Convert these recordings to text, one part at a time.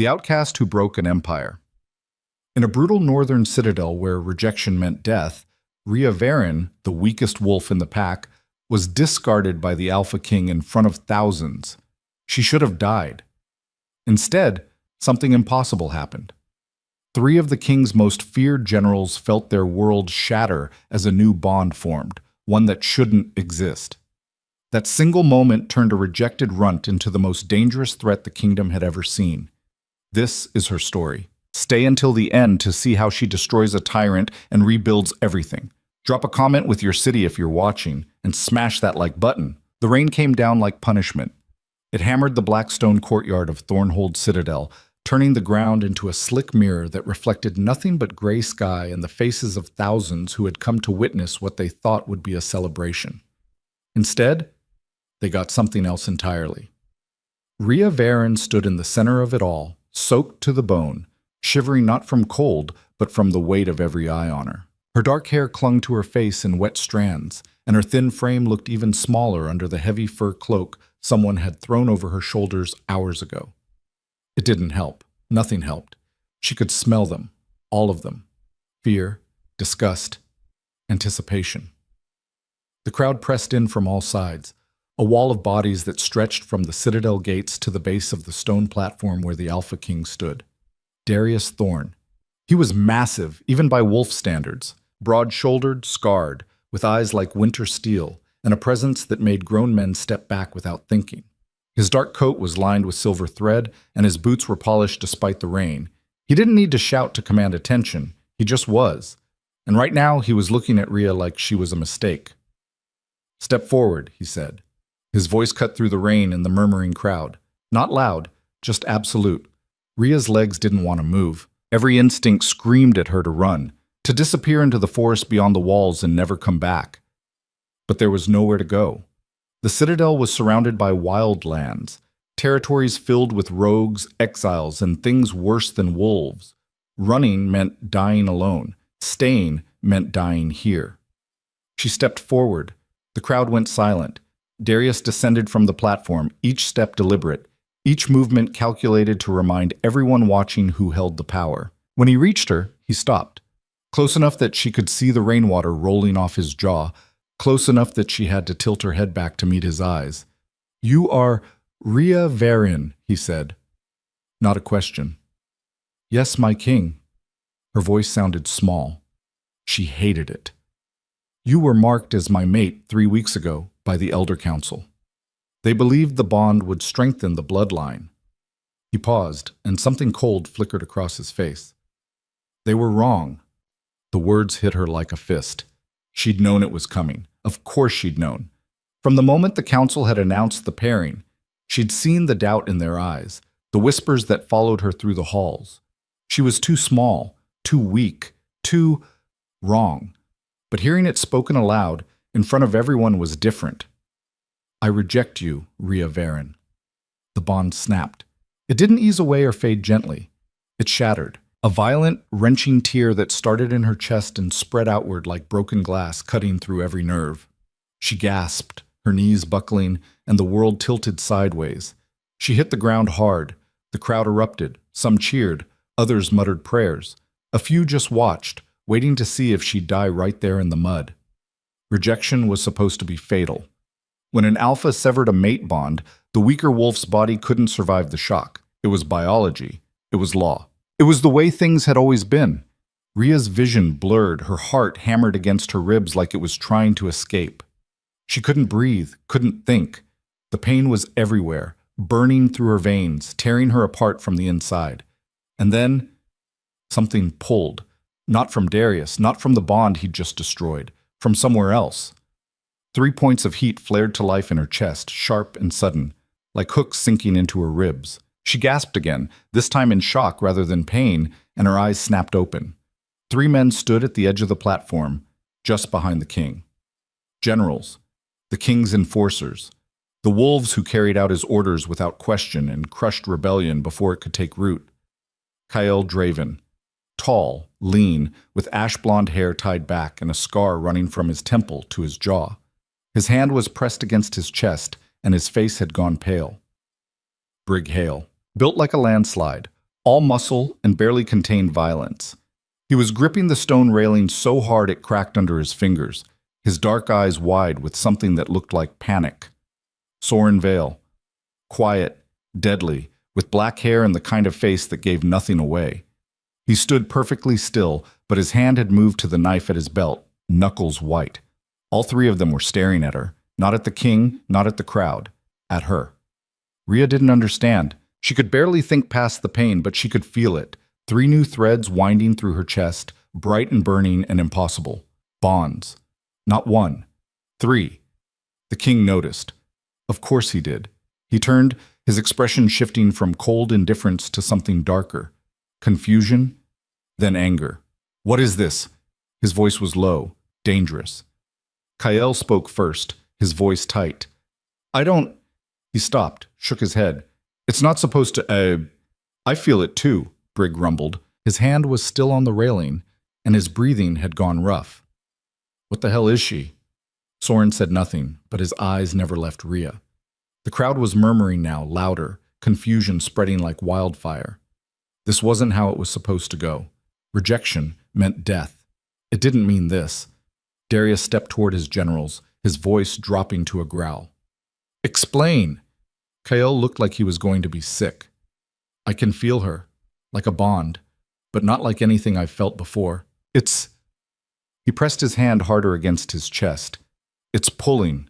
The outcast who broke an empire. In a brutal northern citadel where rejection meant death, Rhea Varen, the weakest wolf in the pack, was discarded by the Alpha King in front of thousands. She should have died. Instead, something impossible happened. 3 of the king's most feared generals felt their world shatter as a new bond formed, one that shouldn't exist. That single moment turned a rejected runt into the most dangerous threat the kingdom had ever seen. This is her story. Stay until the end to see how she destroys a tyrant and rebuilds everything. Drop a comment with your city if you're watching, and smash that like button. The rain came down like punishment. It hammered the black stone courtyard of Thornhold Citadel, turning the ground into a slick mirror that reflected nothing but gray sky and the faces of thousands who had come to witness what they thought would be a celebration. Instead, they got something else entirely. Rhea Varen stood in the center of it all, soaked to the bone, shivering not from cold, but from the weight of every eye on her. Her dark hair clung to her face in wet strands, and her thin frame looked even smaller under the heavy fur cloak someone had thrown over her shoulders hours ago. It didn't help. Nothing helped. She could smell them, all of them. Fear, disgust, anticipation. The crowd pressed in from all sides, a wall of bodies that stretched from the citadel gates to the base of the stone platform where the Alpha King stood. Darius Thorn. He was massive, even by wolf standards, broad-shouldered, scarred, with eyes like winter steel, and a presence that made grown men step back without thinking. His dark coat was lined with silver thread, and his boots were polished despite the rain. He didn't need to shout to command attention, he just was. And right now he was looking at Rhea like she was a mistake. "Step forward," he said. His voice cut through the rain and the murmuring crowd. Not loud, just absolute. Rhea's legs didn't want to move. Every instinct screamed at her to run, to disappear into the forest beyond the walls and never come back. But there was nowhere to go. The citadel was surrounded by wild lands, territories filled with rogues, exiles, and things worse than wolves. Running meant dying alone. Staying meant dying here. She stepped forward. The crowd went silent. Darius descended from the platform, each step deliberate, each movement calculated to remind everyone watching who held the power. When he reached her, he stopped, close enough that she could see the rainwater rolling off his jaw, close enough that she had to tilt her head back to meet his eyes. "You are Rhea Varen," he said. Not a question. "Yes, my king." Her voice sounded small. She hated it. "You were marked as my mate 3 weeks ago by the Elder Council. They believed the bond would strengthen the bloodline." He paused, and something cold flickered across his face. "They were wrong." The words hit her like a fist. She'd known it was coming. Of course she'd known. From the moment the council had announced the pairing, she'd seen the doubt in their eyes, the whispers that followed her through the halls. She was too small, too weak, too wrong. But hearing it spoken aloud, in front of everyone, was different. "I reject you, Rhea Varen." The bond snapped. It didn't ease away or fade gently. It shattered. A violent, wrenching tear that started in her chest and spread outward like broken glass, cutting through every nerve. She gasped, her knees buckling, and the world tilted sideways. She hit the ground hard. The crowd erupted. Some cheered. Others muttered prayers. A few just watched, waiting to see if she'd die right there in the mud. Rejection was supposed to be fatal. When an alpha severed a mate bond, the weaker wolf's body couldn't survive the shock. It was biology. It was law. It was the way things had always been. Rhea's vision blurred, her heart hammered against her ribs like it was trying to escape. She couldn't breathe, couldn't think. The pain was everywhere, burning through her veins, tearing her apart from the inside. And then, something pulled. Not from Darius, not from the bond he'd just destroyed, from somewhere else. 3 points of heat flared to life in her chest, sharp and sudden, like hooks sinking into her ribs. She gasped again, this time in shock rather than pain, and her eyes snapped open. 3 men stood at the edge of the platform, just behind the king. Generals, the king's enforcers, the wolves who carried out his orders without question and crushed rebellion before it could take root. Kyle Draven, tall, lean, with ash-blonde hair tied back and a scar running from his temple to his jaw. His hand was pressed against his chest, and his face had gone pale. Brig Hale, built like a landslide, all muscle and barely contained violence. He was gripping the stone railing so hard it cracked under his fingers, his dark eyes wide with something that looked like panic. Soren Vale, quiet, deadly, with black hair and the kind of face that gave nothing away. He stood perfectly still, but his hand had moved to the knife at his belt, knuckles white. All three of them were staring at her, not at the king, not at the crowd, at her. Rhea didn't understand. She could barely think past the pain, but she could feel it. 3 new threads winding through her chest, bright and burning and impossible. Bonds. Not 1. 3. The king noticed. Of course he did. He turned, his expression shifting from cold indifference to something darker. Confusion, then anger. What is this? His voice was low, dangerous. Kael spoke first, his voice tight. I don't... He stopped, shook his head. It's not supposed to, I feel it too, Brigg rumbled. His hand was still on the railing, and his breathing had gone rough. What the hell is she? Soren said nothing, but his eyes never left Rhea. The crowd was murmuring now, louder, confusion spreading like wildfire. This wasn't how it was supposed to go. Rejection meant death. It didn't mean this. Darius stepped toward his generals, his voice dropping to a growl. Explain! Kael looked like he was going to be sick. I can feel her, like a bond, but not like anything I've felt before. It's... He pressed his hand harder against his chest. It's pulling.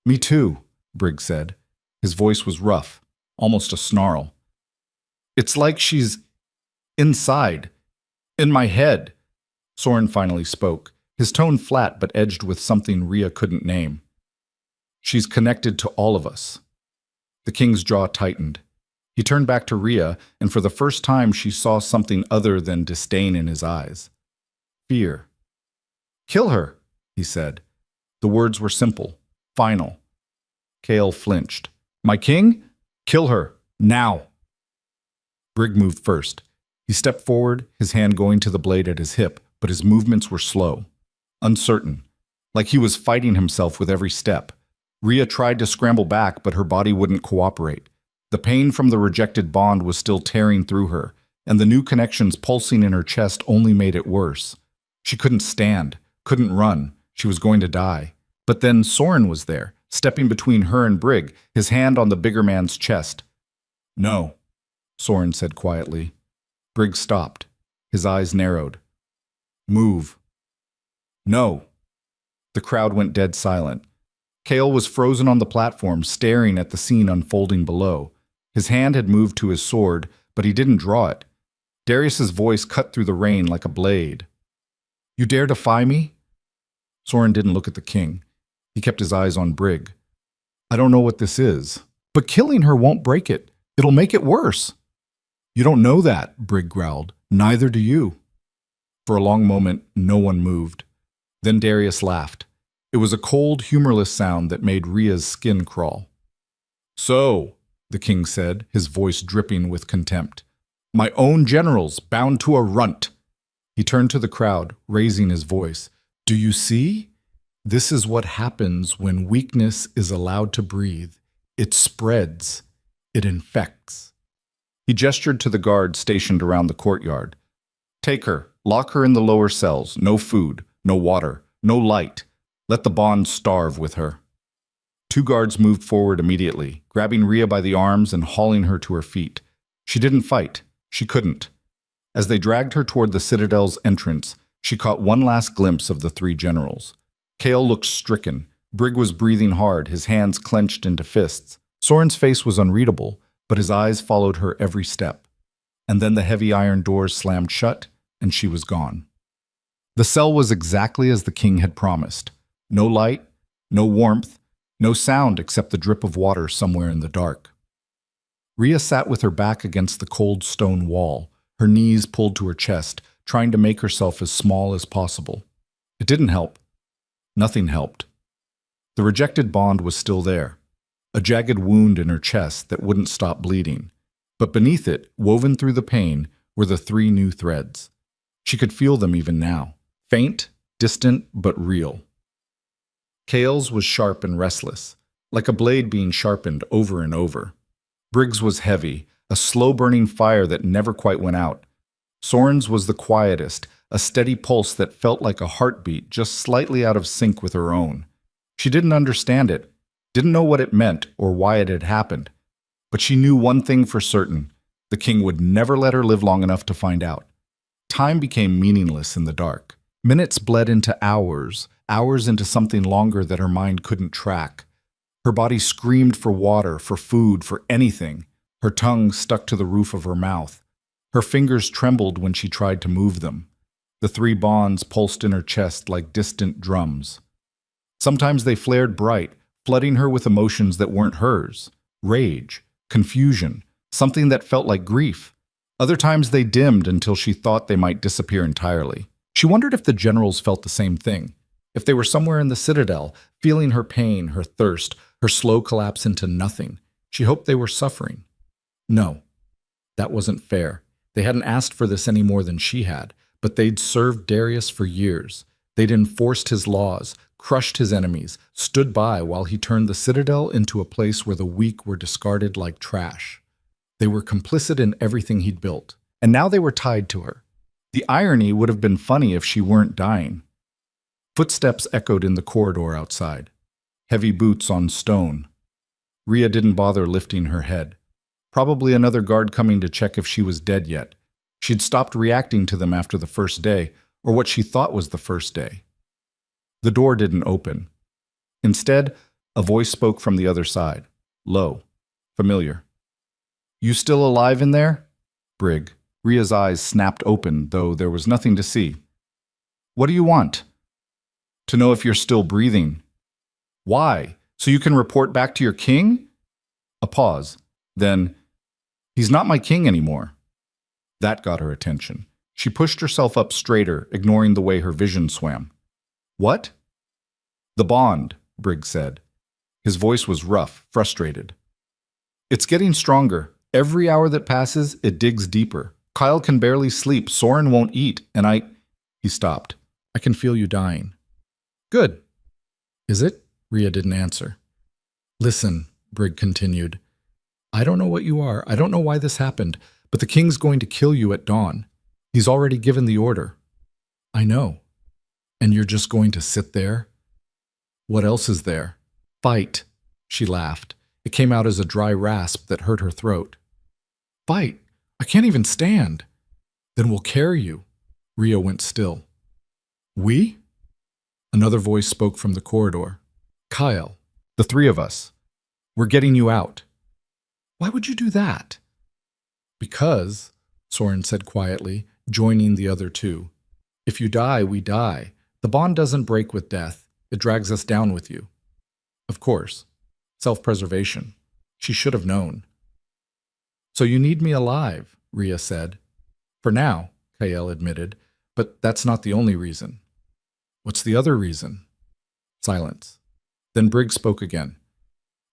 Me too, Brigg said. His voice was rough, almost a snarl. It's like she's inside, in my head. Soren finally spoke, his tone flat but edged with something Rhea couldn't name. She's connected to all of us. The king's jaw tightened. He turned back to Rhea, and for the first time she saw something other than disdain in his eyes. Fear. Kill her, he said. The words were simple, final. Kael flinched. My king? Kill her, now. Brigg moved first. He stepped forward, his hand going to the blade at his hip, but his movements were slow, uncertain, like he was fighting himself with every step. Rhea tried to scramble back, but her body wouldn't cooperate. The pain from the rejected bond was still tearing through her, and the new connections pulsing in her chest only made it worse. She couldn't stand, couldn't run. She was going to die. But then Soren was there, stepping between her and Brigg, his hand on the bigger man's chest. No, Soren said quietly. Brigg stopped. His eyes narrowed. Move. No. The crowd went dead silent. Kael was frozen on the platform, staring at the scene unfolding below. His hand had moved to his sword, but he didn't draw it. Darius's voice cut through the rain like a blade. You dare defy me? Soren didn't look at the king. He kept his eyes on Brigg. I don't know what this is, but killing her won't break it. It'll make it worse. You don't know that, Brigg growled. Neither do you. For a long moment, no one moved. Then Darius laughed. It was a cold, humorless sound that made Rhea's skin crawl. So, the king said, his voice dripping with contempt. My own generals, bound to a runt. He turned to the crowd, raising his voice. Do you see? This is what happens when weakness is allowed to breathe. It spreads. It infects. He gestured to the guards stationed around the courtyard. Take her. Lock her in the lower cells. No food, no water, no light. Let the bond starve with her. 2 guards moved forward immediately, grabbing Rhea by the arms and hauling her to her feet. She didn't fight. She couldn't. As they dragged her toward the citadel's entrance, she caught one last glimpse of the 3 generals. Kael looked stricken. Brigg was breathing hard, his hands clenched into fists. Soren's face was unreadable, but his eyes followed her every step. And then the heavy iron doors slammed shut, and she was gone. The cell was exactly as the king had promised. No light, no warmth, no sound except the drip of water somewhere in the dark. Rhea sat with her back against the cold stone wall, her knees pulled to her chest, trying to make herself as small as possible. It didn't help. Nothing helped. The rejected bond was still there, a jagged wound in her chest that wouldn't stop bleeding. But beneath it, woven through the pain, were the 3 new threads. She could feel them even now, faint, distant, but real. Kael's was sharp and restless, like a blade being sharpened over and over. Brigg's was heavy, a slow-burning fire that never quite went out. Soren's was the quietest, a steady pulse that felt like a heartbeat just slightly out of sync with her own. She didn't understand it, didn't know what it meant or why it had happened. But she knew one thing for certain: the king would never let her live long enough to find out. Time became meaningless in the dark. Minutes bled into hours, hours into something longer that her mind couldn't track. Her body screamed for water, for food, for anything. Her tongue stuck to the roof of her mouth. Her fingers trembled when she tried to move them. The three bonds pulsed in her chest like distant drums. Sometimes they flared bright, flooding her with emotions that weren't hers: rage, confusion, something that felt like grief. Other times they dimmed until she thought they might disappear entirely. She wondered if the generals felt the same thing, if they were somewhere in the citadel, feeling her pain, her thirst, her slow collapse into nothing. She hoped they were suffering. No, that wasn't fair. They hadn't asked for this any more than she had, but they'd served Darius for years. They'd enforced his laws, crushed his enemies, stood by while he turned the citadel into a place where the weak were discarded like trash. They were complicit in everything he'd built, and now they were tied to her. The irony would have been funny if she weren't dying. Footsteps echoed in the corridor outside. Heavy boots on stone. Rhea didn't bother lifting her head. Probably another guard coming to check if she was dead yet. She'd stopped reacting to them after the first day, or what she thought was the first day. The door didn't open. Instead, a voice spoke from the other side, low, familiar. "You still alive in there?" "Brig." Rhea's eyes snapped open, though there was nothing to see. "What do you want?" "To know if you're still breathing." "Why? So you can report back to your king?" A pause. Then, "He's not my king anymore." That got her attention. She pushed herself up straighter, ignoring the way her vision swam. "What?" "The bond," Briggs said. His voice was rough, frustrated. "It's getting stronger. Every hour that passes, it digs deeper. Kyle can barely sleep, Soren won't eat, and He stopped. "I can feel you dying." "Good." "Is it?" Rhea didn't answer. "Listen," Briggs continued. "I don't know what you are. I don't know why this happened, but the king's going to kill you at dawn. He's already given the order." "I know. And you're just going to sit there?" "What else is there?" "Fight," she laughed. It came out as a dry rasp that hurt her throat. "Fight? I can't even stand." "Then we'll carry you." Rhea went still. "We?" Another voice spoke from the corridor. "Kyle, the three of us. We're getting you out." "Why would you do that?" "Because," Soren said quietly, joining the other two, "if you die, we die. The bond doesn't break with death. It drags us down with you." Of course. Self-preservation. She should have known. "So you need me alive," Rhea said. "For now," Kyle admitted, "but that's not the only reason." "What's the other reason?" Silence. Then Briggs spoke again.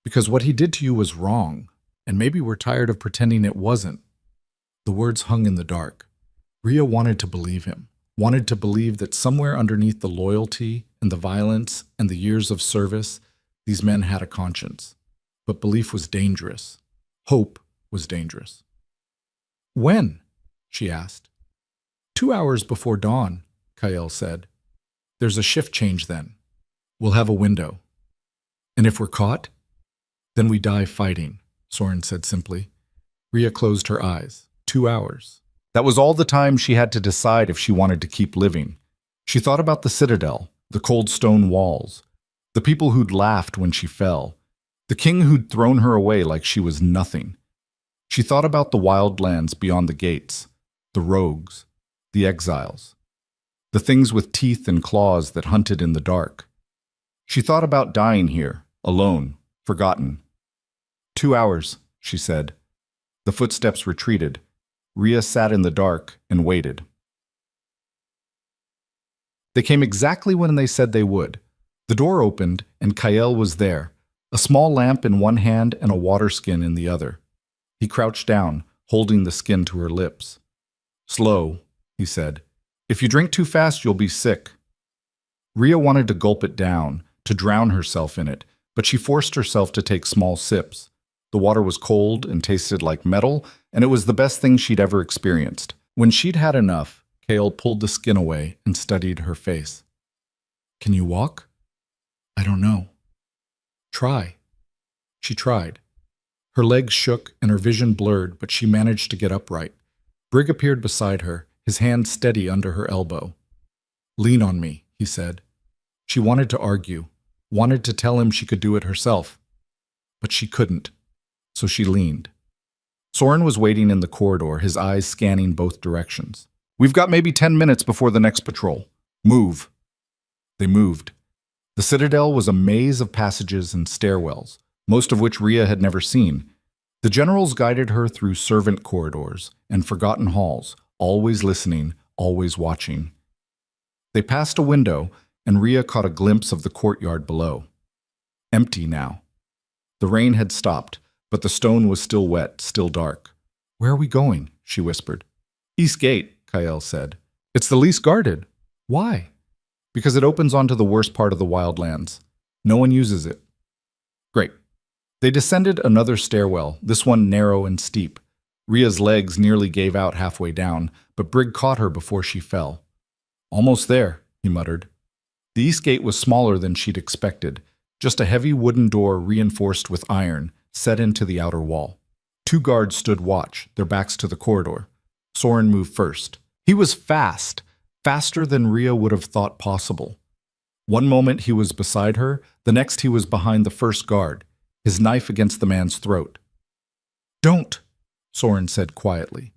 "Because what he did to you was wrong, and maybe we're tired of pretending it wasn't." The words hung in the dark. Rhea wanted to believe him, wanted to believe that somewhere underneath the loyalty and the violence and the years of service, these men had a conscience. But belief was dangerous. Hope was dangerous. "When?" she asked. 2 hours before dawn," Kyle said. "There's a shift change then. We'll have a window." "And if we're caught?" "Then we die fighting," Soren said simply. Rhea closed her eyes. 2 hours. That was all the time she had to decide if she wanted to keep living. She thought about the citadel, the cold stone walls, the people who'd laughed when she fell, the king who'd thrown her away like she was nothing. She thought about the wild lands beyond the gates, the rogues, the exiles, the things with teeth and claws that hunted in the dark. She thought about dying here, alone, forgotten. 2 hours, she said. The footsteps retreated. Rhea sat in the dark and waited. They came exactly when they said they would. The door opened, and Kyle was there, a small lamp in one hand and a water skin in the other. He crouched down, holding the skin to her lips. "Slow," he said. "If you drink too fast, you'll be sick." Rhea wanted to gulp it down, to drown herself in it, but she forced herself to take small sips. The water was cold and tasted like metal, and it was the best thing she'd ever experienced. When she'd had enough, Kale pulled the skin away and studied her face. "Can you walk?" "I don't know." "Try." She tried. Her legs shook and her vision blurred, but she managed to get upright. Brig appeared beside her, his hand steady under her elbow. "Lean on me," he said. She wanted to argue, wanted to tell him she could do it herself. But she couldn't, so she leaned. Soren was waiting in the corridor, his eyes scanning both directions. "We've got maybe 10 minutes before the next patrol. Move." They moved. The Citadel was a maze of passages and stairwells, most of which Rhea had never seen. The generals guided her through servant corridors and forgotten halls, always listening, always watching. They passed a window, and Rhea caught a glimpse of the courtyard below. Empty now. The rain had stopped, but the stone was still wet, still dark. "Where are we going?" she whispered. "East Gate," Kael said. "It's the least guarded." "Why?" "Because it opens onto the worst part of the wildlands. No one uses it." "Great." They descended another stairwell, this one narrow and steep. Rhea's legs nearly gave out halfway down, but Brig caught her before she fell. "Almost there," he muttered. The east gate was smaller than she'd expected, just a heavy wooden door reinforced with iron, set into the outer wall. 2 guards stood watch, their backs to the corridor. Soren moved first. He was fast, faster than Rhea would have thought possible. One moment he was beside her, the next he was behind the first guard, his knife against the man's throat. "Don't," Soren said quietly.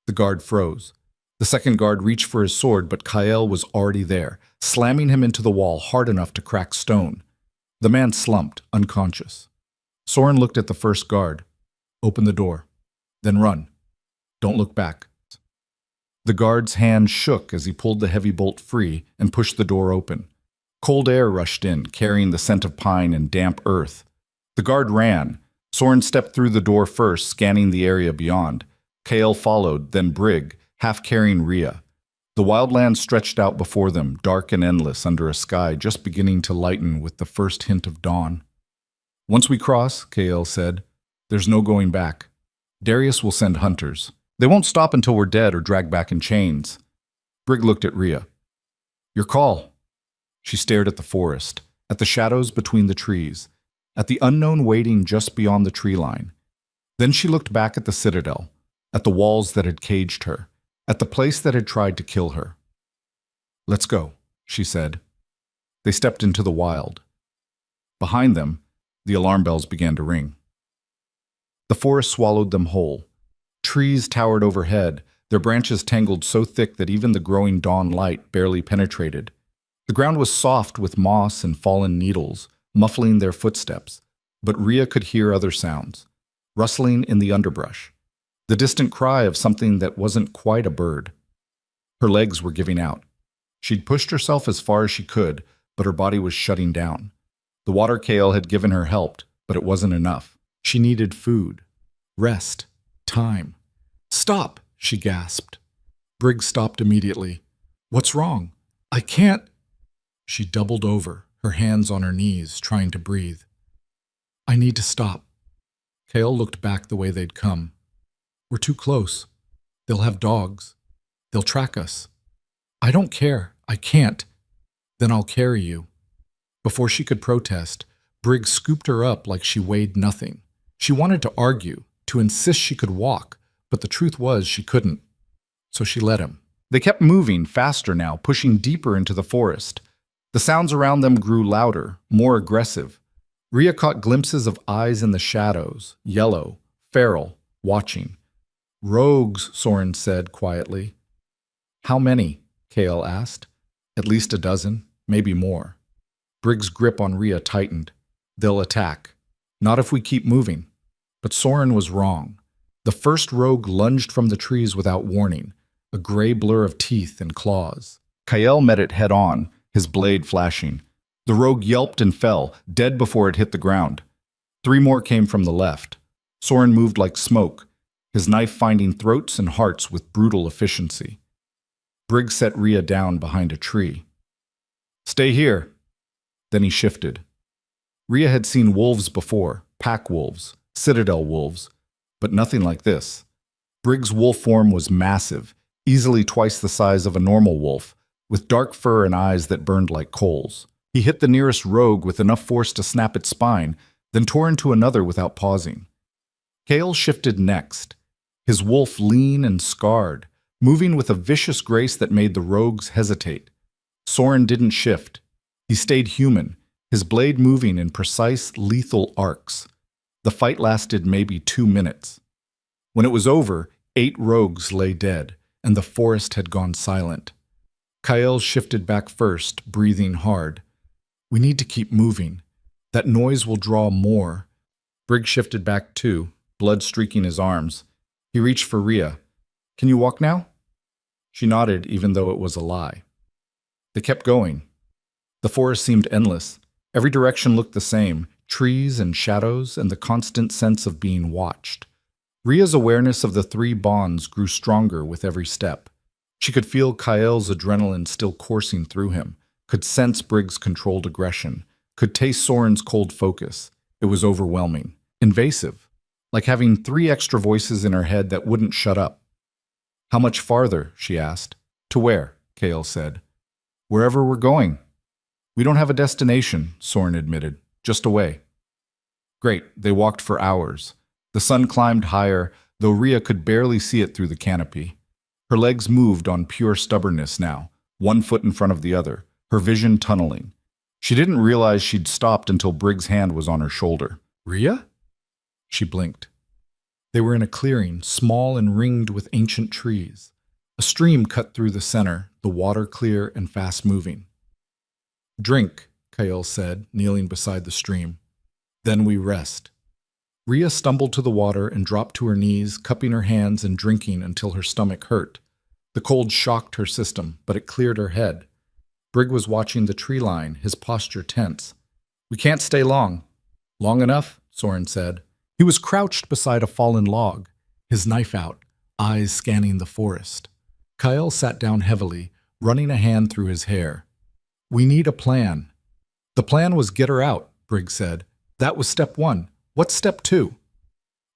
The guard froze. The second guard reached for his sword, but Kael was already there, slamming him into the wall hard enough to crack stone. The man slumped, unconscious. Soren looked at the first guard. "Open the door. Then run. Don't look back." The guard's hand shook as he pulled the heavy bolt free and pushed the door open. Cold air rushed in, carrying the scent of pine and damp earth. The guard ran. Soren stepped through the door first, scanning the area beyond. Kael followed, then Brig, half carrying Rhea. The wildlands stretched out before them, dark and endless under a sky just beginning to lighten with the first hint of dawn. "Once we cross," Kael said, "there's no going back. Darius will send hunters. They won't stop until we're dead or dragged back in chains." Brig looked at Rhea. "Your call." She stared at the forest, at the shadows between the trees, at the unknown waiting just beyond the tree line. Then she looked back at the Citadel, at the walls that had caged her, at the place that had tried to kill her. "Let's go," she said. They stepped into the wild. Behind them, the alarm bells began to ring. The forest swallowed them whole. Trees towered overhead, their branches tangled so thick that even the growing dawn light barely penetrated. The ground was soft with moss and fallen needles, muffling their footsteps, but Rhea could hear other sounds, rustling in the underbrush, the distant cry of something that wasn't quite a bird. Her legs were giving out. She'd pushed herself as far as she could, but her body was shutting down. The water Kael had given her helped, but it wasn't enough. She needed food, rest, time. "Stop!" she gasped. Brig stopped immediately. "What's wrong?" "I can't." She doubled over, her hands on her knees, trying to breathe. "I need to stop." Kael looked back the way they'd come. "We're too close. They'll have dogs. They'll track us." "I don't care. I can't." "Then I'll carry you." Before she could protest, Brig scooped her up like she weighed nothing. She wanted to argue, to insist she could walk, but the truth was she couldn't. So she let him. They kept moving, faster now, pushing deeper into the forest. The sounds around them grew louder, more aggressive. Rhea caught glimpses of eyes in the shadows, yellow, feral, watching. "Rogues," Soren said quietly. "How many?" Kael asked. "At least a dozen, maybe more." Brig's grip on Rhea tightened. "They'll attack. Not if we keep moving." But Soren was wrong. The first rogue lunged from the trees without warning, a gray blur of teeth and claws. Kael met it head on, his blade flashing. The rogue yelped and fell, dead before it hit the ground. 3 more came from the left. Soren moved like smoke, his knife finding throats and hearts with brutal efficiency. Brig set Rhea down behind a tree. "Stay here." Then he shifted. Rhea had seen wolves before, pack wolves, Citadel wolves, but nothing like this. Briggs' wolf form was massive, easily twice the size of a normal wolf, with dark fur and eyes that burned like coals. He hit the nearest rogue with enough force to snap its spine, then tore into another without pausing. Kale shifted next, his wolf lean and scarred, moving with a vicious grace that made the rogues hesitate. Soren didn't shift. He stayed human, his blade moving in precise, lethal arcs. The fight lasted maybe 2 minutes. When it was over, 8 rogues lay dead, and the forest had gone silent. Kael shifted back first, breathing hard. We need to keep moving. That noise will draw more. Briggs shifted back too, blood streaking his arms. He reached for Rhea. Can you walk now? She nodded, even though it was a lie. They kept going. The forest seemed endless. Every direction looked the same, trees and shadows and the constant sense of being watched. Rhea's awareness of the 3 bonds grew stronger with every step. She could feel Kael's adrenaline still coursing through him, could sense Briggs' controlled aggression, could taste Soren's cold focus. It was overwhelming, invasive, like having 3 extra voices in her head that wouldn't shut up. How much farther? She asked. To where? Kael said. Wherever we're going. We don't have a destination, Soren admitted. Just away. Great, they walked for hours. The sun climbed higher, though Rhea could barely see it through the canopy. Her legs moved on pure stubbornness now, 1 foot in front of the other, her vision tunneling. She didn't realize she'd stopped until Briggs' hand was on her shoulder. Rhea? She blinked. They were in a clearing, small and ringed with ancient trees. A stream cut through the center, the water clear and fast-moving. Drink, Kael said, kneeling beside the stream. Then we rest. Rhea stumbled to the water and dropped to her knees, cupping her hands and drinking until her stomach hurt. The cold shocked her system, but it cleared her head. Briggs was watching the tree line, his posture tense. We can't stay long. Long enough, Soren said. He was crouched beside a fallen log, his knife out, eyes scanning the forest. Kael sat down heavily, running a hand through his hair. We need a plan. The plan was get her out, Briggs said. That was step 1. What's step 2?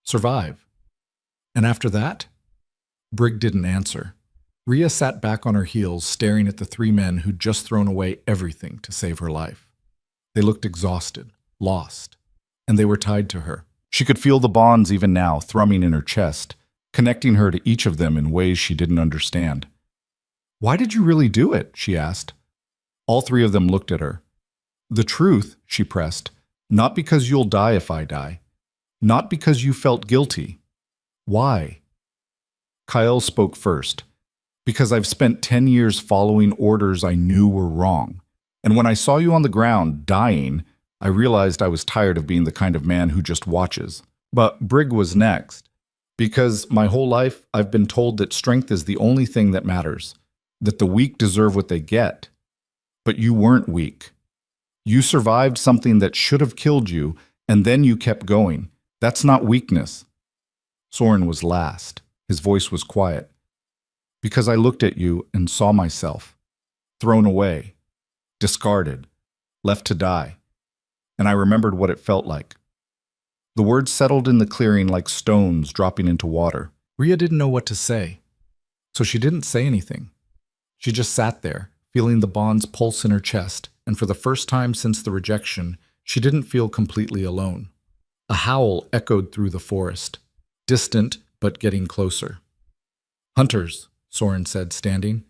Survive. And after that? Briggs didn't answer. Rhea sat back on her heels, staring at the 3 men who'd just thrown away everything to save her life. They looked exhausted, lost, and they were tied to her. She could feel the bonds even now, thrumming in her chest, connecting her to each of them in ways she didn't understand. Why did you really do it? She asked. All 3 of them looked at her. The truth, she pressed, not because you'll die if I die. Not because you felt guilty. Why? Kael spoke first. Because I've spent 10 years following orders I knew were wrong. And when I saw you on the ground, dying, I realized I was tired of being the kind of man who just watches. But Briggs was next. Because my whole life, I've been told that strength is the only thing that matters. That the weak deserve what they get. But you weren't weak. You survived something that should have killed you, and then you kept going. That's not weakness. Soren was last. His voice was quiet. Because I looked at you and saw myself. Thrown away. Discarded. Left to die. And I remembered what it felt like. The words settled in the clearing like stones dropping into water. Rhea didn't know what to say. So she didn't say anything. She just sat there, feeling the bonds pulse in her chest, and for the first time since the rejection, she didn't feel completely alone. A howl echoed through the forest, distant but getting closer. Hunters, Soren said, standing.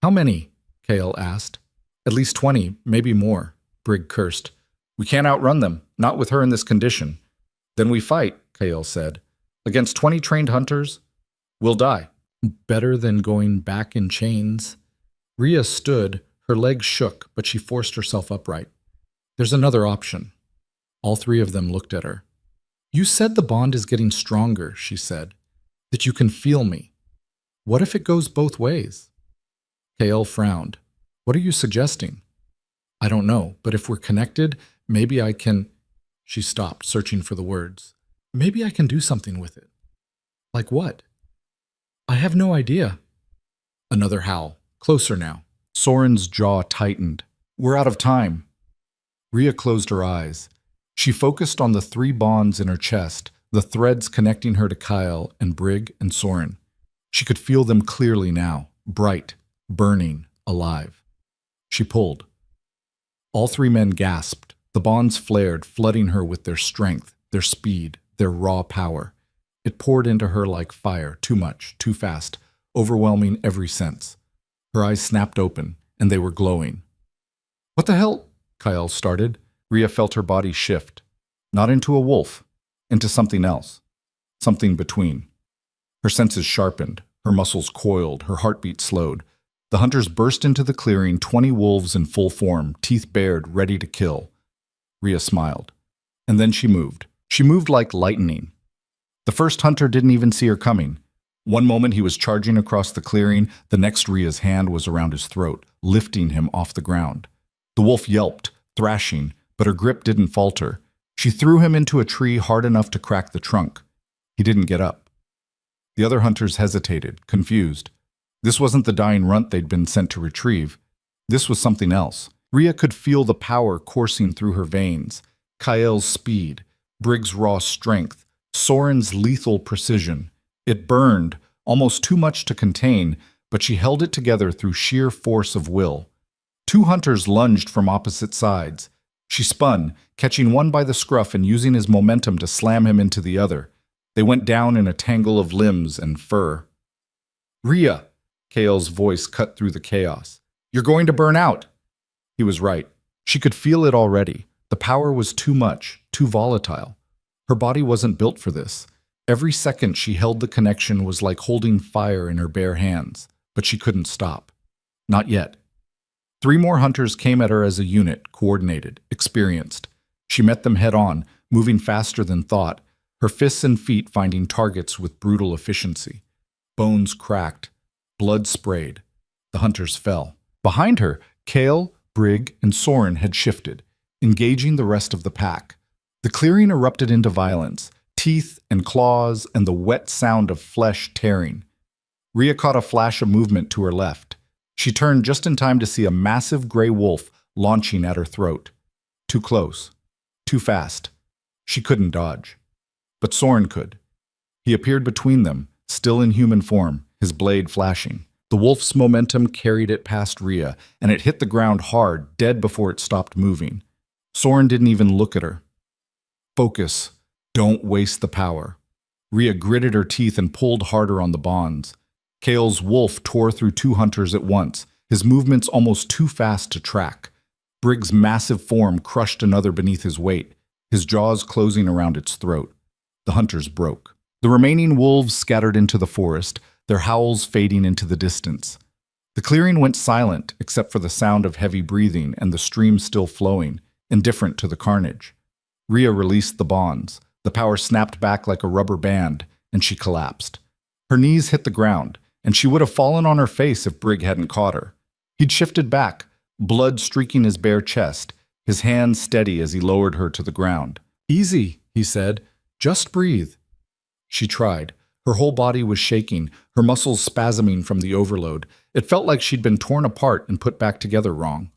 How many? Kael asked. At least 20, maybe more, Briggs cursed. We can't outrun them, not with her in this condition. Then we fight, Kael said. Against 20 trained hunters, we'll die. Better than going back in chains. Rhea stood, her legs shook, but she forced herself upright. There's another option. All 3 of them looked at her. You said the bond is getting stronger, she said. That you can feel me. What if it goes both ways? Kael frowned. What are you suggesting? I don't know, but if we're connected, maybe I can... She stopped, searching for the words. Maybe I can do something with it. Like what? I have no idea. Another howl. Closer now. Soren's jaw tightened. We're out of time. Rhea closed her eyes. She focused on the 3 bonds in her chest, the threads connecting her to Kyle and Brig and Soren. She could feel them clearly now, bright, burning, alive. She pulled. All three men gasped. The bonds flared, flooding her with their strength, their speed, their raw power. It poured into her like fire, too much, too fast, overwhelming every sense. Her eyes snapped open, and they were glowing. "What the hell?" Kyle started. Rhea felt her body shift. Not into a wolf, into something else. Something between. Her senses sharpened, her muscles coiled, her heartbeat slowed. The hunters burst into the clearing, 20 wolves in full form, teeth bared, ready to kill. Rhea smiled. And then she moved. She moved like lightning. The first hunter didn't even see her coming. One moment he was charging across the clearing, the next Rhea's hand was around his throat, lifting him off the ground. The wolf yelped, thrashing, but her grip didn't falter. She threw him into a tree hard enough to crack the trunk. He didn't get up. The other hunters hesitated, confused. This wasn't the dying runt they'd been sent to retrieve. This was something else. Rhea could feel the power coursing through her veins. Kyle's speed, Brig's raw strength, Soren's lethal precision. It burned, almost too much to contain, but she held it together through sheer force of will. Two hunters lunged from opposite sides. She spun, catching one by the scruff and using his momentum to slam him into the other. They went down in a tangle of limbs and fur. "Rhea!" Kale's voice cut through the chaos. "You're going to burn out!" He was right. She could feel it already. The power was too much, too volatile. Her body wasn't built for this. Every second she held the connection was like holding fire in her bare hands, but she couldn't stop. Not yet. 3 more hunters came at her as a unit, coordinated, experienced. She met them head on, moving faster than thought, her fists and feet finding targets with brutal efficiency. Bones cracked, blood sprayed. The hunters fell. Behind her, Kale, Brig, and Soren had shifted, engaging the rest of the pack. The clearing erupted into violence, teeth and claws and the wet sound of flesh tearing. Rhea caught a flash of movement to her left. She turned just in time to see a massive gray wolf launching at her throat. Too close. Too fast. She couldn't dodge. But Soren could. He appeared between them, still in human form, his blade flashing. The wolf's momentum carried it past Rhea, and it hit the ground hard, dead before it stopped moving. Soren didn't even look at her. Focus. Don't waste the power. Rhea gritted her teeth and pulled harder on the bonds. Kale's wolf tore through 2 hunters at once, his movements almost too fast to track. Brig's massive form crushed another beneath his weight, his jaws closing around its throat. The hunters broke. The remaining wolves scattered into the forest, their howls fading into the distance. The clearing went silent except for the sound of heavy breathing and the stream still flowing, indifferent to the carnage. Rhea released the bonds. The power snapped back like a rubber band, and she collapsed. Her knees hit the ground, and she would have fallen on her face if Brig hadn't caught her. He'd shifted back, blood streaking his bare chest, his hands steady as he lowered her to the ground. "Easy," he said. "Just breathe." She tried. Her whole body was shaking, her muscles spasming from the overload. It felt like she'd been torn apart and put back together wrong.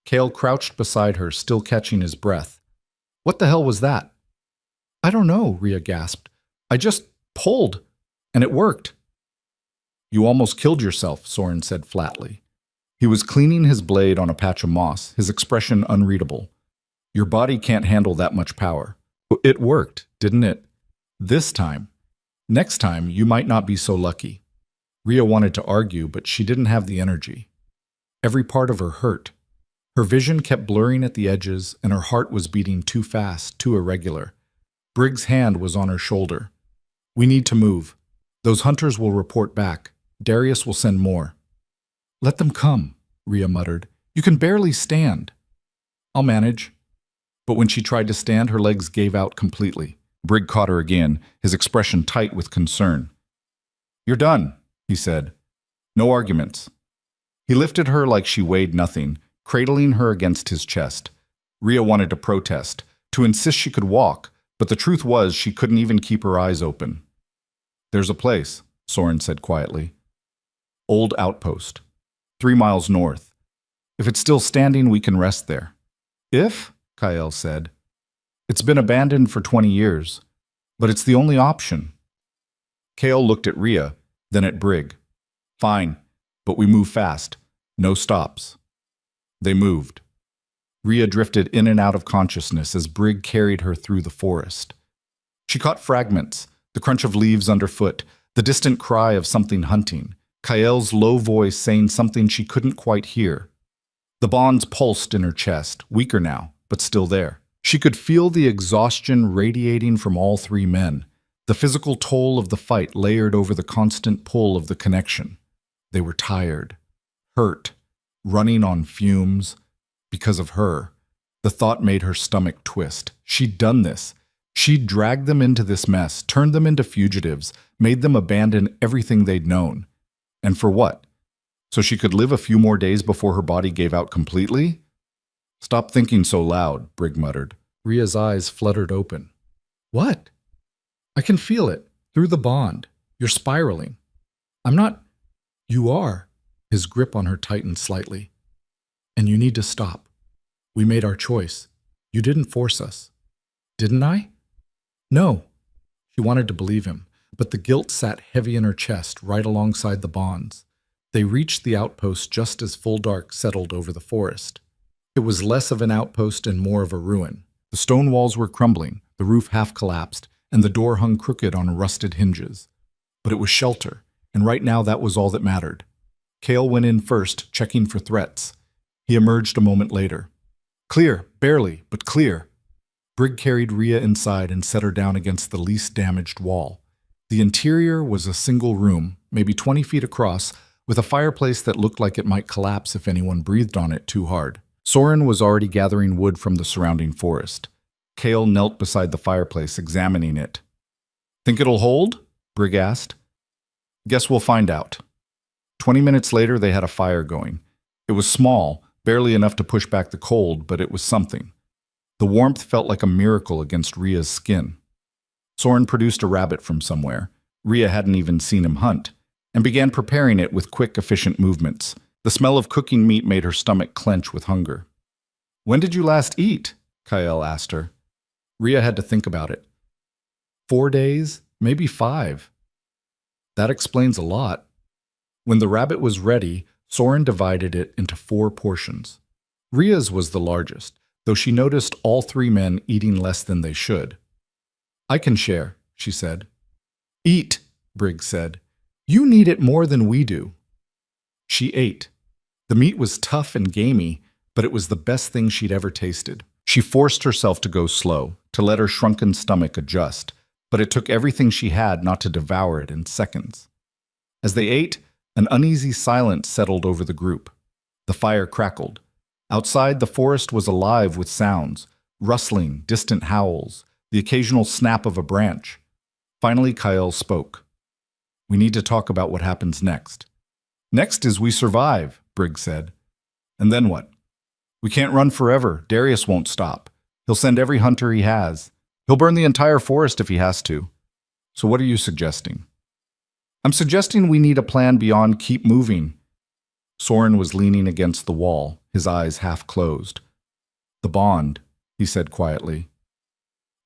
Kale crouched beside her, still catching his breath. "What the hell was that?" "I don't know," Rhea gasped. "I just pulled, and it worked." "You almost killed yourself," Soren said flatly. He was cleaning his blade on a patch of moss, his expression unreadable. "Your body can't handle that much power." "It worked, didn't it? This time. Next time, you might not be so lucky." Rhea wanted to argue, but she didn't have the energy. Every part of her hurt. Her vision kept blurring at the edges, and her heart was beating too fast, too irregular. Brig's hand was on her shoulder. "We need to move. Those hunters will report back. Darius will send more." "Let them come," Rhea muttered. "You can barely stand." "I'll manage." But when she tried to stand, her legs gave out completely. Brig caught her again, his expression tight with concern. "You're done," he said. "No arguments." He lifted her like she weighed nothing, cradling her against his chest. Rhea wanted to protest, to insist she could walk, but the truth was she couldn't even keep her eyes open. "There's a place," Soren said quietly. "Old outpost. 3 miles north. If it's still standing, we can rest there." "If?" Kyle said. "It's been abandoned for 20 years. But it's the only option. Kale looked at Rhea, then at Brig. Fine, but we move fast. No stops. They moved. Rhea drifted in and out of consciousness as Brig carried her through the forest. She caught fragments, the crunch of leaves underfoot, the distant cry of something hunting, Kael's low voice saying something she couldn't quite hear. The bonds pulsed in her chest, weaker now, but still there. She could feel the exhaustion radiating from all three men, the physical toll of the fight layered over the constant pull of the connection. They were tired, hurt, running on fumes. Because of her, the thought made her stomach twist. She'd done this. She'd dragged them into this mess, turned them into fugitives, made them abandon everything they'd known. And for what? So she could live a few more days before her body gave out completely? Stop thinking so loud, Brig muttered. Rhea's eyes fluttered open. What? I can feel it, through the bond. You're spiraling. I'm not. You are. His grip on her tightened slightly. And you need to stop. We made our choice. You didn't force us. Didn't I? No. She wanted to believe him, but the guilt sat heavy in her chest right alongside the bonds. They reached the outpost just as full dark settled over the forest. It was less of an outpost and more of a ruin. The stone walls were crumbling, the roof half collapsed, and the door hung crooked on rusted hinges. But it was shelter, and right now that was all that mattered. Kale went in first, checking for threats. He emerged a moment later. Clear, barely, but clear. Brig carried Rhea inside and set her down against the least damaged wall. The interior was a single room, maybe 20 feet across, with a fireplace that looked like it might collapse if anyone breathed on it too hard. Soren was already gathering wood from the surrounding forest. Kale knelt beside the fireplace, examining it. Think it'll hold? Brig asked. Guess we'll find out. 20 minutes later, they had a fire going. It was small, barely enough to push back the cold, but it was something. The warmth felt like a miracle against Rhea's skin. Soren produced a rabbit from somewhere. Rhea hadn't even seen him hunt, and began preparing it with quick, efficient movements. The smell of cooking meat made her stomach clench with hunger. When did you last eat? Kael asked her. Rhea had to think about it. 4 days, maybe 5. That explains a lot. When the rabbit was ready, Soren divided it into 4 portions. Rhea's was the largest, though she noticed all 3 men eating less than they should. I can share, she said. Eat, Brig said. You need it more than we do. She ate. The meat was tough and gamey, but it was the best thing she'd ever tasted. She forced herself to go slow, to let her shrunken stomach adjust, but it took everything she had not to devour it in seconds. As they ate, an uneasy silence settled over the group. The fire crackled. Outside, the forest was alive with sounds, rustling, distant howls, the occasional snap of a branch. Finally, Kael spoke. We need to talk about what happens next. Next is we survive, Brig said. And then what? We can't run forever. Darius won't stop. He'll send every hunter he has. He'll burn the entire forest if he has to. So what are you suggesting? I'm suggesting we need a plan beyond keep moving. Soren was leaning against the wall, his eyes half closed. The bond, he said quietly.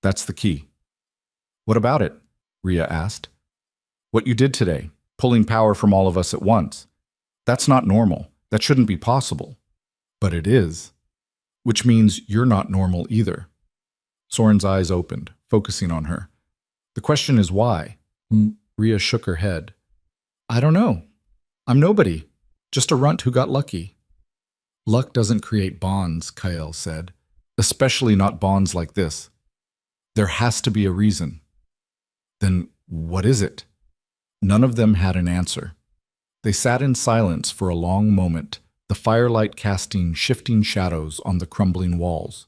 That's the key. What about it? Rhea asked. What you did today, pulling power from all of us at once. That's not normal. That shouldn't be possible. But it is. Which means you're not normal either. Soren's eyes opened, focusing on her. The question is why? Rhea shook her head. I don't know. I'm nobody. Just a runt who got lucky. Luck doesn't create bonds, Kael said. Especially not bonds like this. There has to be a reason. Then what is it? None of them had an answer. They sat in silence for a long moment, the firelight casting shifting shadows on the crumbling walls.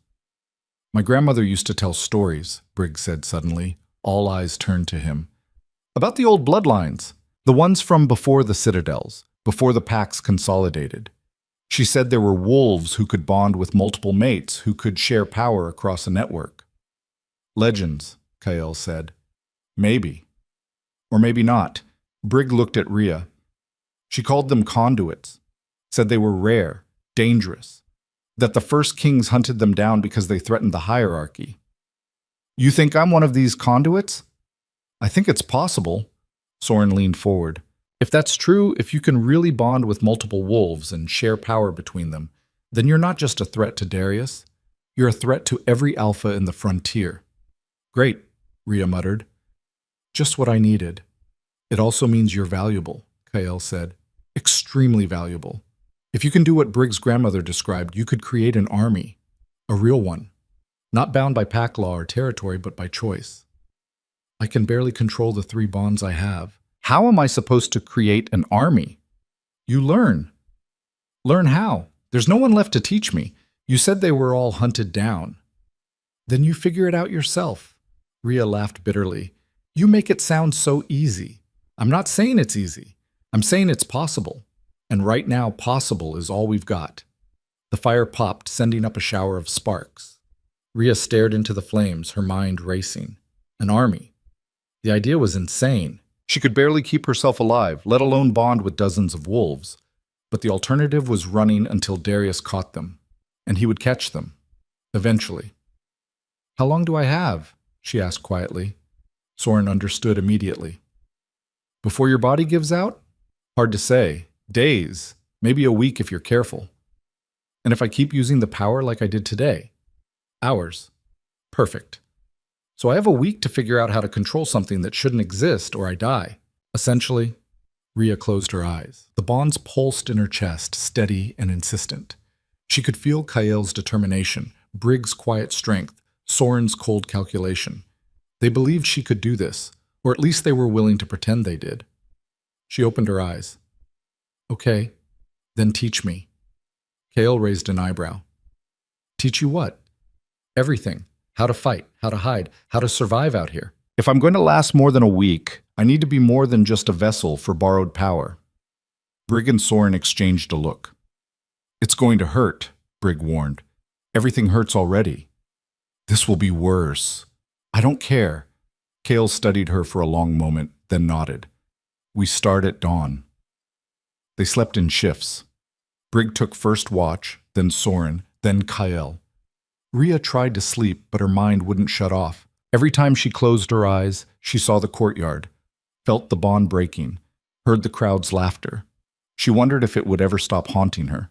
My grandmother used to tell stories, Brig said suddenly. All eyes turned to him. About the old bloodlines, the ones from before the citadels, before the packs consolidated. She said there were wolves who could bond with multiple mates, who could share power across a network. Legends, Kael said. Maybe. Or maybe not. Brig looked at Rhea. She called them conduits, said they were rare, dangerous, that the first kings hunted them down because they threatened the hierarchy. You think I'm one of these conduits? I think it's possible. Soren leaned forward. If that's true, if you can really bond with multiple wolves and share power between them, then you're not just a threat to Darius. You're a threat to every alpha in the frontier. Great, Rhea muttered. Just what I needed. It also means you're valuable, Kael said. Extremely valuable. If you can do what Brig's grandmother described, you could create an army. A real one. Not bound by pack law or territory, but by choice. I can barely control the 3 bonds I have. How am I supposed to create an army? You learn. Learn how? There's no one left to teach me. You said they were all hunted down. Then you figure it out yourself. Rhea laughed bitterly. You make it sound so easy. I'm not saying it's easy. I'm saying it's possible. And right now, possible is all we've got. The fire popped, sending up a shower of sparks. Rhea stared into the flames, her mind racing. An army. The idea was insane. She could barely keep herself alive, let alone bond with dozens of wolves. But the alternative was running until Darius caught them. And he would catch them. Eventually. How long do I have? She asked quietly. Soren understood immediately. Before your body gives out? Hard to say. Days. Maybe a week if you're careful. And if I keep using the power like I did today? Hours. Perfect. So I have a week to figure out how to control something that shouldn't exist or I die. Essentially, Rhea closed her eyes. The bonds pulsed in her chest, steady and insistent. She could feel Kael's determination, Brig's quiet strength, Soren's cold calculation. They believed she could do this, or at least they were willing to pretend they did. She opened her eyes. Okay, then teach me. Kael raised an eyebrow. Teach you what? Everything. How to fight, how to hide, how to survive out here. If I'm going to last more than a week, I need to be more than just a vessel for borrowed power. Brig and Soren exchanged a look. It's going to hurt, Brig warned. Everything hurts already. This will be worse. I don't care. Kael studied her for a long moment, then nodded. We start at dawn. They slept in shifts. Brig took first watch, then Soren, then Kael. Rhea tried to sleep, but her mind wouldn't shut off. Every time she closed her eyes, she saw the courtyard, felt the bond breaking, heard the crowd's laughter. She wondered if it would ever stop haunting her.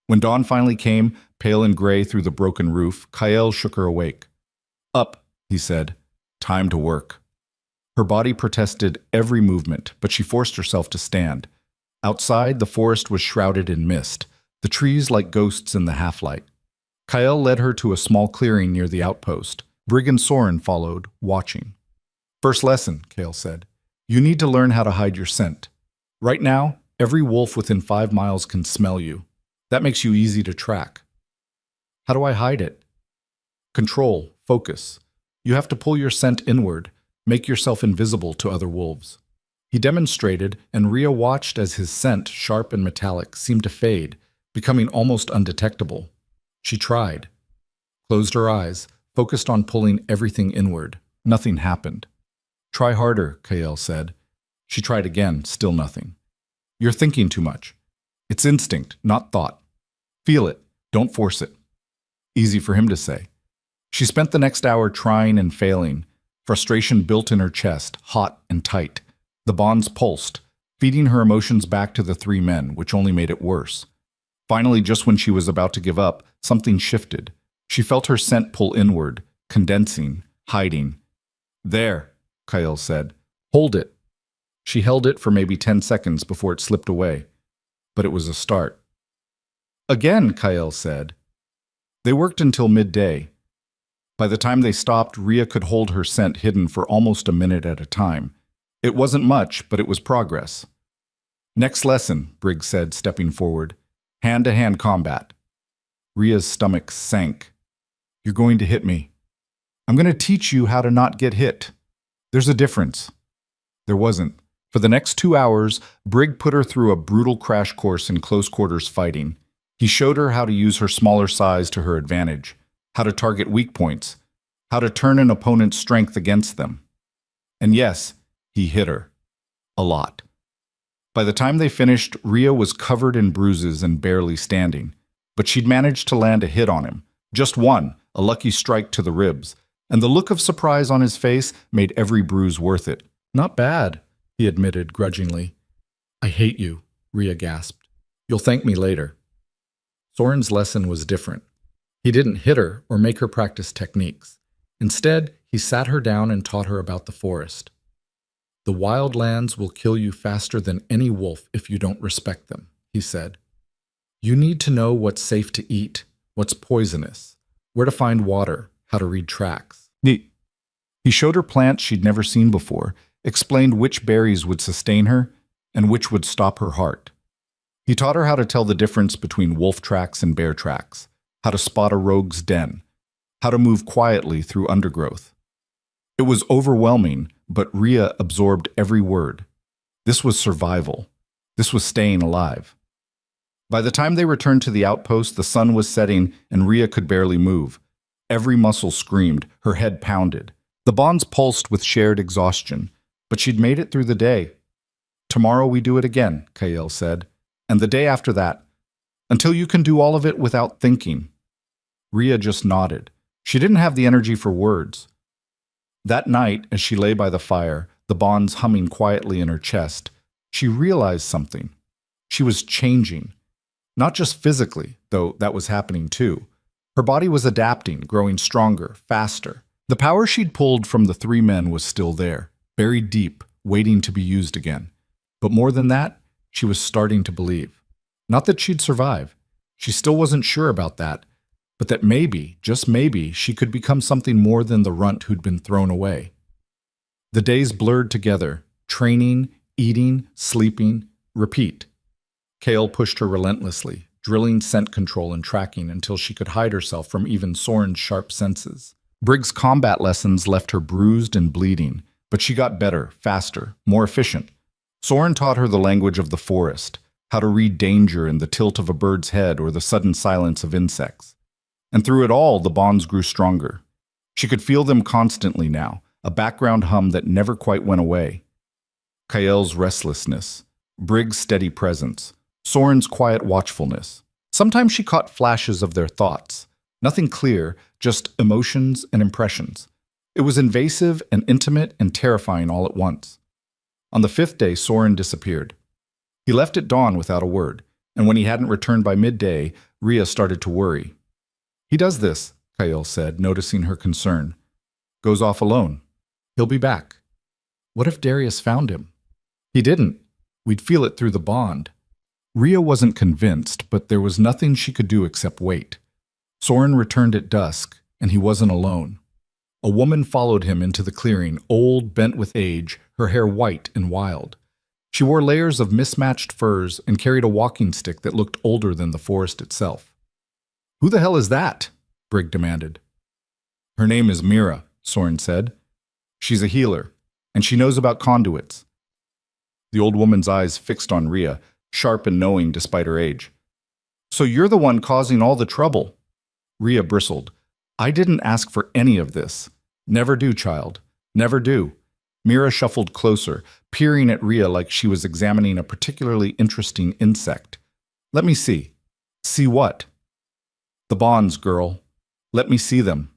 When dawn finally came, pale and gray through the broken roof, Kael shook her awake. Up, he said. Time to work. Her body protested every movement, but she forced herself to stand. Outside, the forest was shrouded in mist, the trees like ghosts in the half-light. Kael led her to a small clearing near the outpost. Brig and Soren followed, watching. First lesson, Kael said. You need to learn how to hide your scent. Right now, every wolf within 5 miles can smell you. That makes you easy to track. How do I hide it? Control, focus. You have to pull your scent inward, make yourself invisible to other wolves. He demonstrated, and Rhea watched as his scent, sharp and metallic, seemed to fade, becoming almost undetectable. She tried. Closed her eyes, focused on pulling everything inward. Nothing happened. Try harder, Kael said. She tried again, still nothing. You're thinking too much. It's instinct, not thought. Feel it, don't force it. Easy for him to say. She spent the next hour trying and failing. Frustration built in her chest, hot and tight. The bonds pulsed, feeding her emotions back to the 3 men, which only made it worse. Finally, just when she was about to give up, something shifted. She felt her scent pull inward, condensing, hiding. There, Kael said. Hold it. She held it for maybe 10 seconds before it slipped away. But it was a start. Again, Kael said. They worked until midday. By the time they stopped, Rhea could hold her scent hidden for almost a minute at a time. It wasn't much, but it was progress. Next lesson, Briggs said, stepping forward. Hand-to-hand combat. Rhea's stomach sank. You're going to hit me. I'm going to teach you how to not get hit. There's a difference. There wasn't. For the next 2 hours, Brig put her through a brutal crash course in close-quarters fighting. He showed her how to use her smaller size to her advantage, how to target weak points, how to turn an opponent's strength against them. And yes, he hit her. A lot. By the time they finished, Rhea was covered in bruises and barely standing. But she'd managed to land a hit on him. Just one, a lucky strike to the ribs. and the look of surprise on his face made every bruise worth it. "Not bad," he admitted grudgingly. "I hate you," Rhea gasped. "You'll thank me later." Soren's lesson was different. He didn't hit her or make her practice techniques. Instead, he sat her down and taught her about the forest. "The wild lands will kill you faster than any wolf if you don't respect them," he said. "You need to know what's safe to eat, what's poisonous, where to find water, how to read tracks." He showed her plants she'd never seen before, explained which berries would sustain her and which would stop her heart. He taught her how to tell the difference between wolf tracks and bear tracks, how to spot a rogue's den, how to move quietly through undergrowth. It was overwhelming, but Rhea absorbed every word. This was survival. This was staying alive. By the time they returned to the outpost, the sun was setting and Rhea could barely move. Every muscle screamed, her head pounded. The bonds pulsed with shared exhaustion, but she'd made it through the day. "Tomorrow we do it again," Kael said, "and the day after that, until you can do all of it without thinking." Rhea just nodded. She didn't have the energy for words. That night, as she lay by the fire, the bonds humming quietly in her chest, she realized something. She was changing. Not just physically, though that was happening too. Her body was adapting, growing stronger, faster. The power she'd pulled from the three men was still there, buried deep, waiting to be used again. But more than that, she was starting to believe. Not that she'd survive. She still wasn't sure about that, but that maybe, just maybe, she could become something more than the runt who'd been thrown away. The days blurred together, training, eating, sleeping, repeat. Kael pushed her relentlessly, drilling scent control and tracking until she could hide herself from even Soren's sharp senses. Brig's combat lessons left her bruised and bleeding, but she got better, faster, more efficient. Soren taught her the language of the forest, how to read danger in the tilt of a bird's head or the sudden silence of insects. And through it all, the bonds grew stronger. She could feel them constantly now, a background hum that never quite went away. Kael's restlessness, Brig's steady presence, Soren's quiet watchfulness. Sometimes she caught flashes of their thoughts. Nothing clear, just emotions and impressions. It was invasive and intimate and terrifying all at once. On the 5th day, Soren disappeared. He left at dawn without a word, and when he hadn't returned by midday, Rhea started to worry. "He does this," Kael said, noticing her concern. "Goes off alone. He'll be back." What if Darius found him? He didn't. We'd feel it through the bond. Rhea wasn't convinced, but there was nothing she could do except wait. Soren returned at dusk, and he wasn't alone. A woman followed him into the clearing, old, bent with age, her hair white and wild. She wore layers of mismatched furs and carried a walking stick that looked older than the forest itself. "Who the hell is that?" Brig demanded. "Her name is Mira," Soren said. "She's a healer, and she knows about conduits." The old woman's eyes fixed on Rhea, sharp and knowing despite her age. "So you're the one causing all the trouble?" Rhea bristled. "I didn't ask for any of this. Never do, child. Never do." Mira shuffled closer, peering at Rhea like she was examining a particularly interesting insect. "Let me see." "See what?" "The bonds, girl. Let me see them."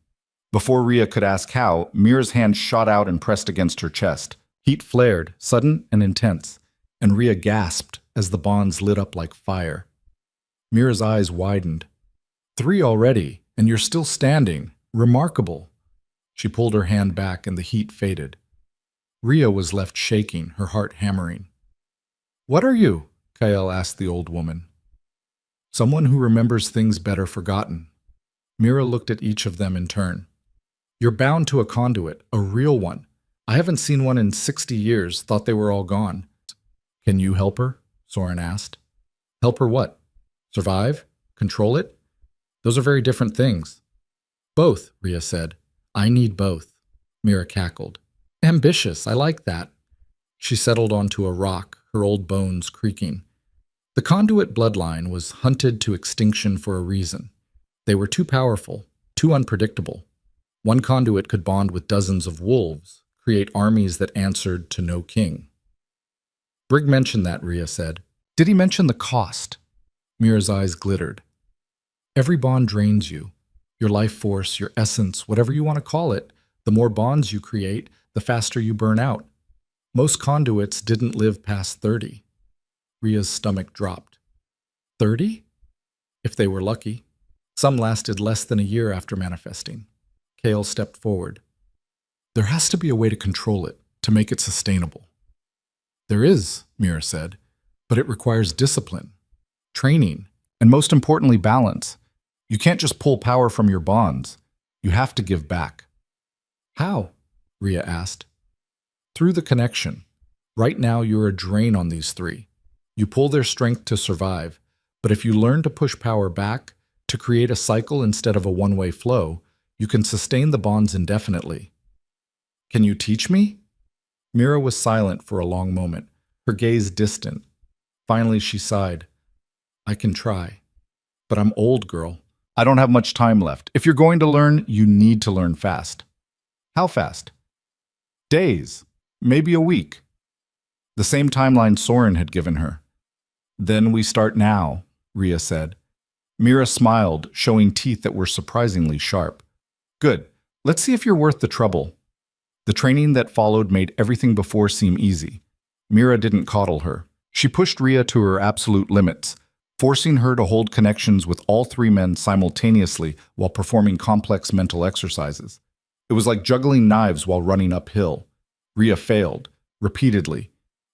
Before Rhea could ask how, Mira's hand shot out and pressed against her chest. Heat flared, sudden and intense, and Rhea gasped as the bonds lit up like fire. Mira's eyes widened. "3 already, and you're still standing. Remarkable." She pulled her hand back and the heat faded. Rhea was left shaking, her heart hammering. "What are you?" Kael asked the old woman. "Someone who remembers things better forgotten." Mira looked at each of them in turn. "You're bound to a conduit, a real one. I haven't seen one in 60 years, thought they were all gone." "Can you help her?" Soren asked. "Help her what? Survive? Control it? Those are very different things." "Both," Rhea said. "I need both." Mira cackled. "Ambitious, I like that." She settled onto a rock, her old bones creaking. The conduit bloodline was hunted to extinction for a reason. They were too powerful, too unpredictable. One conduit could bond with dozens of wolves, create armies that answered to no king. Brig mentioned that, Rhea said. "Did he mention the cost?" Mira's eyes glittered. "Every bond drains you. Your life force, your essence, whatever you want to call it, The more bonds you create, the faster you burn out. Most conduits didn't live past 30. Ria's stomach dropped. 30? If they were lucky. Some lasted less than a year after manifesting. Kale stepped forward. There has to be a way to control it, to make it sustainable. There is, Mira said, but it requires discipline, training, and most importantly, balance. You can't just pull power from your bonds. You have to give back. How? Ria asked. Through the connection. Right now, you're a drain on these three. You pull their strength to survive, but if you learn to push power back, to create a cycle instead of a one-way flow, you can sustain the bonds indefinitely. Can you teach me? Mira was silent for a long moment, her gaze distant. Finally, she sighed. I can try. But I'm old, girl. I don't have much time left. If you're going to learn, you need to learn fast. How fast? Days. Maybe a week. The same timeline Soren had given her. Then we start now, Ria said. Mira smiled, showing teeth that were surprisingly sharp. Good. Let's see if you're worth the trouble. The training that followed made everything before seem easy. Mira didn't coddle her. She pushed Ria to her absolute limits, forcing her to hold connections with all three men simultaneously while performing complex mental exercises. It was like juggling knives while running uphill. Ria failed, repeatedly.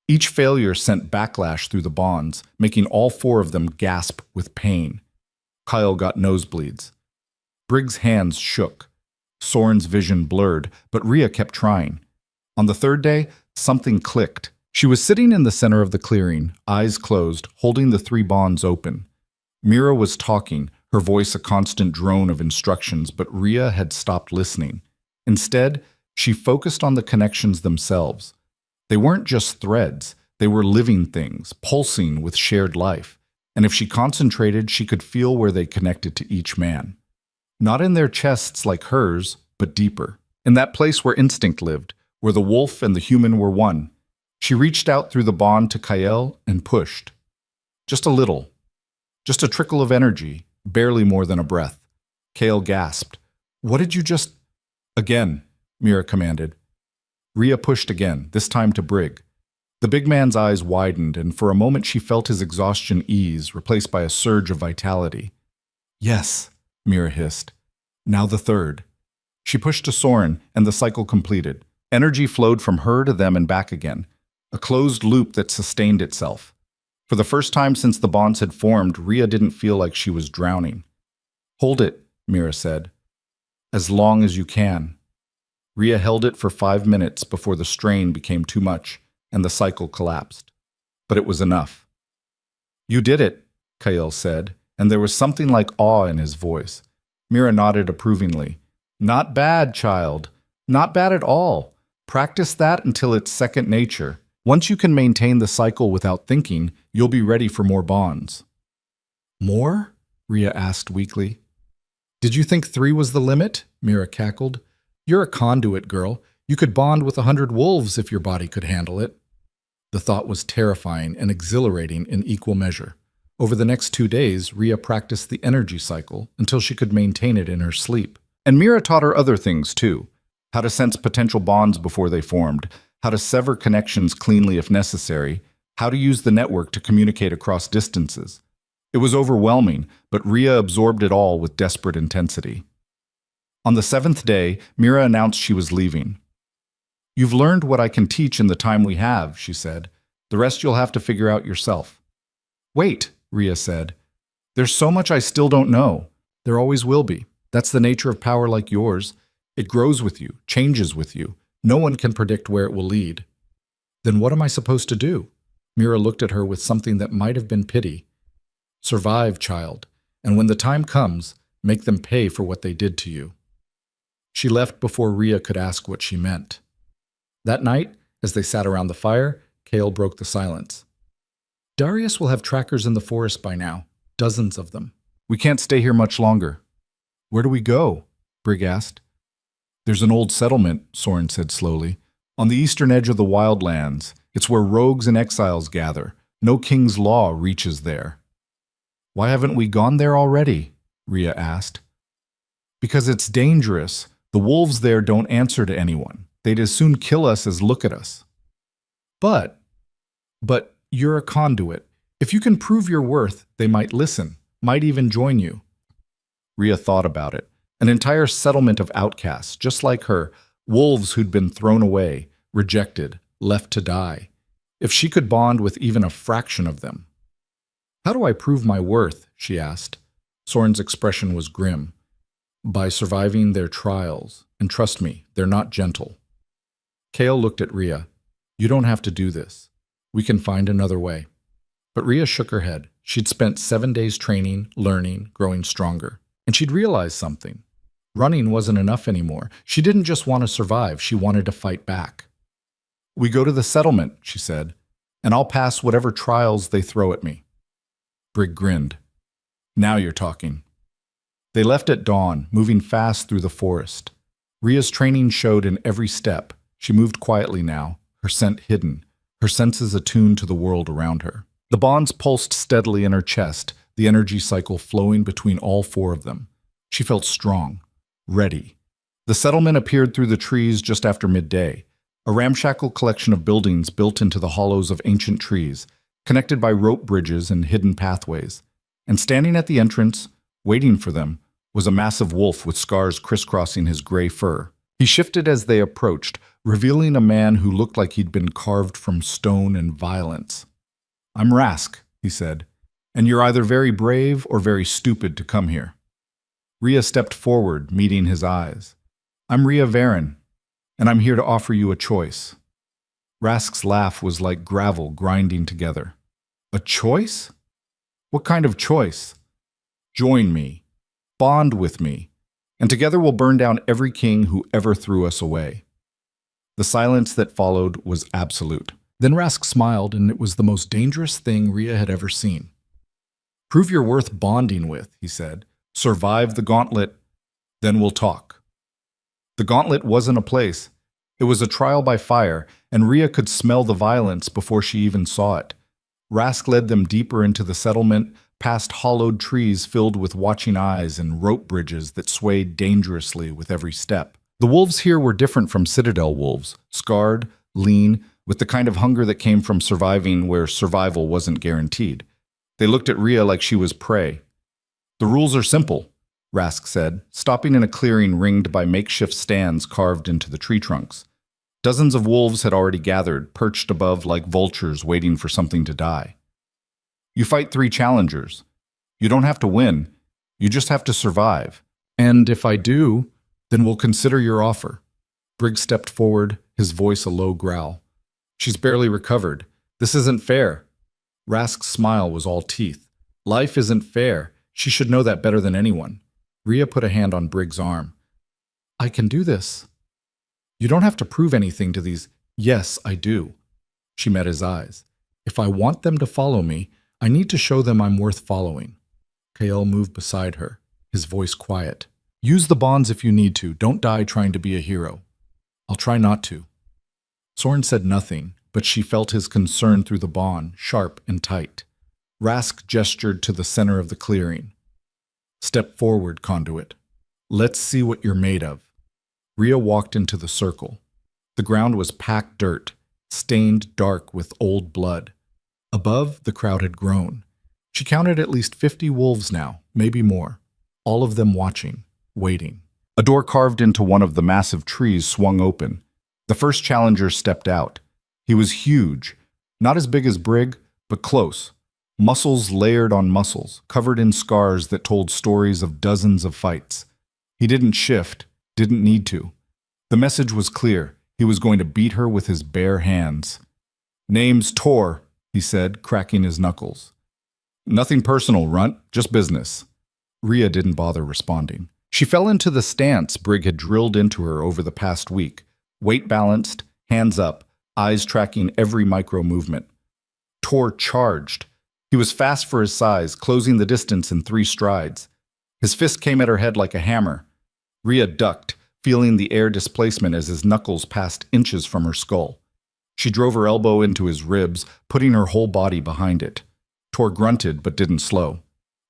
Each failure sent backlash through the bonds, making all four of them gasp with pain. Kyle got nosebleeds. Briggs' hands shook. Soren's vision blurred, but Ria kept trying. On the third day, something clicked. She was sitting in the center of the clearing, eyes closed, holding the three bonds open. Mira was talking, her voice a constant drone of instructions, but Ria had stopped listening. Instead, she focused on the connections themselves. They weren't just threads, they were living things, pulsing with shared life. And if she concentrated, she could feel where they connected to each man. Not in their chests like hers, but deeper. In that place where instinct lived, where the wolf and the human were one. She reached out through the bond to Kyle and pushed. Just a little. Just a trickle of energy, barely more than a breath. Kale gasped. What did you just... Again, Mira commanded. Ria pushed again, this time to Brig. The big man's eyes widened, and for a moment she felt his exhaustion ease, replaced by a surge of vitality. Yes, Mira hissed. Now the third. She pushed to Soren, and the cycle completed. Energy flowed from her to them and back again, a closed loop that sustained itself. For the first time since the bonds had formed, Ria didn't feel like she was drowning. Hold it, Mira said. As long as you can. Ria held it for 5 minutes before the strain became too much, and the cycle collapsed. But it was enough. You did it, Kyle said, and there was something like awe in his voice. Mira nodded approvingly. Not bad, child. Not bad at all. Practice that until it's second nature. Once you can maintain the cycle without thinking, you'll be ready for more bonds. More? Ria asked weakly. Did you think 3 was the limit? Mira cackled. You're a conduit, girl. You could bond with 100 wolves if your body could handle it. The thought was terrifying and exhilarating in equal measure. Over the next 2 days, Ria practiced the energy cycle until she could maintain it in her sleep. And Mira taught her other things too. How to sense potential bonds before they formed, how to sever connections cleanly if necessary, how to use the network to communicate across distances. It was overwhelming, but Ria absorbed it all with desperate intensity. On the 7th day, Mira announced she was leaving. You've learned what I can teach in the time we have, she said. The rest you'll have to figure out yourself. Wait, Ria said. There's so much I still don't know. There always will be. That's the nature of power like yours. It grows with you, changes with you. No one can predict where it will lead. Then what am I supposed to do? Mira looked at her with something that might have been pity. Survive, child, and when the time comes, make them pay for what they did to you. She left before Ria could ask what she meant. That night, as they sat around the fire, Kale broke the silence. Darius will have trackers in the forest by now, dozens of them. We can't stay here much longer. Where do we go? Brig asked. There's an old settlement, Soren said slowly, on the eastern edge of the wildlands. It's where rogues and exiles gather. No king's law reaches there. Why haven't we gone there already? Ria asked. Because it's dangerous. The wolves there don't answer to anyone. They'd as soon kill us as look at us. But you're a conduit. If you can prove your worth, they might listen, might even join you. Rhea thought about it. An entire settlement of outcasts, just like her, wolves who'd been thrown away, rejected, left to die. If she could bond with even a fraction of them. How do I prove my worth? She asked. Soren's expression was grim. By surviving their trials, and trust me, they're not gentle. Kale looked at Rhea. You don't have to do this. We can find another way. But Rhea shook her head. She'd spent 7 days training, learning, growing stronger. And she'd realized something. Running wasn't enough anymore. She didn't just want to survive, she wanted to fight back. We go to the settlement, she said, and I'll pass whatever trials they throw at me. Brig grinned. Now you're talking. They left at dawn, moving fast through the forest. Rhea's training showed in every step. She moved quietly now, her scent hidden, her senses attuned to the world around her. The bonds pulsed steadily in her chest, the energy cycle flowing between all 4 of them. She felt strong, ready. The settlement appeared through the trees just after midday, a ramshackle collection of buildings built into the hollows of ancient trees, connected by rope bridges and hidden pathways. And standing at the entrance, waiting for them, was a massive wolf with scars crisscrossing his gray fur. He shifted as they approached, revealing a man who looked like he'd been carved from stone and violence. I'm Rask, he said, and you're either very brave or very stupid to come here. Rhea stepped forward, meeting his eyes. I'm Rhea Varen, and I'm here to offer you a choice. Rask's laugh was like gravel grinding together. A choice? What kind of choice? Join me. Bond with me. And together we'll burn down every king who ever threw us away. The silence that followed was absolute. Then Rask smiled, and it was the most dangerous thing Rhea had ever seen. Prove you're worth bonding with, he said. Survive the gauntlet, then we'll talk. The gauntlet wasn't a place. It was a trial by fire, and Rhea could smell the violence before she even saw it. Rask led them deeper into the settlement, past hollowed trees filled with watching eyes and rope bridges that swayed dangerously with every step. The wolves here were different from Citadel wolves, scarred, lean, with the kind of hunger that came from surviving where survival wasn't guaranteed. They looked at Rhea like she was prey. The rules are simple, Rask said, stopping in a clearing ringed by makeshift stands carved into the tree trunks. Dozens of wolves had already gathered, perched above like vultures waiting for something to die. You fight 3 challengers. You don't have to win. You just have to survive. And if I do, then we'll consider your offer. Brig stepped forward, his voice a low growl. She's barely recovered. This isn't fair. Rask's smile was all teeth. Life isn't fair. She should know that better than anyone. Rhea put a hand on Brig's arm. I can do this. You don't have to prove anything to these. Yes, I do. She met his eyes. If I want them to follow me, I need to show them I'm worth following. Kael moved beside her, his voice quiet. Use the bonds if you need to. Don't die trying to be a hero. I'll try not to. Soren said nothing, but she felt his concern through the bond, sharp and tight. Rask gestured to the center of the clearing. Step forward, conduit. Let's see what you're made of. Rhea walked into the circle. The ground was packed dirt, stained dark with old blood. Above, the crowd had grown. She counted at least 50 wolves now, maybe more, all of them watching, waiting. A door carved into one of the massive trees swung open. The first challenger stepped out. He was huge, not as big as Brig, but close. Muscles layered on muscles, covered in scars that told stories of dozens of fights. He didn't shift, didn't need to. The message was clear. He was going to beat her with his bare hands. Name's Tor, he said, cracking his knuckles. Nothing personal, Runt, just business. Rhea didn't bother responding. She fell into the stance Brig had drilled into her over the past week, weight balanced, hands up, eyes tracking every micro movement. Tor charged. He was fast for his size, closing the distance in 3 strides. His fist came at her head like a hammer. Rhea ducked, feeling the air displacement as his knuckles passed inches from her skull. She drove her elbow into his ribs, putting her whole body behind it. Tor grunted but didn't slow.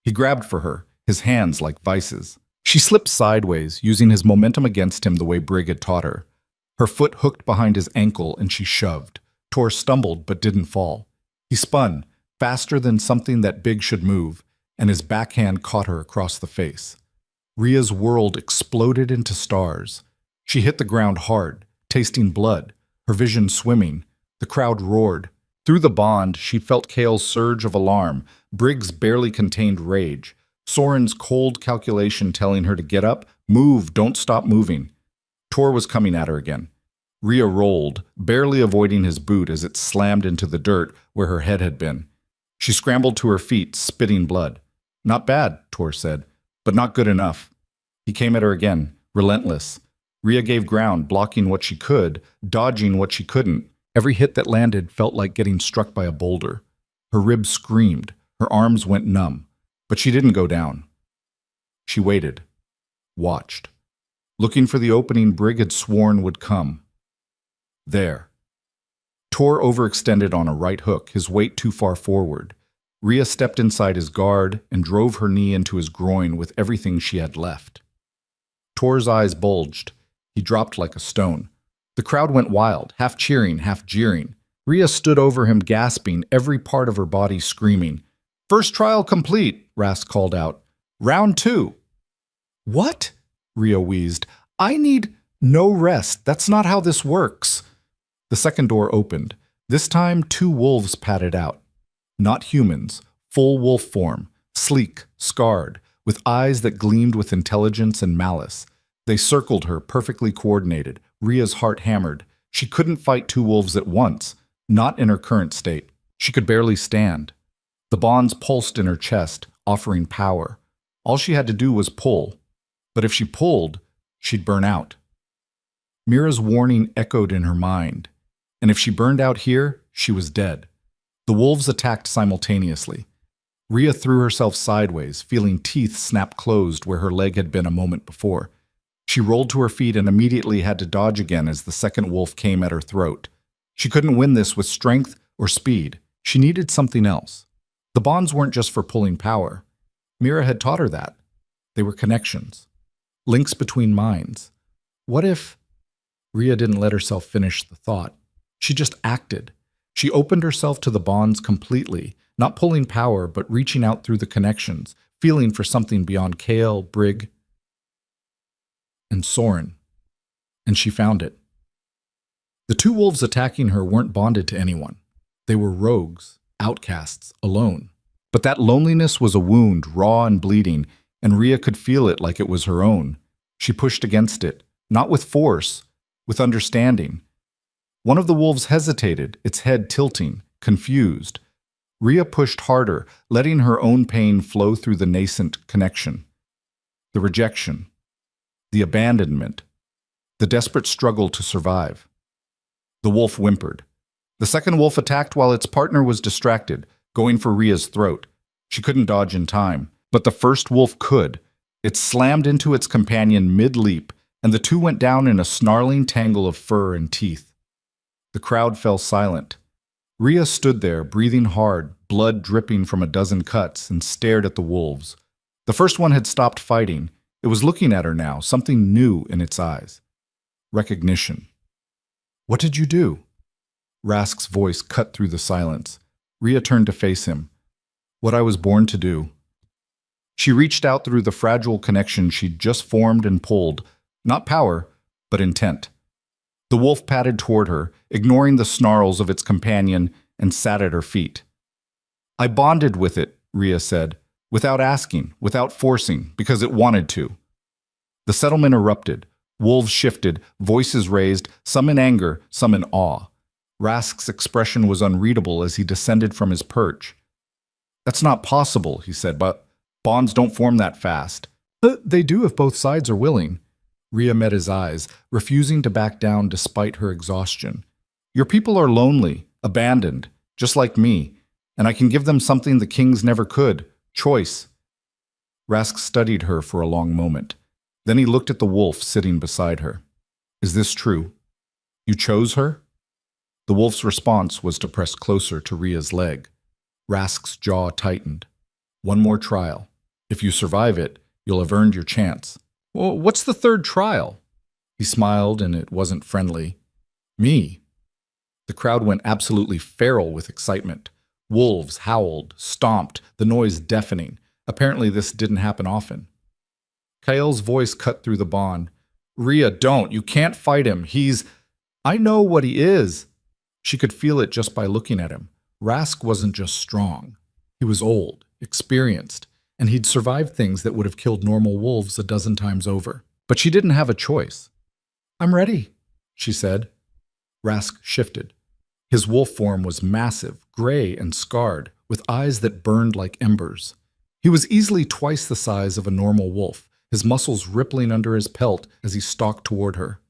He grabbed for her, his hands like vices. She slipped sideways, using his momentum against him the way Brig had taught her. Her foot hooked behind his ankle and she shoved. Tor stumbled but didn't fall. He spun, faster than something that big should move, and his backhand caught her across the face. Rhea's world exploded into stars. She hit the ground hard, tasting blood, her vision swimming. The crowd roared. Through the bond, she felt Kale's surge of alarm, Brig's barely contained rage, Soren's cold calculation telling her to get up, move, don't stop moving. Tor was coming at her again. Rhea rolled, barely avoiding his boot as it slammed into the dirt where her head had been. She scrambled to her feet, spitting blood. Not bad, Tor said, but not good enough. He came at her again, relentless. Rhea gave ground, blocking what she could, dodging what she couldn't. Every hit that landed felt like getting struck by a boulder. Her ribs screamed, her arms went numb, but she didn't go down. She waited, watched, looking for the opening Brig had sworn would come. There. Tor overextended on a right hook, his weight too far forward. Rhea stepped inside his guard and drove her knee into his groin with everything she had left. Tor's eyes bulged. He dropped like a stone. The crowd went wild, half cheering, half jeering. Rhea stood over him, gasping, every part of her body screaming. "First trial complete," Rask called out. "Round 2. "What?" Rhea wheezed. "I need no rest. That's not how this works." The second door opened. This time, 2 wolves padded out. Not humans, full wolf form, sleek, scarred, with eyes that gleamed with intelligence and malice. They circled her, perfectly coordinated. Rhea's heart hammered. She couldn't fight 2 wolves at once, not in her current state. She could barely stand. The bonds pulsed in her chest, offering power. All she had to do was pull. But if she pulled, she'd burn out. Mira's warning echoed in her mind. And if she burned out here, she was dead. The wolves attacked simultaneously. Rhea threw herself sideways, feeling teeth snap closed where her leg had been a moment before. She rolled to her feet and immediately had to dodge again as the second wolf came at her throat. She couldn't win this with strength or speed. She needed something else. The bonds weren't just for pulling power. Mira had taught her that. They were connections. Links between minds. What if... Rhea didn't let herself finish the thought. She just acted. She opened herself to the bonds completely, not pulling power, but reaching out through the connections, feeling for something beyond Kale, Brig, and Soren. And she found it. The 2 wolves attacking her weren't bonded to anyone. They were rogues, outcasts, alone. But that loneliness was a wound, raw and bleeding, and Rhea could feel it like it was her own. She pushed against it, not with force, with understanding. One of the wolves hesitated, its head tilting, confused. Rhea pushed harder, letting her own pain flow through the nascent connection. The rejection, the abandonment, the desperate struggle to survive. The wolf whimpered. The second wolf attacked while its partner was distracted, going for Rhea's throat. She couldn't dodge in time, but the first wolf could. It slammed into its companion mid-leap, and the 2 went down in a snarling tangle of fur and teeth. The crowd fell silent. Rhea stood there, breathing hard, blood dripping from a dozen cuts, and stared at the wolves. The first one had stopped fighting. It was looking at her now, something new in its eyes. Recognition. "What did you do?" Rask's voice cut through the silence. Rhea turned to face him. "What I was born to do." She reached out through the fragile connection she'd just formed and pulled, not power, but intent. The wolf padded toward her, ignoring the snarls of its companion, and sat at her feet. "I bonded with it," Rhea said, without asking, without forcing, because it wanted to. The settlement erupted. Wolves shifted, voices raised, some in anger, some in awe. Rask's expression was unreadable as he descended from his perch. "That's not possible," he said, "but bonds don't form that fast." They do if both sides are willing." Rhea met his eyes, refusing to back down despite her exhaustion. "Your people are lonely, abandoned, just like me, and I can give them something the kings never could, choice." Rask studied her for a long moment. Then he looked at the wolf sitting beside her. "Is this true? You chose her?" The wolf's response was to press closer to Rhea's leg. Rask's jaw tightened. "One more trial. If you survive it, You'll have earned your chance. Well, what's the third trial? He smiled, and it wasn't friendly. Me. The crowd went absolutely feral with excitement. Wolves howled, stomped, the noise deafening. Apparently this didn't happen often. Kael's voice cut through the bond. Rhea, don't. You can't fight him. I know what he is. She could feel it just by looking at him. Rask wasn't just strong. He was old, experienced, and he'd survived things that would have killed normal wolves a dozen times over. But she didn't have a choice. I'm ready, she said. Rask shifted. His wolf form was massive, gray and scarred, with eyes that burned like embers. He was easily twice the size of a normal wolf, his muscles rippling under his pelt as he stalked toward her.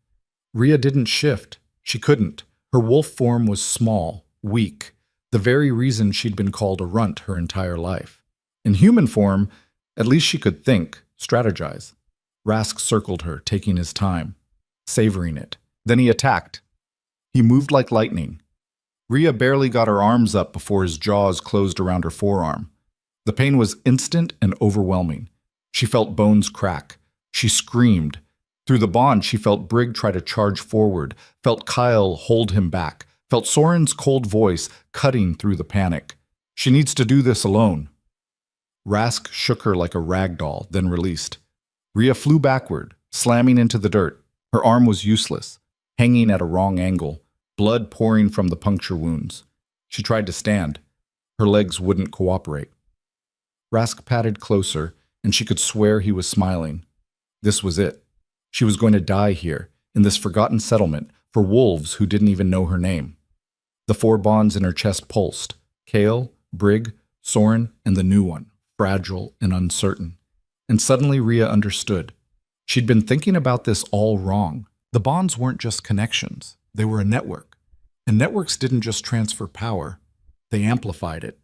Rhea didn't shift. She couldn't. Her wolf form was small, weak, the very reason she'd been called a runt her entire life. In human form, at least she could think, strategize. Rask circled her, taking his time, savoring it. Then he attacked. He moved like lightning. Rhea barely got her arms up before his jaws closed around her forearm. The pain was instant and overwhelming. She felt bones crack. She screamed. Through the bond, she felt Brig try to charge forward, felt Kyle hold him back, felt Soren's cold voice cutting through the panic. She needs to do this alone. Rask shook her like a rag doll, then released. Rhea flew backward, slamming into the dirt. Her arm was useless, hanging at a wrong angle, blood pouring from the puncture wounds. She tried to stand. Her legs wouldn't cooperate. Rask patted closer, and she could swear he was smiling. This was it. She was going to die here, in this forgotten settlement, for wolves who didn't even know her name. The 4 bonds in her chest pulsed. Kael, Brig, Soren, and the new one, fragile and uncertain. And suddenly Rhea understood. She'd been thinking about this all wrong. The bonds weren't just connections. They were a network. And networks didn't just transfer power. They amplified it.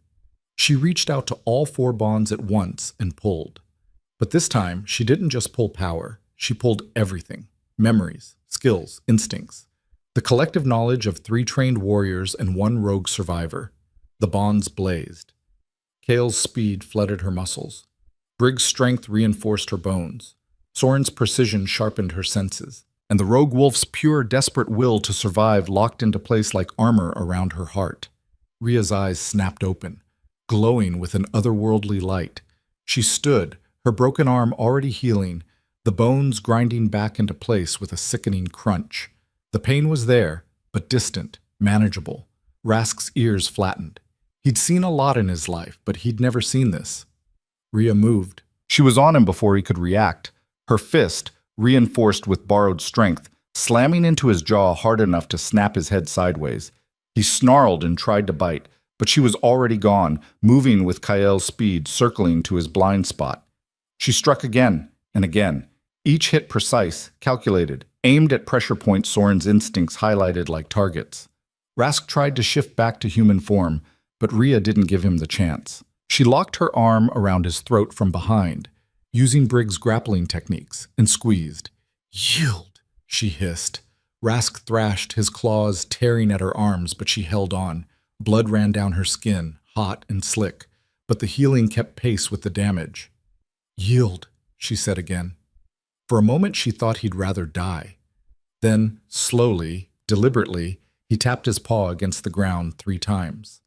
She reached out to all 4 bonds at once and pulled. But this time, she didn't just pull power. She pulled everything. Memories, skills, instincts. The collective knowledge of 3 trained warriors and 1 rogue survivor. The bonds blazed. Kael's speed flooded her muscles. Brig's strength reinforced her bones. Soren's precision sharpened her senses. And the rogue wolf's pure, desperate will to survive locked into place like armor around her heart. Rhea's eyes snapped open, glowing with an otherworldly light. She stood, her broken arm already healing, the bones grinding back into place with a sickening crunch. The pain was there, but distant, manageable. Rask's ears flattened. He'd seen a lot in his life, but he'd never seen this. Rhea moved. She was on him before he could react. Her fist, reinforced with borrowed strength, slamming into his jaw hard enough to snap his head sideways. He snarled and tried to bite, but she was already gone, moving with Kael's speed, circling to his blind spot. She struck again and again, each hit precise, calculated, aimed at pressure points Soren's instincts highlighted like targets. Rask tried to shift back to human form, but Rhea didn't give him the chance. She locked her arm around his throat from behind, using Brig's grappling techniques, and squeezed. Yield, she hissed. Rask thrashed, his claws tearing at her arms, but she held on. Blood ran down her skin, hot and slick, but the healing kept pace with the damage. Yield, she said again. For a moment she thought he'd rather die. Then, slowly, deliberately, he tapped his paw against the ground 3 times.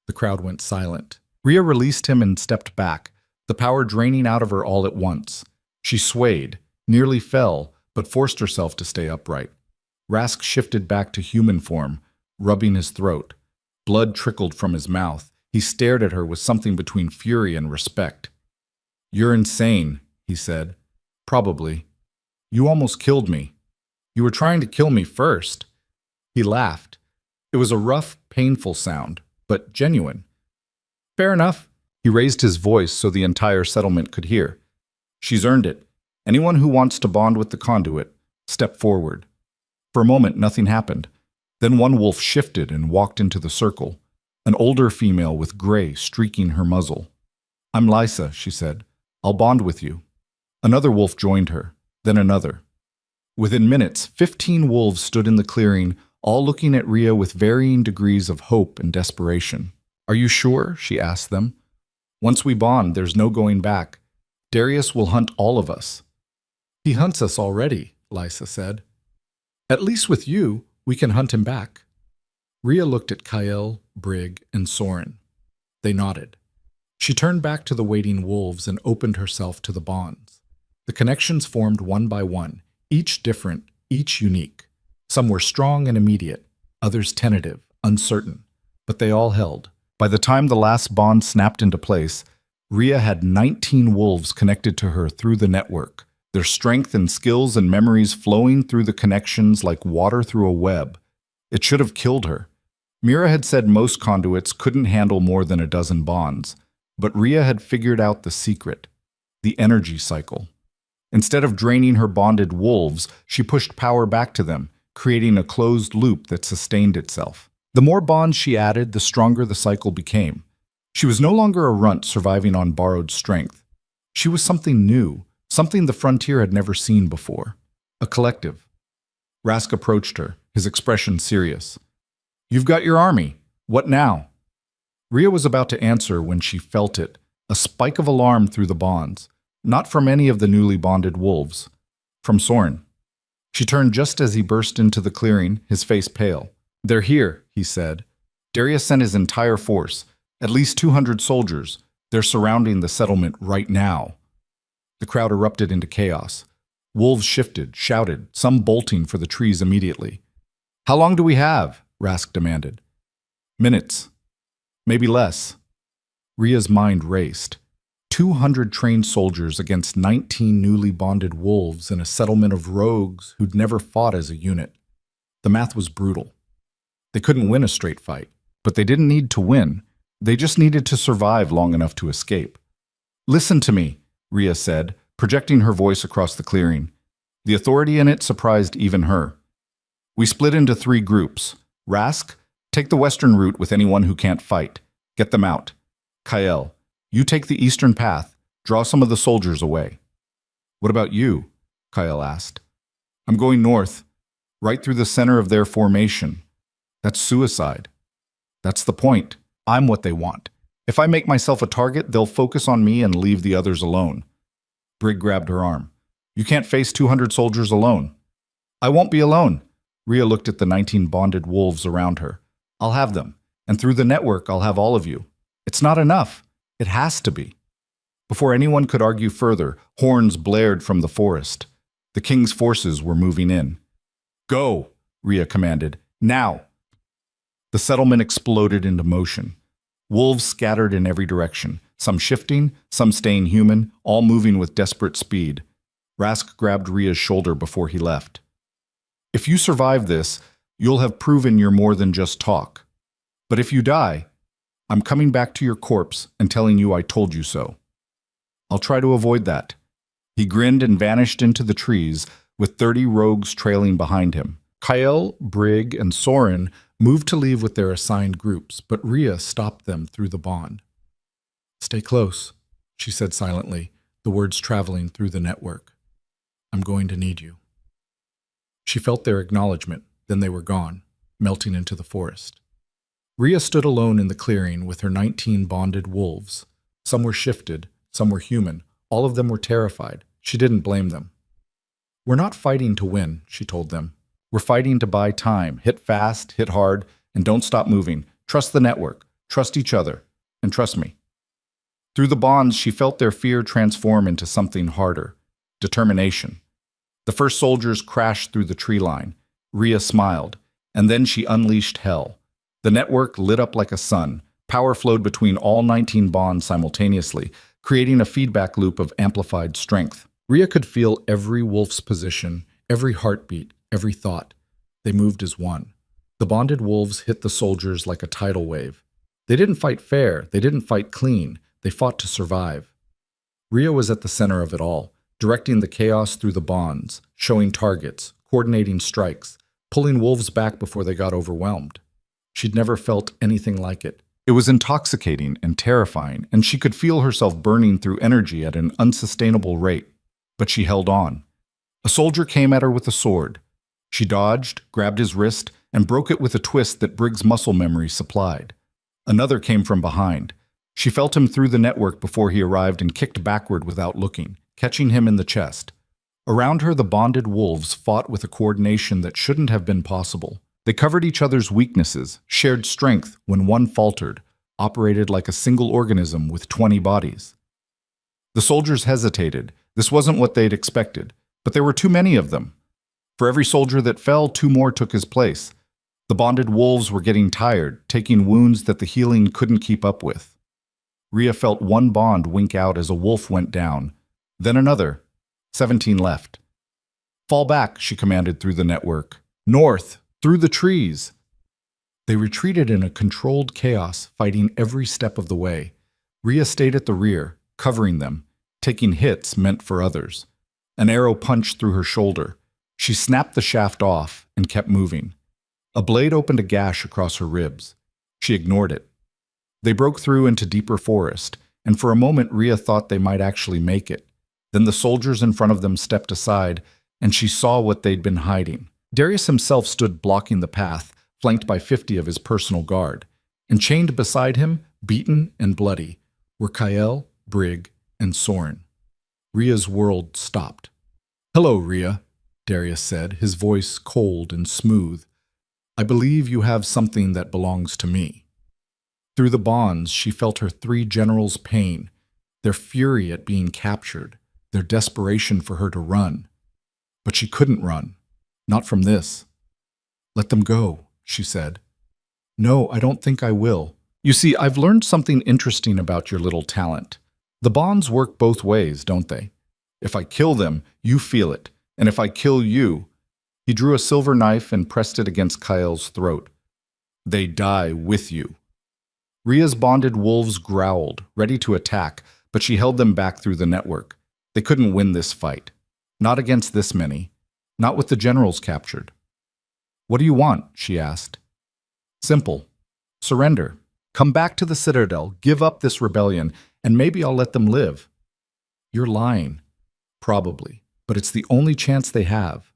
The crowd went silent. Rhea released him and stepped back, the power draining out of her all at once. She swayed, nearly fell, but forced herself to stay upright. Rask shifted back to human form, rubbing his throat. Blood trickled from his mouth. He stared at her with something between fury and respect. You're insane, he said. Probably. You almost killed me. You were trying to kill me first. He laughed. It was a rough, painful sound, but genuine. Fair enough. He raised his voice so the entire settlement could hear. She's earned it. Anyone who wants to bond with the conduit, step forward. For a moment, nothing happened. Then one wolf shifted and walked into the circle, an older female with gray streaking her muzzle. I'm Lysa, she said. I'll bond with you. Another wolf joined her, then another. Within minutes, 15 wolves stood in the clearing, all looking at Rhea with varying degrees of hope and desperation. Are you sure? She asked them. Once we bond, there's no going back. Darius will hunt all of us. He hunts us already, Lysa said. At least with you, we can hunt him back. Rhea looked at Kyle, Brig, and Soren. They nodded. She turned back to the waiting wolves and opened herself to the bonds. The connections formed one by one, each different, each unique. Some were strong and immediate, others tentative, uncertain, but they all held. By the time the last bond snapped into place, Rhea had 19 wolves connected to her through the network, their strength and skills and memories flowing through the connections like water through a web. It should have killed her. Mira had said most conduits couldn't handle more than a dozen bonds, but Rhea had figured out the secret, the energy cycle. Instead of draining her bonded wolves, she pushed power back to them, creating a closed loop that sustained itself. The more bonds she added, the stronger the cycle became. She was no longer a runt surviving on borrowed strength. She was something new, something the frontier had never seen before. A collective. Rask approached her, his expression serious. "You've got your army. What now?" Rhea was about to answer when she felt it, a spike of alarm through the bonds, not from any of the newly bonded wolves, from Soren. She turned just as he burst into the clearing, his face pale. "They're here," he said. "Darius sent his entire force, at least 200 soldiers. They're surrounding the settlement right now." The crowd erupted into chaos. Wolves shifted, shouted, some bolting for the trees immediately. "How long do we have?" Rask demanded. "Minutes. Maybe less." Rhea's mind raced. 200 trained soldiers against 19 newly bonded wolves in a settlement of rogues who'd never fought as a unit. The math was brutal. They couldn't win a straight fight, but they didn't need to win. They just needed to survive long enough to escape. "Listen to me," Rhea said, projecting her voice across the clearing. The authority in it surprised even her. "We split into 3 groups. Rask, take the western route with anyone who can't fight. Get them out. Kyle, you take the eastern path. Draw some of the soldiers away." "What about you?" Kyle asked. "I'm going north, right through the center of their formation. That's suicide. That's the point. I'm what they want. If I make myself a target, they'll focus on me and leave the others alone." Brig grabbed her arm. "You can't face 200 soldiers alone." "I won't be alone." Rhea looked at the 19 bonded wolves around her. "I'll have them, and through the network I'll have all of you. It's not enough. It has to be." Before anyone could argue further, horns blared from the forest. The king's forces were moving in. "Go," Rhea commanded. "Now." The settlement exploded into motion. Wolves scattered in every direction, some shifting, some staying human, all moving with desperate speed. Rask grabbed Rhea's shoulder before he left. "If you survive this, you'll have proven you're more than just talk. But if you die, I'm coming back to your corpse and telling you I told you so. I'll try to avoid that." He grinned and vanished into the trees, with 30 rogues trailing behind him. Kyle, Brig, and Soren moved to leave with their assigned groups, but Rhea stopped them through the bond. "Stay close," she said silently, the words traveling through the network. "I'm going to need you." She felt their acknowledgement, then they were gone, melting into the forest. Rhea stood alone in the clearing with her 19 bonded wolves. Some were shifted, some were human, all of them were terrified. She didn't blame them. "We're not fighting to win," she told them. "We're fighting to buy time. Hit fast, hit hard, and don't stop moving. Trust the network, trust each other, and trust me." Through the bonds, she felt their fear transform into something harder, determination. The first soldiers crashed through the tree line. Rhea smiled, and then she unleashed hell. The network lit up like a sun. Power flowed between all 19 bonds simultaneously, creating a feedback loop of amplified strength. Rhea could feel every wolf's position, every heartbeat, every thought. They moved as one. The bonded wolves hit the soldiers like a tidal wave. They didn't fight fair, they didn't fight clean, they fought to survive. Rhea was at the center of it all, directing the chaos through the bonds, showing targets, coordinating strikes, pulling wolves back before they got overwhelmed. She'd never felt anything like it. It was intoxicating and terrifying, and she could feel herself burning through energy at an unsustainable rate. But she held on. A soldier came at her with a sword. She dodged, grabbed his wrist, and broke it with a twist that Brig's muscle memory supplied. Another came from behind. She felt him through the network before he arrived and kicked backward without looking, catching him in the chest. Around her, the bonded wolves fought with a coordination that shouldn't have been possible. They covered each other's weaknesses, shared strength when one faltered, operated like a single organism with 20 bodies. The soldiers hesitated. This wasn't what they'd expected, but there were too many of them. For every soldier that fell, 2 more took his place. The bonded wolves were getting tired, taking wounds that the healing couldn't keep up with. Rhea felt one bond wink out as a wolf went down, then another. 17 left. Fall back, she commanded through the network. North, through the trees. They retreated in a controlled chaos, fighting every step of the way. Rhea stayed at the rear, covering them, taking hits meant for others. An arrow punched through her shoulder. She snapped the shaft off and kept moving. A blade opened a gash across her ribs. She ignored it. They broke through into deeper forest, and for a moment Rhea thought they might actually make it. Then the soldiers in front of them stepped aside, and she saw what they'd been hiding. Darius himself stood blocking the path, flanked by 50 of his personal guard. And chained beside him, beaten and bloody, were Kyle, Brig, and Soren. Rhea's world stopped. "Hello, Rhea," Darius said, his voice cold and smooth. "I believe you have something that belongs to me." Through the bonds, she felt her 3 generals' pain, their fury at being captured, their desperation for her to run. But she couldn't run. Not from this. "Let them go," she said. "No, I don't think I will. You see, I've learned something interesting about your little talent. The bonds work both ways, don't they? If I kill them, you feel it. And if I kill you..." He drew a silver knife and pressed it against Kyle's throat. "They die with you." Rhea's bonded wolves growled, ready to attack, but she held them back through the network. They couldn't win this fight. Not against this many. Not with the generals captured. "What do you want?" she asked. "Simple. Surrender. Come back to the Citadel, give up this rebellion, and maybe I'll let them live." "You're lying." "Probably, but it's the only chance they have."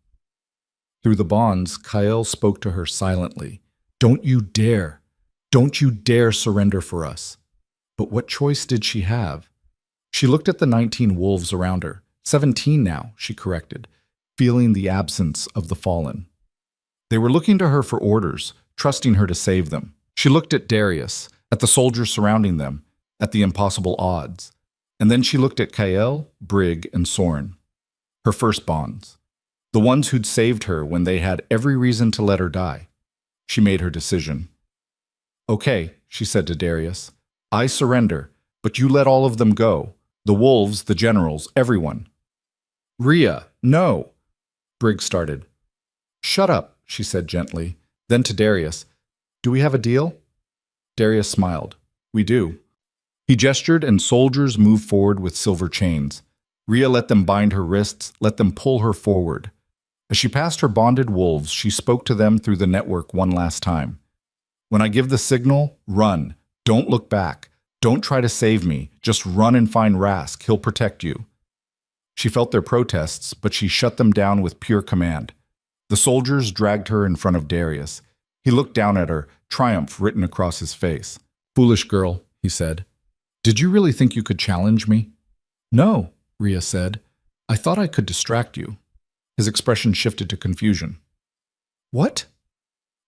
Through the bonds, Kyle spoke to her silently. "Don't you dare. Don't you dare surrender for us." But what choice did she have? She looked at the 19 wolves around her. 17 now, she corrected, feeling the absence of the fallen. They were looking to her for orders, trusting her to save them. She looked at Darius, at the soldiers surrounding them, at the impossible odds. And then she looked at Kyle, Brig, and Soren. Her first bonds. The ones who'd saved her when they had every reason to let her die. She made her decision. "Okay," she said to Darius. "I surrender, but you let all of them go. The wolves, the generals, everyone." "Rhea, no!" Brig started. "Shut up," she said gently. Then to Darius, "Do we have a deal?" Darius smiled. "We do." He gestured and soldiers moved forward with silver chains. Rhea let them bind her wrists, let them pull her forward. As she passed her bonded wolves, she spoke to them through the network one last time. "When I give the signal, run. Don't look back. Don't try to save me. Just run and find Rask. He'll protect you." She felt their protests, but she shut them down with pure command. The soldiers dragged her in front of Darius. He looked down at her, triumph written across his face. "Foolish girl," he said. "Did you really think you could challenge me?" "No," Rhea said. "I thought I could distract you." His expression shifted to confusion. "What?"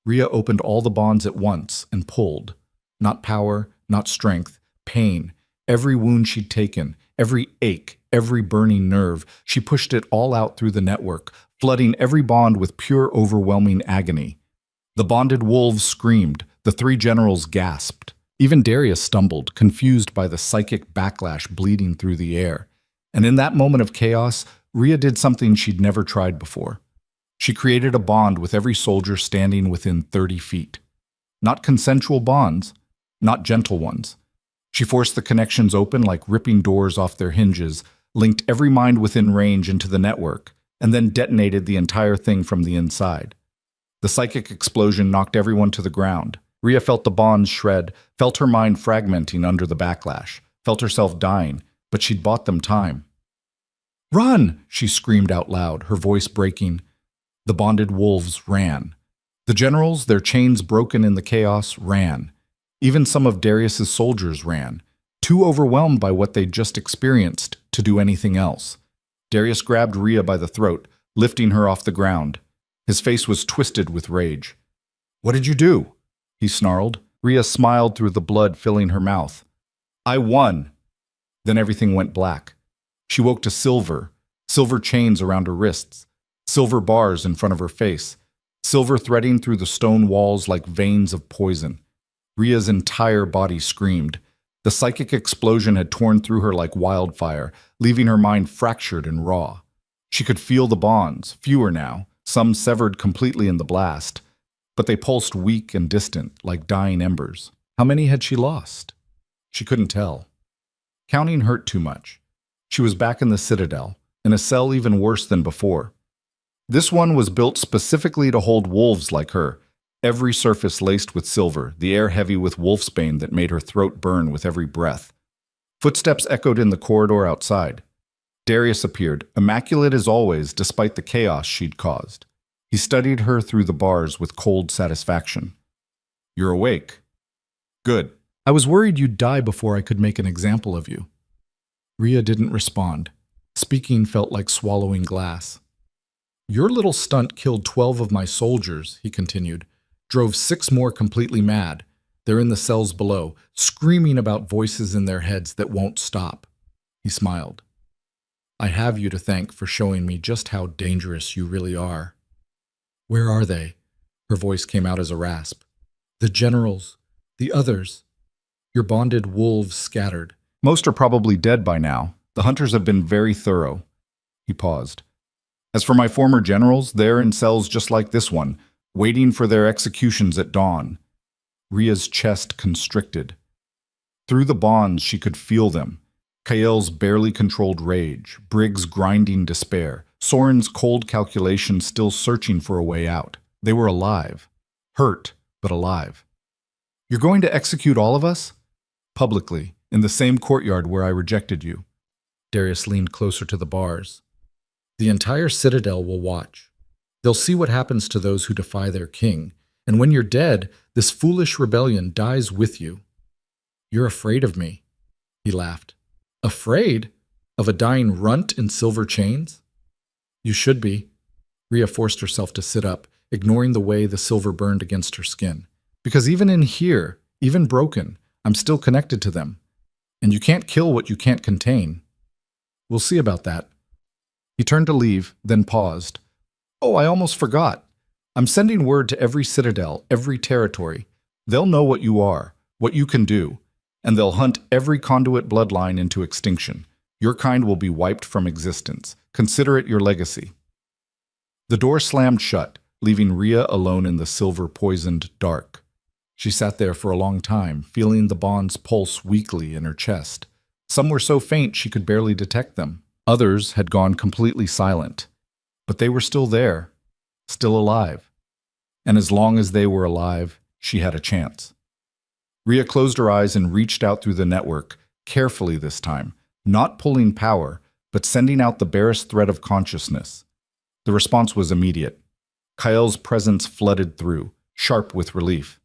Rhea opened all the bonds at once and pulled. Not power, not strength, pain. Every wound she'd taken, every ache, every burning nerve, she pushed it all out through the network, flooding every bond with pure, overwhelming agony. The bonded wolves screamed. The 3 generals gasped. Even Darius stumbled, confused by the psychic backlash bleeding through the air. And in that moment of chaos, Rhea did something she'd never tried before. She created a bond with every soldier standing within 30 feet. Not consensual bonds, not gentle ones. She forced the connections open like ripping doors off their hinges, linked every mind within range into the network, and then detonated the entire thing from the inside. The psychic explosion knocked everyone to the ground. Rhea felt the bonds shred, felt her mind fragmenting under the backlash, felt herself dying, but she'd bought them time. "Run!" she screamed out loud, her voice breaking. The bonded wolves ran. The generals, their chains broken in the chaos, ran. Even some of Darius's soldiers ran. too overwhelmed by what they'd just experienced to do anything else. Darius grabbed Rhea by the throat, lifting her off the ground. His face was twisted with rage. "What did you do?" he snarled. Rhea smiled through the blood filling her mouth. "I won." Then everything went black. She woke to silver chains around her wrists, silver bars in front of her face, silver threading through the stone walls like veins of poison. Rhea's entire body screamed. The psychic explosion had torn through her like wildfire, leaving her mind fractured and raw. She could feel the bonds, fewer now, some severed completely in the blast, but they pulsed weak and distant, like dying embers. How many had she lost? She couldn't tell. Counting hurt too much. She was back in the Citadel, in a cell even worse than before. This one was built specifically to hold wolves like her, every surface laced with silver, the air heavy with wolfsbane that made her throat burn with every breath. Footsteps echoed in the corridor outside. Darius appeared, immaculate as always despite the chaos she'd caused. He studied her through the bars with cold satisfaction. "You're awake." "Good. I was worried you'd die before I could make an example of you." Rhea didn't respond. Speaking felt like swallowing glass. "Your little stunt killed 12 of my soldiers," he continued. "Drove 6 more completely mad. They're in the cells below, screaming about voices in their heads that won't stop." He smiled. "I have you to thank for showing me just how dangerous you really are." "Where are they?" Her voice came out as a rasp. "The generals, the others. Your bonded wolves scattered." "Most are probably dead by now. The hunters have been very thorough." He paused. "As for my former generals, they're in cells just like this one, waiting for their executions at dawn." Rhea's chest constricted. Through the bonds, she could feel them. Kael's barely controlled rage, Briggs' grinding despair, Soren's cold calculation still searching for a way out. They were alive. Hurt, but alive. "You're going to execute all of us?" "Publicly, in the same courtyard where I rejected you." Darius leaned closer to the bars. "The entire Citadel will watch. They'll see what happens to those who defy their king, and when you're dead, this foolish rebellion dies with you." "You're afraid of me," he laughed. "Afraid? Of a dying runt in silver chains?" "You should be." Rhea forced herself to sit up, ignoring the way the silver burned against her skin. "Because even in here, even broken, I'm still connected to them. And you can't kill what you can't contain." "We'll see about that." He turned to leave, then paused. "Oh, I almost forgot. I'm sending word to every citadel, every territory. They'll know what you are, what you can do, and they'll hunt every conduit bloodline into extinction. Your kind will be wiped from existence. Consider it your legacy." The door slammed shut, leaving Rhea alone in the silver-poisoned dark. She sat there for a long time, feeling the bonds pulse weakly in her chest. Some were so faint she could barely detect them. Others had gone completely silent. But they were still there, still alive. And as long as they were alive, she had a chance. Rhea closed her eyes and reached out through the network, carefully this time, not pulling power, but sending out the barest thread of consciousness. The response was immediate. Kael's presence flooded through, sharp with relief.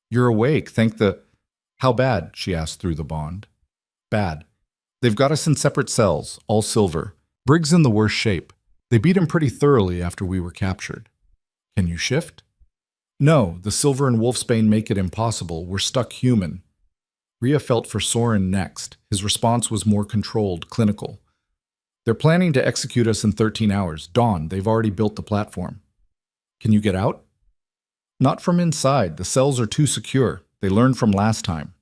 "You're awake, thank the—" "How bad?" she asked through the bond. "Bad. They've got us in separate cells, all silver. Briggs in the worst shape. They beat him pretty thoroughly after we were captured." "Can you shift?" "No, the silver and wolfsbane make it impossible. We're stuck human." Rhea felt for Soren next. His response was more controlled, clinical. "They're planning to execute us in 13 hours. Dawn, they've already built the platform." "Can you get out?" "Not from inside. The cells are too secure. They learned from last time."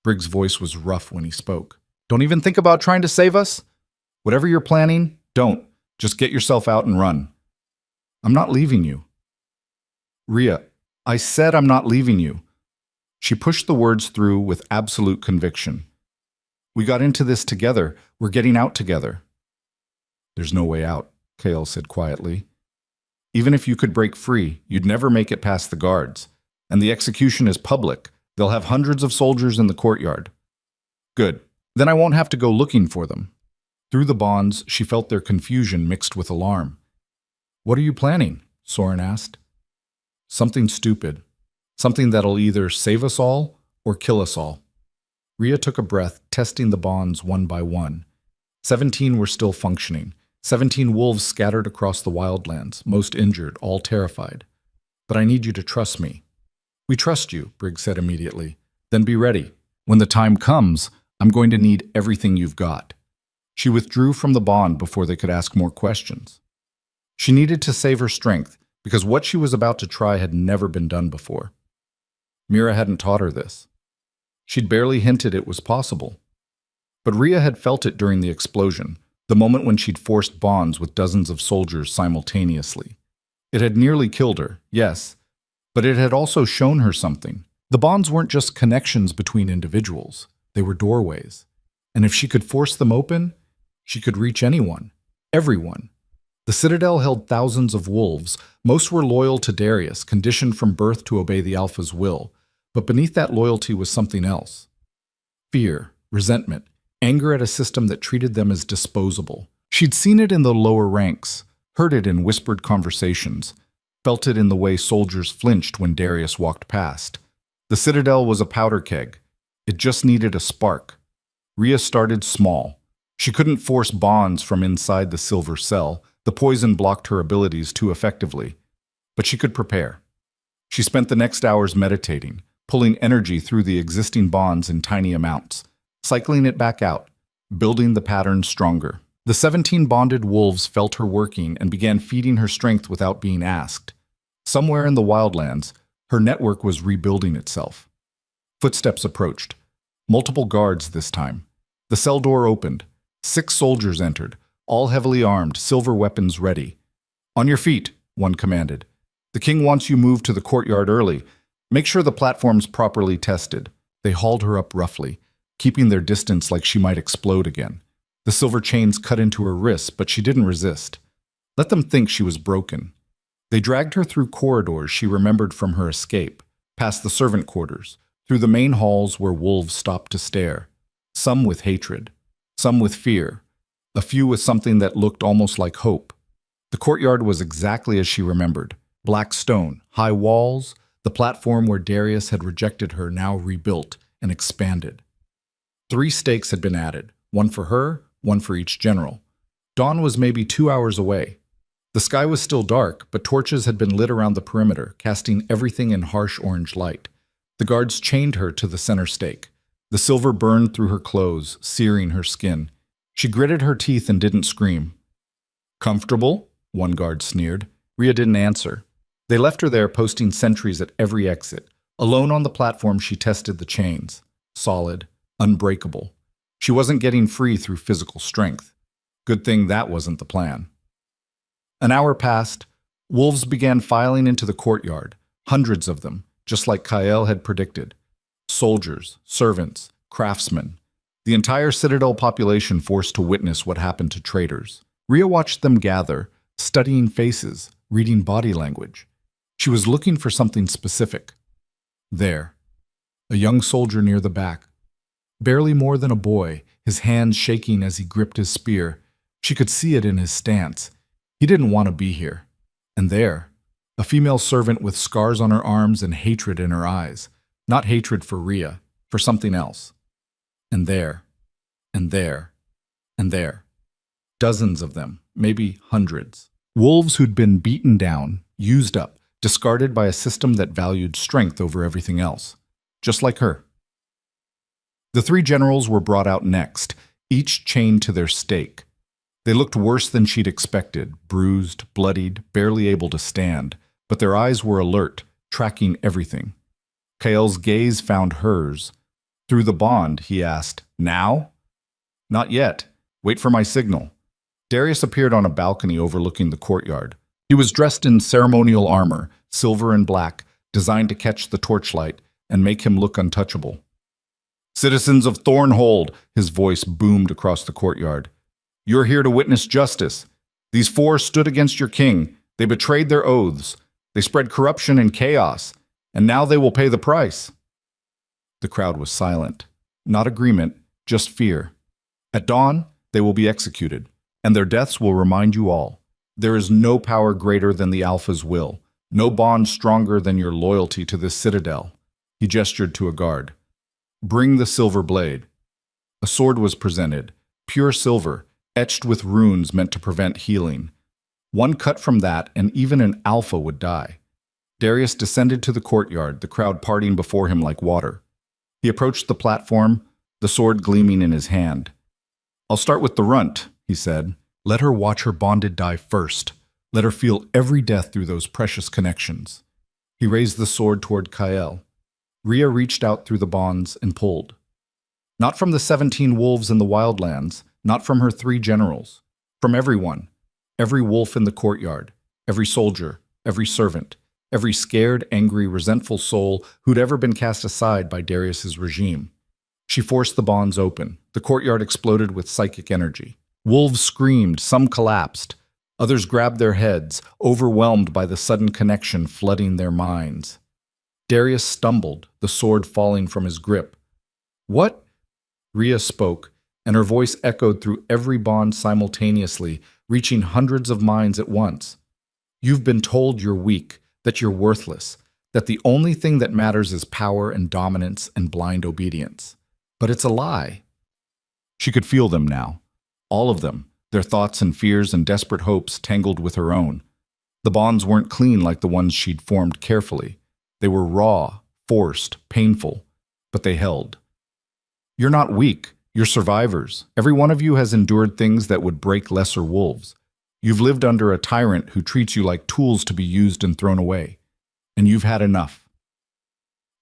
Briggs' voice was rough when he spoke. "Don't even think about trying to save us? Whatever you're planning, don't. Just get yourself out and run." "I'm not leaving you." "Rhea, I said I'm not leaving you." She pushed the words through with absolute conviction. "We got into this together. We're getting out together." "There's no way out," Kael said quietly. "Even if you could break free, you'd never make it past the guards. And the execution is public. They'll have hundreds of soldiers in the courtyard." "Good. Then I won't have to go looking for them." Through the bonds, she felt their confusion mixed with alarm. "What are you planning?" Soren asked. "Something stupid. Something that'll either save us all or kill us all." Rhea took a breath, testing the bonds one by one. 17 were still functioning. 17 wolves scattered across the wildlands, most injured, all terrified. But I need you to trust me. We trust you, Briggs said immediately. Then be ready. When the time comes, I'm going to need everything you've got. She withdrew from the bond before they could ask more questions. She needed to save her strength, because what she was about to try had never been done before. Mira hadn't taught her this. She'd barely hinted it was possible. But Rhea had felt it during the explosion, the moment when she'd forced bonds with dozens of soldiers simultaneously. It had nearly killed her, yes, but it had also shown her something. The bonds weren't just connections between individuals. They were doorways. And if she could force them open, she could reach anyone, everyone. The Citadel held thousands of wolves. Most were loyal to Darius, conditioned from birth to obey the Alpha's will. But beneath that loyalty was something else. Fear, resentment, anger at a system that treated them as disposable. She'd seen it in the lower ranks, heard it in whispered conversations, felt it in the way soldiers flinched when Darius walked past. The Citadel was a powder keg. It just needed a spark. Rhea started small. She couldn't force bonds from inside the silver cell. The poison blocked her abilities too effectively. But she could prepare. She spent the next hours meditating, pulling energy through the existing bonds in tiny amounts, cycling it back out, building the pattern stronger. The 17 bonded wolves felt her working and began feeding her strength without being asked. Somewhere in the wildlands, her network was rebuilding itself. Footsteps approached. Multiple guards this time. The cell door opened. 6 soldiers entered, all heavily armed, silver weapons ready. "On your feet," one commanded. "The king wants you moved to the courtyard early. Make sure the platform's properly tested." They hauled her up roughly, keeping their distance like she might explode again. The silver chains cut into her wrists, but she didn't resist. Let them think she was broken. They dragged her through corridors she remembered from her escape, past the servant quarters, through the main halls where wolves stopped to stare, some with hatred, some with fear, a few with something that looked almost like hope. The courtyard was exactly as she remembered. Black stone, high walls, the platform where Darius had rejected her now rebuilt and expanded. 3 stakes had been added, one for her, one for each general. Dawn was maybe 2 hours away. The sky was still dark, but torches had been lit around the perimeter, casting everything in harsh orange light. The guards chained her to the center stake. The silver burned through her clothes, searing her skin. She gritted her teeth and didn't scream. "Comfortable?" one guard sneered. Rhea didn't answer. They left her there, posting sentries at every exit. Alone on the platform, she tested the chains. Solid, unbreakable. She wasn't getting free through physical strength. Good thing that wasn't the plan. An hour passed. Wolves began filing into the courtyard, hundreds of them, just like Kael had predicted. Soldiers, servants, craftsmen. The entire Citadel population forced to witness what happened to traitors. Rhea watched them gather, studying faces, reading body language. She was looking for something specific. There, a young soldier near the back. Barely more than a boy, his hands shaking as he gripped his spear. She could see it in his stance. He didn't want to be here. And there, a female servant with scars on her arms and hatred in her eyes. Not hatred for Rhea, for something else. And there, and there, and there. Dozens of them, maybe hundreds. Wolves who'd been beaten down, used up, discarded by a system that valued strength over everything else. Just like her. The 3 generals were brought out next, each chained to their stake. They looked worse than she'd expected, bruised, bloodied, barely able to stand, but their eyes were alert, tracking everything. Kael's gaze found hers. Through the bond, he asked, "Now?" "Not yet. Wait for my signal." Darius appeared on a balcony overlooking the courtyard. He was dressed in ceremonial armor, silver and black, designed to catch the torchlight and make him look untouchable. "Citizens of Thornhold," his voice boomed across the courtyard. "You're here to witness justice. These 4 stood against your king. They betrayed their oaths. They spread corruption and chaos, and now they will pay the price." The crowd was silent. Not agreement, just fear. At dawn, they will be executed, and their deaths will remind you all. There is no power greater than the Alpha's will, no bond stronger than your loyalty to this citadel. He gestured to a guard. Bring the silver blade. A sword was presented, pure silver, etched with runes meant to prevent healing. One cut from that, and even an alpha would die. Darius descended to the courtyard, the crowd parting before him like water. He approached the platform, the sword gleaming in his hand. "I'll start with the runt," he said. "Let her watch her bonded die first. Let her feel every death through those precious connections." He raised the sword toward Kael. Rhea reached out through the bonds and pulled. Not from the 17 wolves in the wildlands, not from her 3 generals. From everyone. Every wolf in the courtyard. Every soldier. Every servant. Every scared, angry, resentful soul who'd ever been cast aside by Darius's regime. She forced the bonds open. The courtyard exploded with psychic energy. Wolves screamed, some collapsed. Others grabbed their heads, overwhelmed by the sudden connection flooding their minds. Darius stumbled, the sword falling from his grip. "What?" Rhea spoke, and her voice echoed through every bond simultaneously, reaching hundreds of minds at once. "You've been told you're weak, that you're worthless, that the only thing that matters is power and dominance and blind obedience. But it's a lie." She could feel them now. All of them, their thoughts and fears and desperate hopes tangled with her own. The bonds weren't clean like the ones she'd formed carefully. They were raw, forced, painful, but they held. "You're not weak. You're survivors. Every one of you has endured things that would break lesser wolves. You've lived under a tyrant who treats you like tools to be used and thrown away. And you've had enough."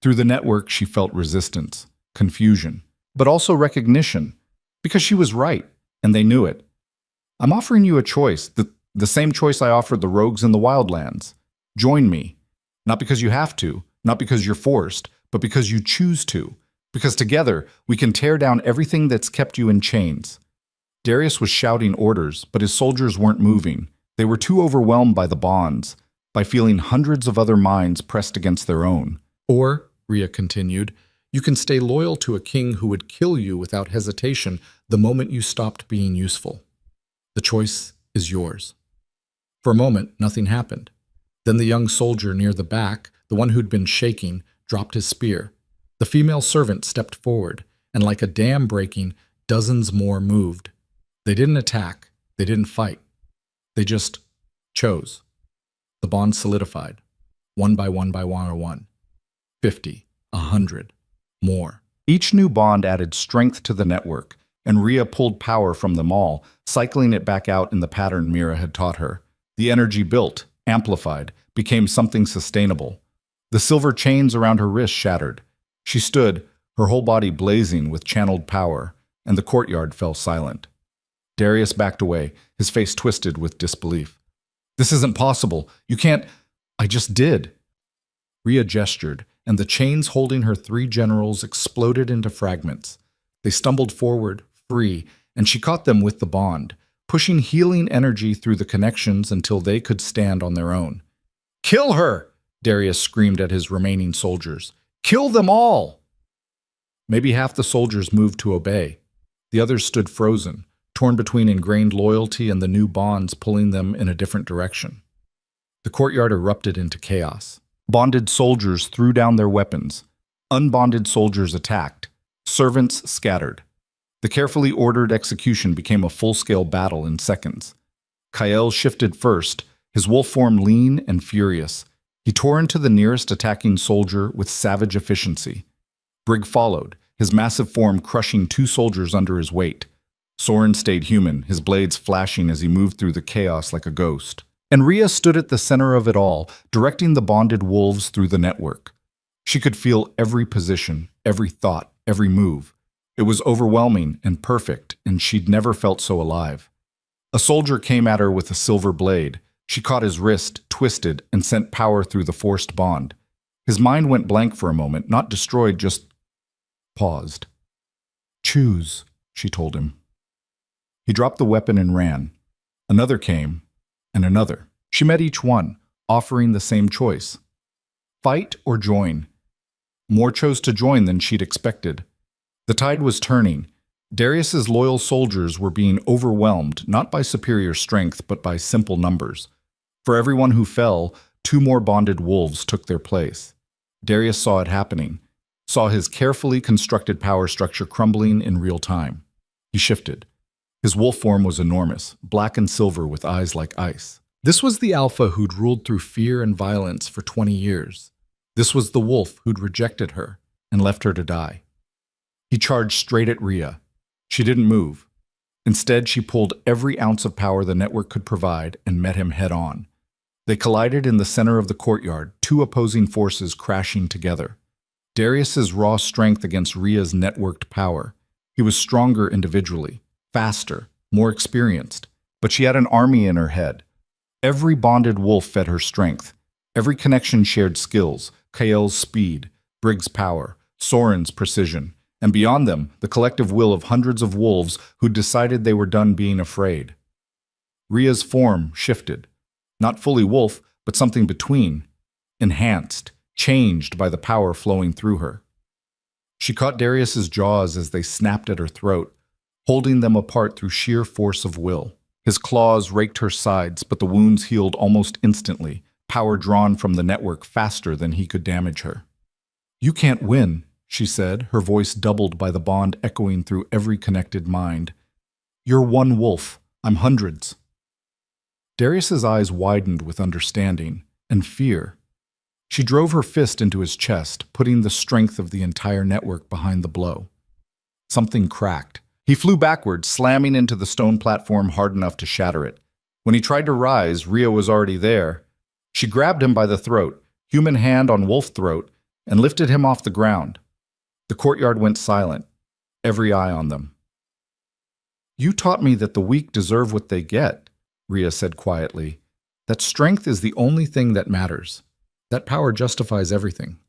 Through the network, she felt resistance, confusion, but also recognition, because she was right, and they knew it. "I'm offering you a choice, the same choice I offered the rogues in the wildlands. Join me. Not because you have to, not because you're forced, but because you choose to. Because together, we can tear down everything that's kept you in chains." Darius was shouting orders, but his soldiers weren't moving. They were too overwhelmed by the bonds, by feeling hundreds of other minds pressed against their own. "Or," Rhea continued, "you can stay loyal to a king who would kill you without hesitation the moment you stopped being useful. The choice is yours." For a moment, nothing happened. Then the young soldier near the back, the one who'd been shaking, dropped his spear. The female servant stepped forward, and like a dam breaking, dozens more moved. They didn't attack. They didn't fight. They just chose. The bond solidified. One by one by one. 50, 100, more. Each new bond added strength to the network, and Rhea pulled power from them all, cycling it back out in the pattern Mira had taught her. The energy built, amplified, became something sustainable. The silver chains around her wrists shattered. She stood, her whole body blazing with channeled power, and the courtyard fell silent. Darius backed away, his face twisted with disbelief. "This isn't possible. You can't—" "I just did." Rhea gestured, and the chains holding her 3 generals exploded into fragments. They stumbled forward, free, and she caught them with the bond, pushing healing energy through the connections until they could stand on their own. "Kill her!" Darius screamed at his remaining soldiers. "Kill them all!" Maybe half the soldiers moved to obey. The others stood frozen, torn between ingrained loyalty and the new bonds pulling them in a different direction. The courtyard erupted into chaos. Bonded soldiers threw down their weapons. Unbonded soldiers attacked. Servants scattered. The carefully ordered execution became a full-scale battle in seconds. Kael shifted first, his wolf form lean and furious. He tore into the nearest attacking soldier with savage efficiency. Brig followed, his massive form crushing 2 soldiers under his weight. Soren stayed human, his blades flashing as he moved through the chaos like a ghost. And Rhea stood at the center of it all, directing the bonded wolves through the network. She could feel every position, every thought, every move. It was overwhelming and perfect, and she'd never felt so alive. A soldier came at her with a silver blade. She caught his wrist, twisted, and sent power through the forced bond. His mind went blank for a moment, not destroyed, just paused. "Choose," she told him. He dropped the weapon and ran. Another came, and another. She met each one, offering the same choice. Fight or join? More chose to join than she'd expected. The tide was turning. Darius's loyal soldiers were being overwhelmed, not by superior strength, but by simple numbers. For everyone who fell, 2 more bonded wolves took their place. Darius saw it happening. saw his carefully constructed power structure crumbling in real time. He shifted. His wolf form was enormous, black and silver with eyes like ice. This was the alpha who'd ruled through fear and violence for 20 years. This was the wolf who'd rejected her and left her to die. He charged straight at Rhea. She didn't move. Instead, she pulled every ounce of power the network could provide and met him head on. They collided in the center of the courtyard, two opposing forces crashing together. Darius's raw strength against Rhea's networked power. He was stronger individually, faster, more experienced, but she had an army in her head. Every bonded wolf fed her strength. Every connection shared skills, Kael's speed, Brig's power, Soren's precision, and beyond them, the collective will of hundreds of wolves who decided they were done being afraid. Rhea's form shifted. Not fully wolf, but something between, enhanced, changed by the power flowing through her. She caught Darius's jaws as they snapped at her throat, holding them apart through sheer force of will. His claws raked her sides, but the wounds healed almost instantly, power drawn from the network faster than he could damage her. "You can't win," she said, her voice doubled by the bond echoing through every connected mind. "You're one wolf. I'm hundreds." Darius's eyes widened with understanding and fear. She drove her fist into his chest, putting the strength of the entire network behind the blow. Something cracked. He flew backwards, slamming into the stone platform hard enough to shatter it. When he tried to rise, Rhea was already there. She grabbed him by the throat, human hand on wolf throat, and lifted him off the ground. The courtyard went silent, every eye on them. "You taught me that the weak deserve what they get," Rhea said quietly. "That strength is the only thing that matters. That power justifies everything."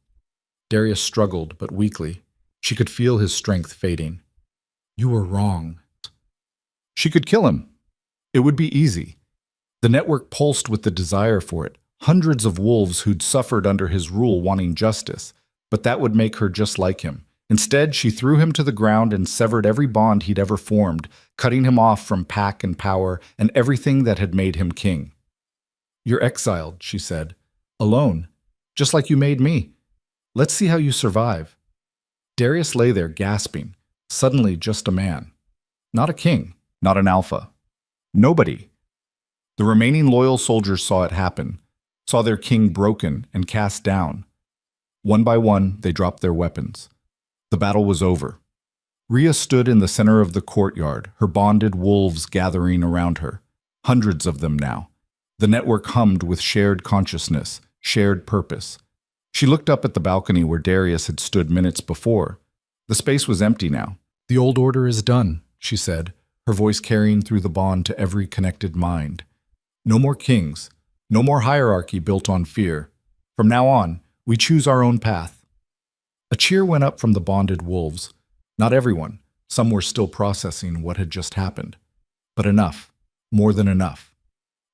Darius struggled, but weakly. She could feel his strength fading. "You were wrong." She could kill him. It would be easy. The network pulsed with the desire for it, hundreds of wolves who'd suffered under his rule wanting justice, but that would make her just like him. Instead, she threw him to the ground and severed every bond he'd ever formed, cutting him off from pack and power and everything that had made him king. "You're exiled," she said, "alone, just like you made me. Let's see how you survive." Darius lay there gasping, suddenly just a man. Not a king, not an alpha. Nobody. The remaining loyal soldiers saw it happen, saw their king broken and cast down. One by one, they dropped their weapons. The battle was over. Rhea stood in the center of the courtyard, her bonded wolves gathering around her. Hundreds of them now. The network hummed with shared consciousness, shared purpose. She looked up at the balcony where Darius had stood minutes before. The space was empty now. "The old order is done," she said, her voice carrying through the bond to every connected mind. "No more kings, no more hierarchy built on fear. From now on, we choose our own path." A cheer went up from the bonded wolves. Not everyone. Some were still processing what had just happened. But enough. More than enough.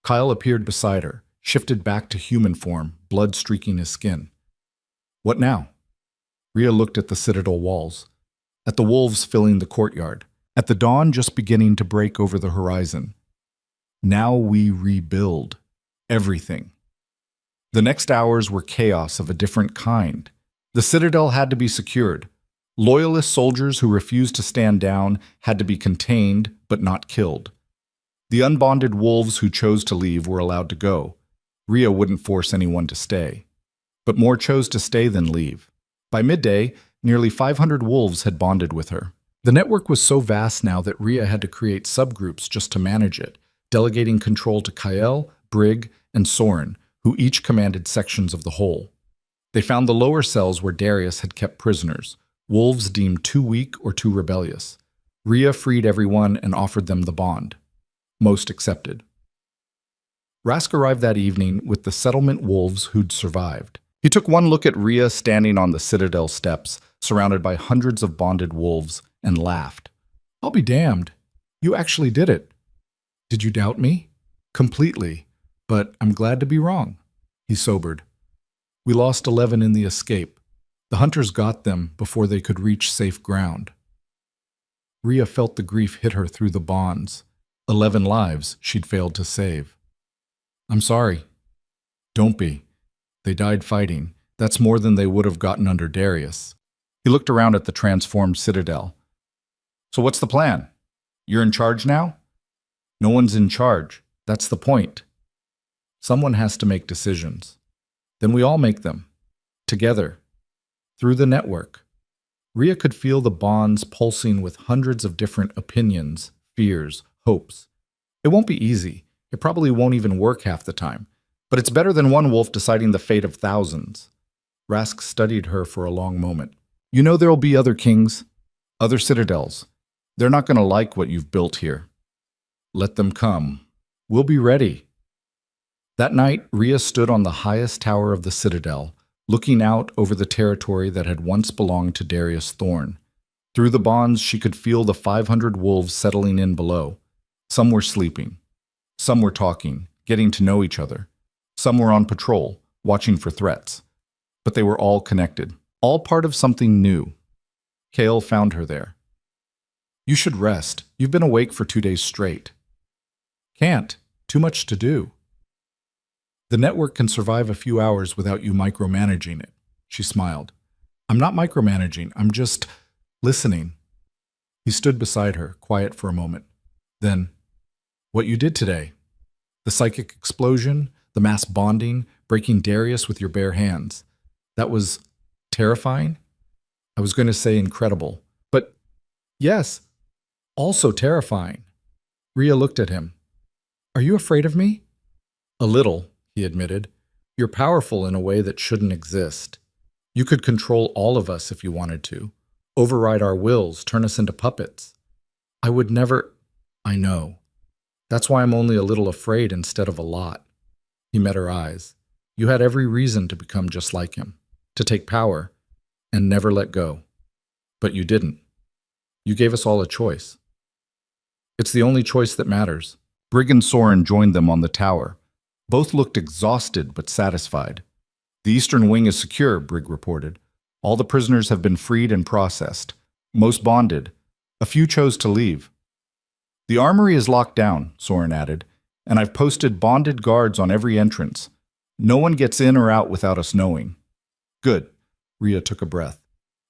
Kyle appeared beside her, shifted back to human form, blood streaking his skin. "What now?" Rhea looked at the citadel walls, at the wolves filling the courtyard, at the dawn just beginning to break over the horizon. "Now we rebuild. Everything." The next hours were chaos of a different kind. The citadel had to be secured. Loyalist soldiers who refused to stand down had to be contained but not killed. The unbonded wolves who chose to leave were allowed to go. Rhea wouldn't force anyone to stay. But more chose to stay than leave. By midday, nearly 500 wolves had bonded with her. The network was so vast now that Rhea had to create subgroups just to manage it, delegating control to Kael, Brig, and Soren, who each commanded sections of the whole. They found the lower cells where Darius had kept prisoners, wolves deemed too weak or too rebellious. Rhea freed everyone and offered them the bond. Most accepted. Rask arrived that evening with the settlement wolves who'd survived. He took one look at Rhea standing on the citadel steps, surrounded by hundreds of bonded wolves, and laughed. "I'll be damned. You actually did it." "Did you doubt me?" "Completely. But I'm glad to be wrong." He sobered. "We lost 11 in the escape. The hunters got them before they could reach safe ground." Rhea felt the grief hit her through the bonds. 11 lives she'd failed to save. "I'm sorry." "Don't be. They died fighting. That's more than they would have gotten under Darius." He looked around at the transformed citadel. So what's the plan? You're in charge now? No one's in charge. That's the point. Someone has to make decisions. Then we all make them. Together. Through the network. Rhea could feel the bonds pulsing with hundreds of different opinions, fears, hopes. It won't be easy. It probably won't even work half the time. But it's better than one wolf deciding the fate of thousands. Rask studied her for a long moment. You know there'll be other kings, other citadels. They're not going to like what you've built here. Let them come. We'll be ready. That night, Rhea stood on the highest tower of the citadel, looking out over the territory that had once belonged to Darius Thorn. Through the bonds, she could feel the 500 wolves settling in below. Some were sleeping. Some were talking, getting to know each other. Some were on patrol, watching for threats. But they were all connected, all part of something new. Kale found her there. You should rest. You've been awake for 2 days straight. Can't. Too much to do. The network can survive a few hours without you micromanaging it. She smiled. I'm not micromanaging. I'm just listening. He stood beside her, quiet for a moment. Then, what you did today. The psychic explosion, the mass bonding, breaking Darius with your bare hands. That was terrifying? I was going to say incredible. But, yes, also terrifying. Rhea looked at him. Are you afraid of me? A little, he admitted. You're powerful in a way that shouldn't exist. You could control all of us if you wanted to. Override our wills, turn us into puppets. I would never... I know. That's why I'm only a little afraid instead of a lot. He met her eyes. You had every reason to become just like him, to take power, and never let go. But you didn't. You gave us all a choice. It's the only choice that matters. Brig and Soren joined them on the tower. Both looked exhausted but satisfied. The eastern wing is secure, Brig reported. All the prisoners have been freed and processed. Most bonded. A few chose to leave. The armory is locked down, Soren added, and I've posted bonded guards on every entrance. No one gets in or out without us knowing. Good. Rhea took a breath.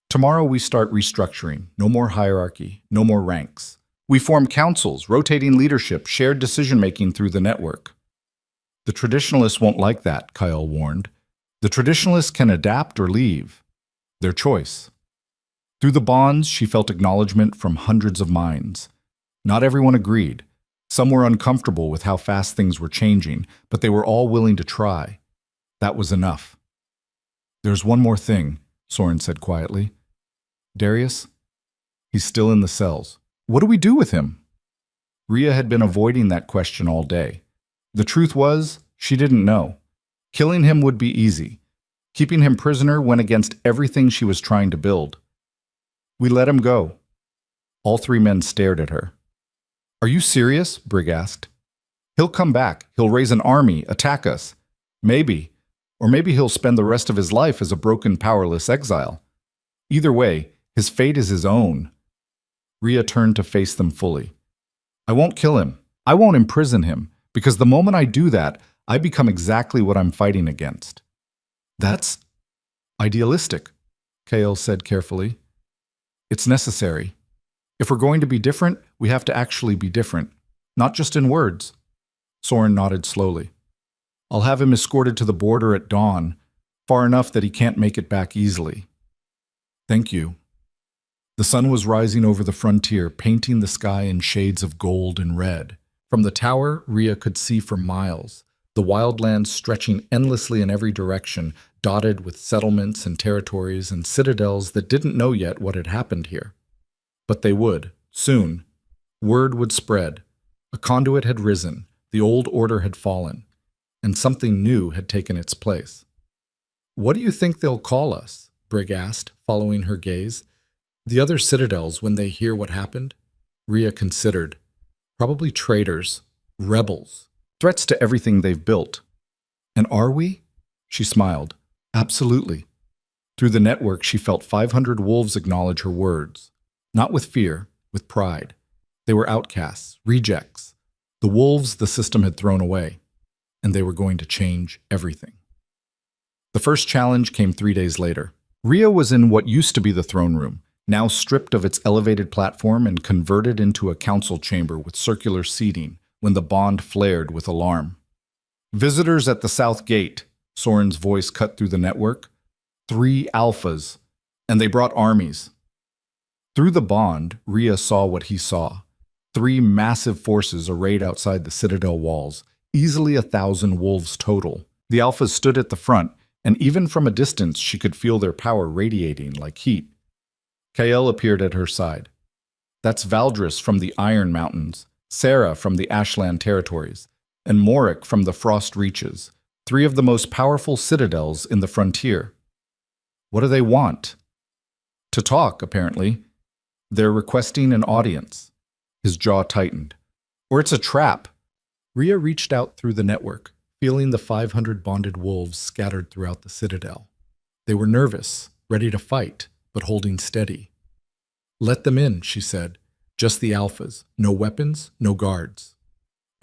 Tomorrow we start restructuring. No more hierarchy. No more ranks. We form councils, rotating leadership, shared decision-making through the network. The traditionalists won't like that, Kyle warned. The traditionalists can adapt or leave. Their choice. Through the bonds, she felt acknowledgement from hundreds of minds. Not everyone agreed. Some were uncomfortable with how fast things were changing, but they were all willing to try. That was enough. There's one more thing, Soren said quietly. Darius? He's still in the cells. What do we do with him? Rhea had been avoiding that question all day. The truth was, she didn't know. Killing him would be easy. Keeping him prisoner went against everything she was trying to build. We let him go. All three men stared at her. Are you serious? Brig asked. He'll come back. He'll raise an army, attack us. Maybe. Or maybe he'll spend the rest of his life as a broken, powerless exile. Either way, his fate is his own. Rhea turned to face them fully. I won't kill him. I won't imprison him, because the moment I do that, I become exactly what I'm fighting against. That's idealistic, Kael said carefully. It's necessary. If we're going to be different, we have to actually be different, not just in words. Soren nodded slowly. I'll have him escorted to the border at dawn, far enough that he can't make it back easily. Thank you. The sun was rising over the frontier, painting the sky in shades of gold and red. From the tower, Rhea could see for miles, the wildlands stretching endlessly in every direction, dotted with settlements and territories and citadels that didn't know yet what had happened here. But they would, soon. Word would spread. A conduit had risen, the old order had fallen, and something new had taken its place. What do you think they'll call us? Brig asked, following her gaze. The other citadels, when they hear what happened? Rhea considered. Probably traitors, rebels, threats to everything they've built. And are we? She smiled. Absolutely. Through the network, she felt 500 wolves acknowledge her words. Not with fear, with pride. They were outcasts, rejects. The wolves the system had thrown away. And they were going to change everything. The first challenge came 3 days later. Rhea was in what used to be the throne room, now stripped of its elevated platform and converted into a council chamber with circular seating when the bond flared with alarm. Visitors at the south gate, Soren's voice cut through the network. 3 alphas, and they brought armies. Through the bond, Rhea saw what he saw. 3 massive forces arrayed outside the citadel walls, easily 1,000 wolves total. The alphas stood at the front, and even from a distance she could feel their power radiating like heat. Kael appeared at her side. That's Valdris from the Iron Mountains, Sarah from the Ashland Territories, and Morik from the Frost Reaches, 3 of the most powerful citadels in the frontier. What do they want? To talk, apparently. They're requesting an audience. His jaw tightened. Or it's a trap. Rhea reached out through the network, feeling the 500 bonded wolves scattered throughout the citadel. They were nervous, ready to fight, but holding steady. Let them in, she said. Just the alphas. No weapons, no guards.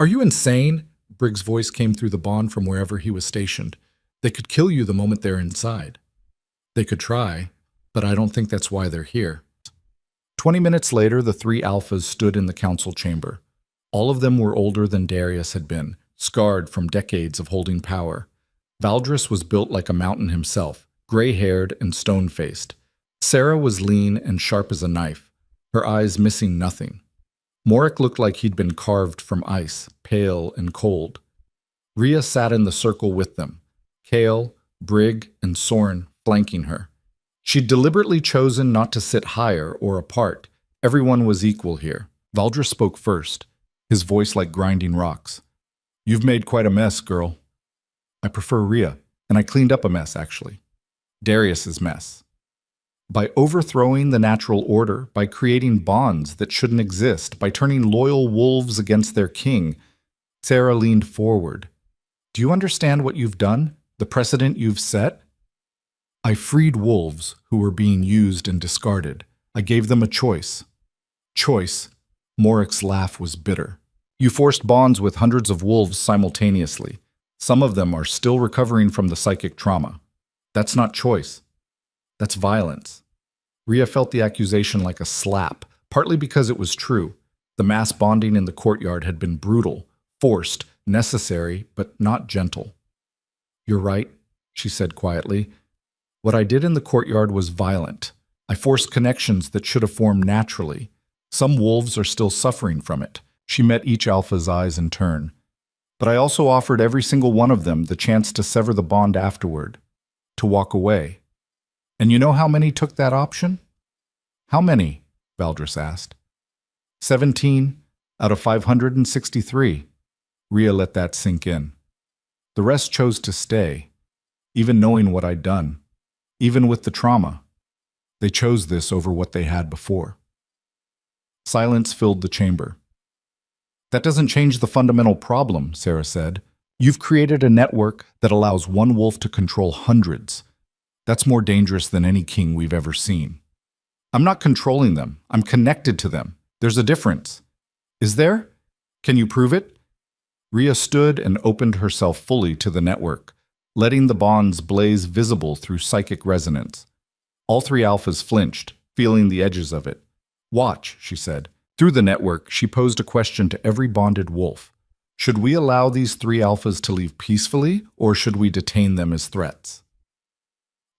Are you insane? Briggs' voice came through the bond from wherever he was stationed. They could kill you the moment they're inside. They could try, but I don't think that's why they're here. 20 minutes later, the 3 alphas stood in the council chamber. All of them were older than Darius had been, scarred from decades of holding power. Valdris was built like a mountain himself, gray-haired and stone-faced. Sarah was lean and sharp as a knife, her eyes missing nothing. Morik looked like he'd been carved from ice, pale and cold. Rhea sat in the circle with them, Kael, Brigg, and Soren flanking her. She'd deliberately chosen not to sit higher or apart. Everyone was equal here. Valdris spoke first, his voice like grinding rocks. You've made quite a mess, girl. I prefer Rhea, and I cleaned up a mess, actually. Darius's mess. By overthrowing the natural order, by creating bonds that shouldn't exist, by turning loyal wolves against their king, Sarah leaned forward. Do you understand what you've done? The precedent you've set? I freed wolves who were being used and discarded. I gave them a choice. Choice. Morik's laugh was bitter. You forced bonds with hundreds of wolves simultaneously. Some of them are still recovering from the psychic trauma. That's not choice. That's violence. Rhea felt the accusation like a slap, partly because it was true. The mass bonding in the courtyard had been brutal, forced, necessary, but not gentle. You're right, she said quietly. What I did in the courtyard was violent. I forced connections that should have formed naturally. Some wolves are still suffering from it. She met each alpha's eyes in turn. But I also offered every single one of them the chance to sever the bond afterward, to walk away. And you know how many took that option? How many? Valdris asked. 17 out of 563. Rhea let that sink in. The rest chose to stay, even knowing what I'd done. Even with the trauma, they chose this over what they had before. Silence filled the chamber. That doesn't change the fundamental problem, Sarah said. You've created a network that allows one wolf to control hundreds. That's more dangerous than any king we've ever seen. I'm not controlling them. I'm connected to them. There's a difference. Is there? Can you prove it? Rhea stood and opened herself fully to the network, letting the bonds blaze visible through psychic resonance. All 3 alphas flinched, feeling the edges of it. Watch, she said. Through the network, she posed a question to every bonded wolf. Should we allow these 3 alphas to leave peacefully, or should we detain them as threats?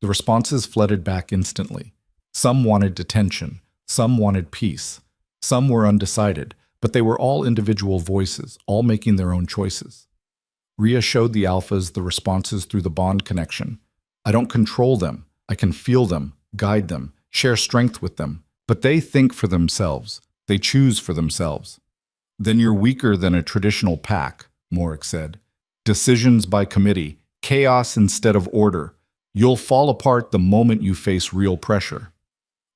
The responses flooded back instantly. Some wanted detention, some wanted peace, some were undecided, but they were all individual voices, all making their own choices. Rhea showed the alphas the responses through the bond connection. I don't control them. I can feel them, guide them, share strength with them. But they think for themselves. They choose for themselves. Then you're weaker than a traditional pack, Morik said. Decisions by committee, chaos instead of order. You'll fall apart the moment you face real pressure.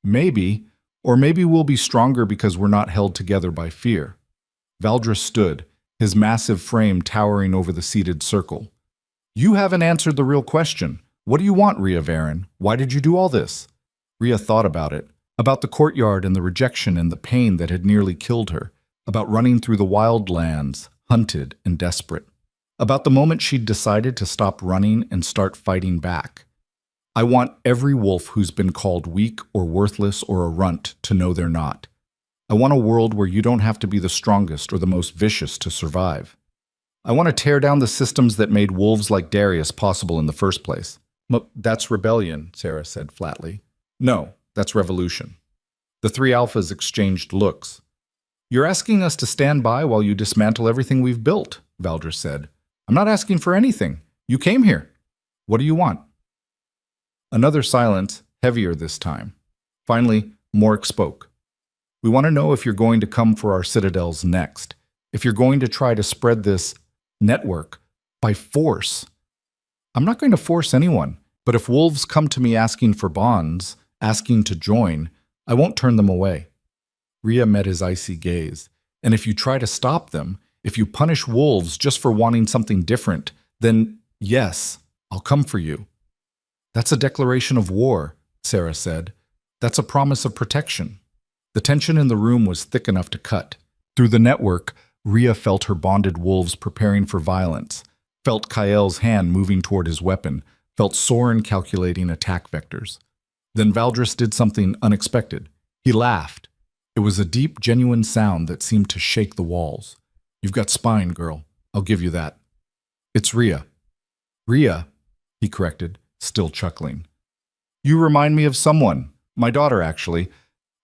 Maybe, or maybe we'll be stronger because we're not held together by fear. Valdris stood, his massive frame towering over the seated circle. You haven't answered the real question. What do you want, Rhea Varen? Why did you do all this? Rhea thought about it, about the courtyard and the rejection and the pain that had nearly killed her, about running through the wild lands, hunted and desperate, about the moment she'd decided to stop running and start fighting back. I want every wolf who's been called weak or worthless or a runt to know they're not. I want a world where you don't have to be the strongest or the most vicious to survive. I want to tear down the systems that made wolves like Darius possible in the first place. That's rebellion, Sarah said flatly. No, that's revolution. The three alphas exchanged looks. You're asking us to stand by while you dismantle everything we've built, Valdris said. I'm not asking for anything. You came here. What do you want? Another silence, heavier this time. Finally, Mork spoke. We want to know if you're going to come for our citadels next. If you're going to try to spread this network by force. I'm not going to force anyone, but if wolves come to me asking for bonds, asking to join, I won't turn them away. Rhea met his icy gaze. And if you try to stop them, if you punish wolves just for wanting something different, then yes, I'll come for you. That's a declaration of war, Sarah said. That's a promise of protection. The tension in the room was thick enough to cut. Through the network, Rhea felt her bonded wolves preparing for violence, felt Kael's hand moving toward his weapon, felt Soren calculating attack vectors. Then Valdris did something unexpected. He laughed. It was a deep, genuine sound that seemed to shake the walls. You've got spine, girl. I'll give you that. It's Rhea. Rhea, he corrected, still chuckling. You remind me of someone. My daughter, actually.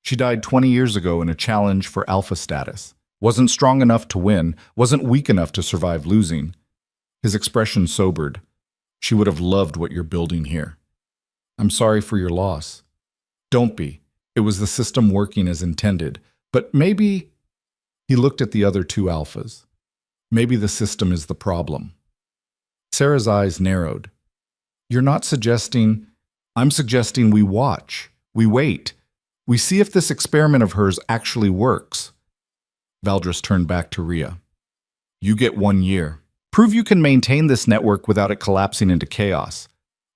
She died 20 years ago in a challenge for alpha status. Wasn't strong enough to win, wasn't weak enough to survive losing. His expression sobered. She would have loved what you're building here. I'm sorry for your loss. Don't be. It was the system working as intended. But maybe... He looked at the other two alphas. Maybe the system is the problem. Sarah's eyes narrowed. You're not suggesting... I'm suggesting we watch. We wait. We see if this experiment of hers actually works. Valdris turned back to Rhea. You get 1 year. Prove you can maintain this network without it collapsing into chaos.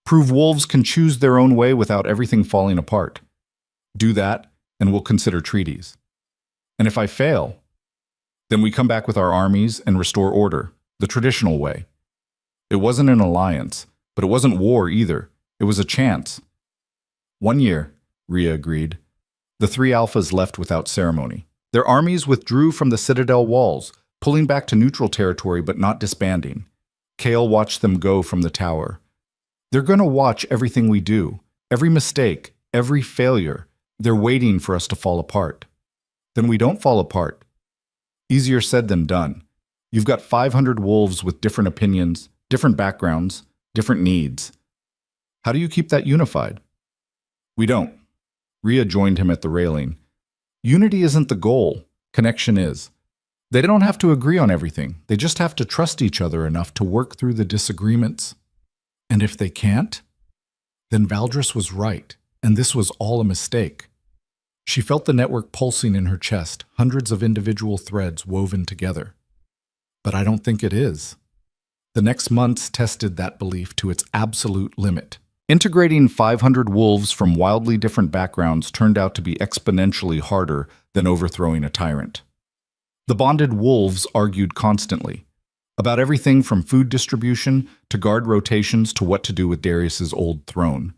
Prove wolves can choose their own way without everything falling apart. Do that, and we'll consider treaties. And if I fail, then we come back with our armies and restore order, the traditional way. It wasn't an alliance, but it wasn't war either. It was a chance. 1 year, Rhea agreed. The three alphas left without ceremony. Their armies withdrew from the citadel walls, pulling back to neutral territory but not disbanding. Kael watched them go from the tower. They're going to watch everything we do, every mistake, every failure. They're waiting for us to fall apart. Then we don't fall apart. Easier said than done. You've got 500 wolves with different opinions, different backgrounds, different needs. How do you keep that unified? We don't. Rhea joined him at the railing. Unity isn't the goal. Connection is. They don't have to agree on everything. They just have to trust each other enough to work through the disagreements. And if they can't, then Valdris was right, and this was all a mistake. She felt the network pulsing in her chest, hundreds of individual threads woven together. But I don't think it is. The next months tested that belief to its absolute limit. Integrating 500 wolves from wildly different backgrounds turned out to be exponentially harder than overthrowing a tyrant. The bonded wolves argued constantly, about everything from food distribution to guard rotations to what to do with Darius's old throne.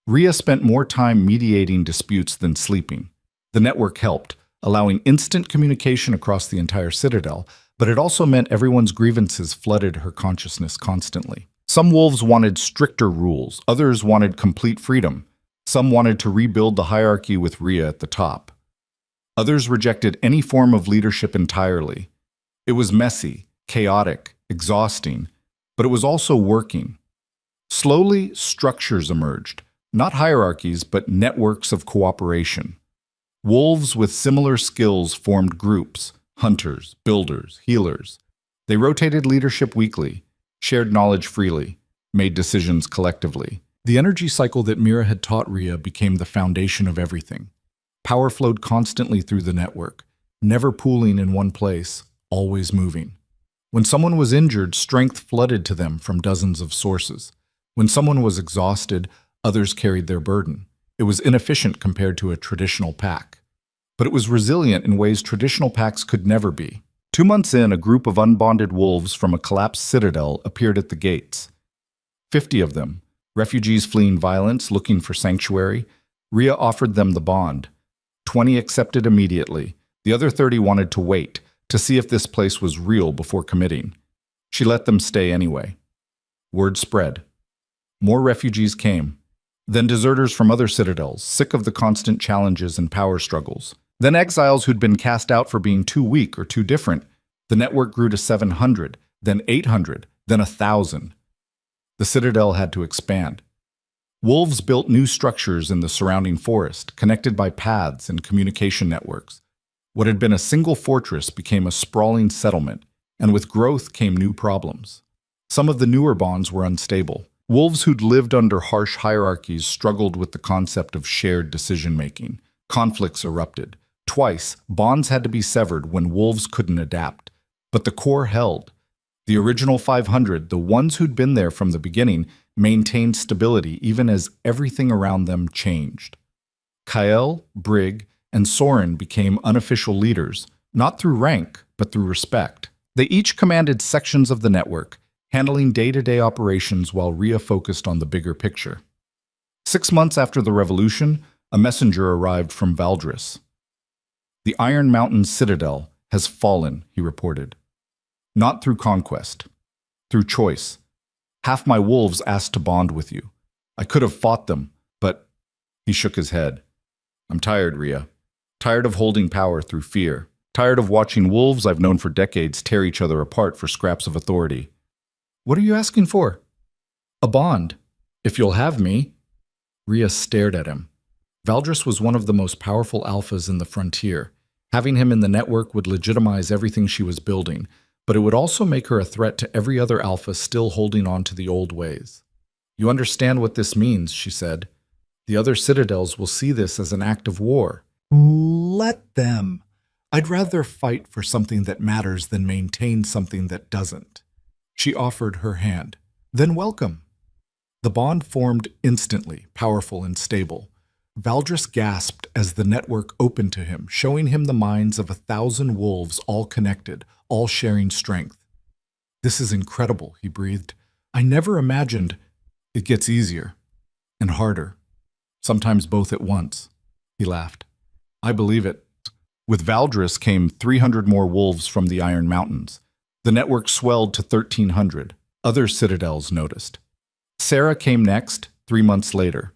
Rhea spent more time mediating disputes than sleeping. The network helped, allowing instant communication across the entire citadel, but it also meant everyone's grievances flooded her consciousness constantly. Some wolves wanted stricter rules, others wanted complete freedom. Some wanted to rebuild the hierarchy with Rhea at the top. Others rejected any form of leadership entirely. It was messy, chaotic, exhausting, but it was also working. Slowly, structures emerged, not hierarchies, but networks of cooperation. Wolves with similar skills formed groups, hunters, builders, healers. They rotated leadership weekly, shared knowledge freely, made decisions collectively. The energy cycle that Mira had taught Rhea became the foundation of everything. Power flowed constantly through the network, never pooling in one place, always moving. When someone was injured, strength flooded to them from dozens of sources. When someone was exhausted, others carried their burden. It was inefficient compared to a traditional pack. But it was resilient in ways traditional packs could never be. 2 months in, a group of unbonded wolves from a collapsed citadel appeared at the gates. 50 of them, Refugees fleeing violence, looking for sanctuary. Rhea offered them the bond. 20 accepted immediately. The other 30 wanted to wait, to see if this place was real before committing. She let them stay anyway. Word spread. More refugees came. Then deserters from other citadels, sick of the constant challenges and power struggles. Then exiles who'd been cast out for being too weak or too different. The network grew to 700, then 800, then 1,000. The citadel had to expand. Wolves built new structures in the surrounding forest, connected by paths and communication networks. What had been a single fortress became a sprawling settlement, and with growth came new problems. Some of the newer bonds were unstable. Wolves who'd lived under harsh hierarchies struggled with the concept of shared decision-making. Conflicts erupted. Twice, bonds had to be severed when wolves couldn't adapt. But the core held. The original 500, the ones who'd been there from the beginning, maintained stability even as everything around them changed. Kael, Brig, and Soren became unofficial leaders, not through rank, but through respect. They each commanded sections of the network, handling day-to-day operations while Rhea focused on the bigger picture. 6 months after the revolution, a messenger arrived from Valdris. "The Iron Mountain Citadel has fallen," he reported. "Not through conquest, through choice. Half my wolves asked to bond with you. I could have fought them, but—" He shook his head. "I'm tired, Rhea. Tired of holding power through fear. Tired of watching wolves I've known for decades tear each other apart for scraps of authority." "What are you asking for?" "A bond. If you'll have me." Rhea stared at him. Valdris was one of the most powerful alphas in the frontier. Having him in the network would legitimize everything she was building, but it would also make her a threat to every other alpha still holding on to the old ways. "You understand what this means," she said. "The other citadels will see this as an act of war." "Let them. I'd rather fight for something that matters than maintain something that doesn't." She offered her hand. "Then welcome." The bond formed instantly, powerful and stable. Valdris gasped as the network opened to him, showing him the minds of 1,000 wolves all connected, all sharing strength. "This is incredible," he breathed. "I never imagined—" "It gets easier. And harder. Sometimes both at once." He laughed. "I believe it." With Valdris came 300 more wolves from the Iron Mountains. The network swelled to 1,300. Other citadels noticed. Sarah came next, 3 months later.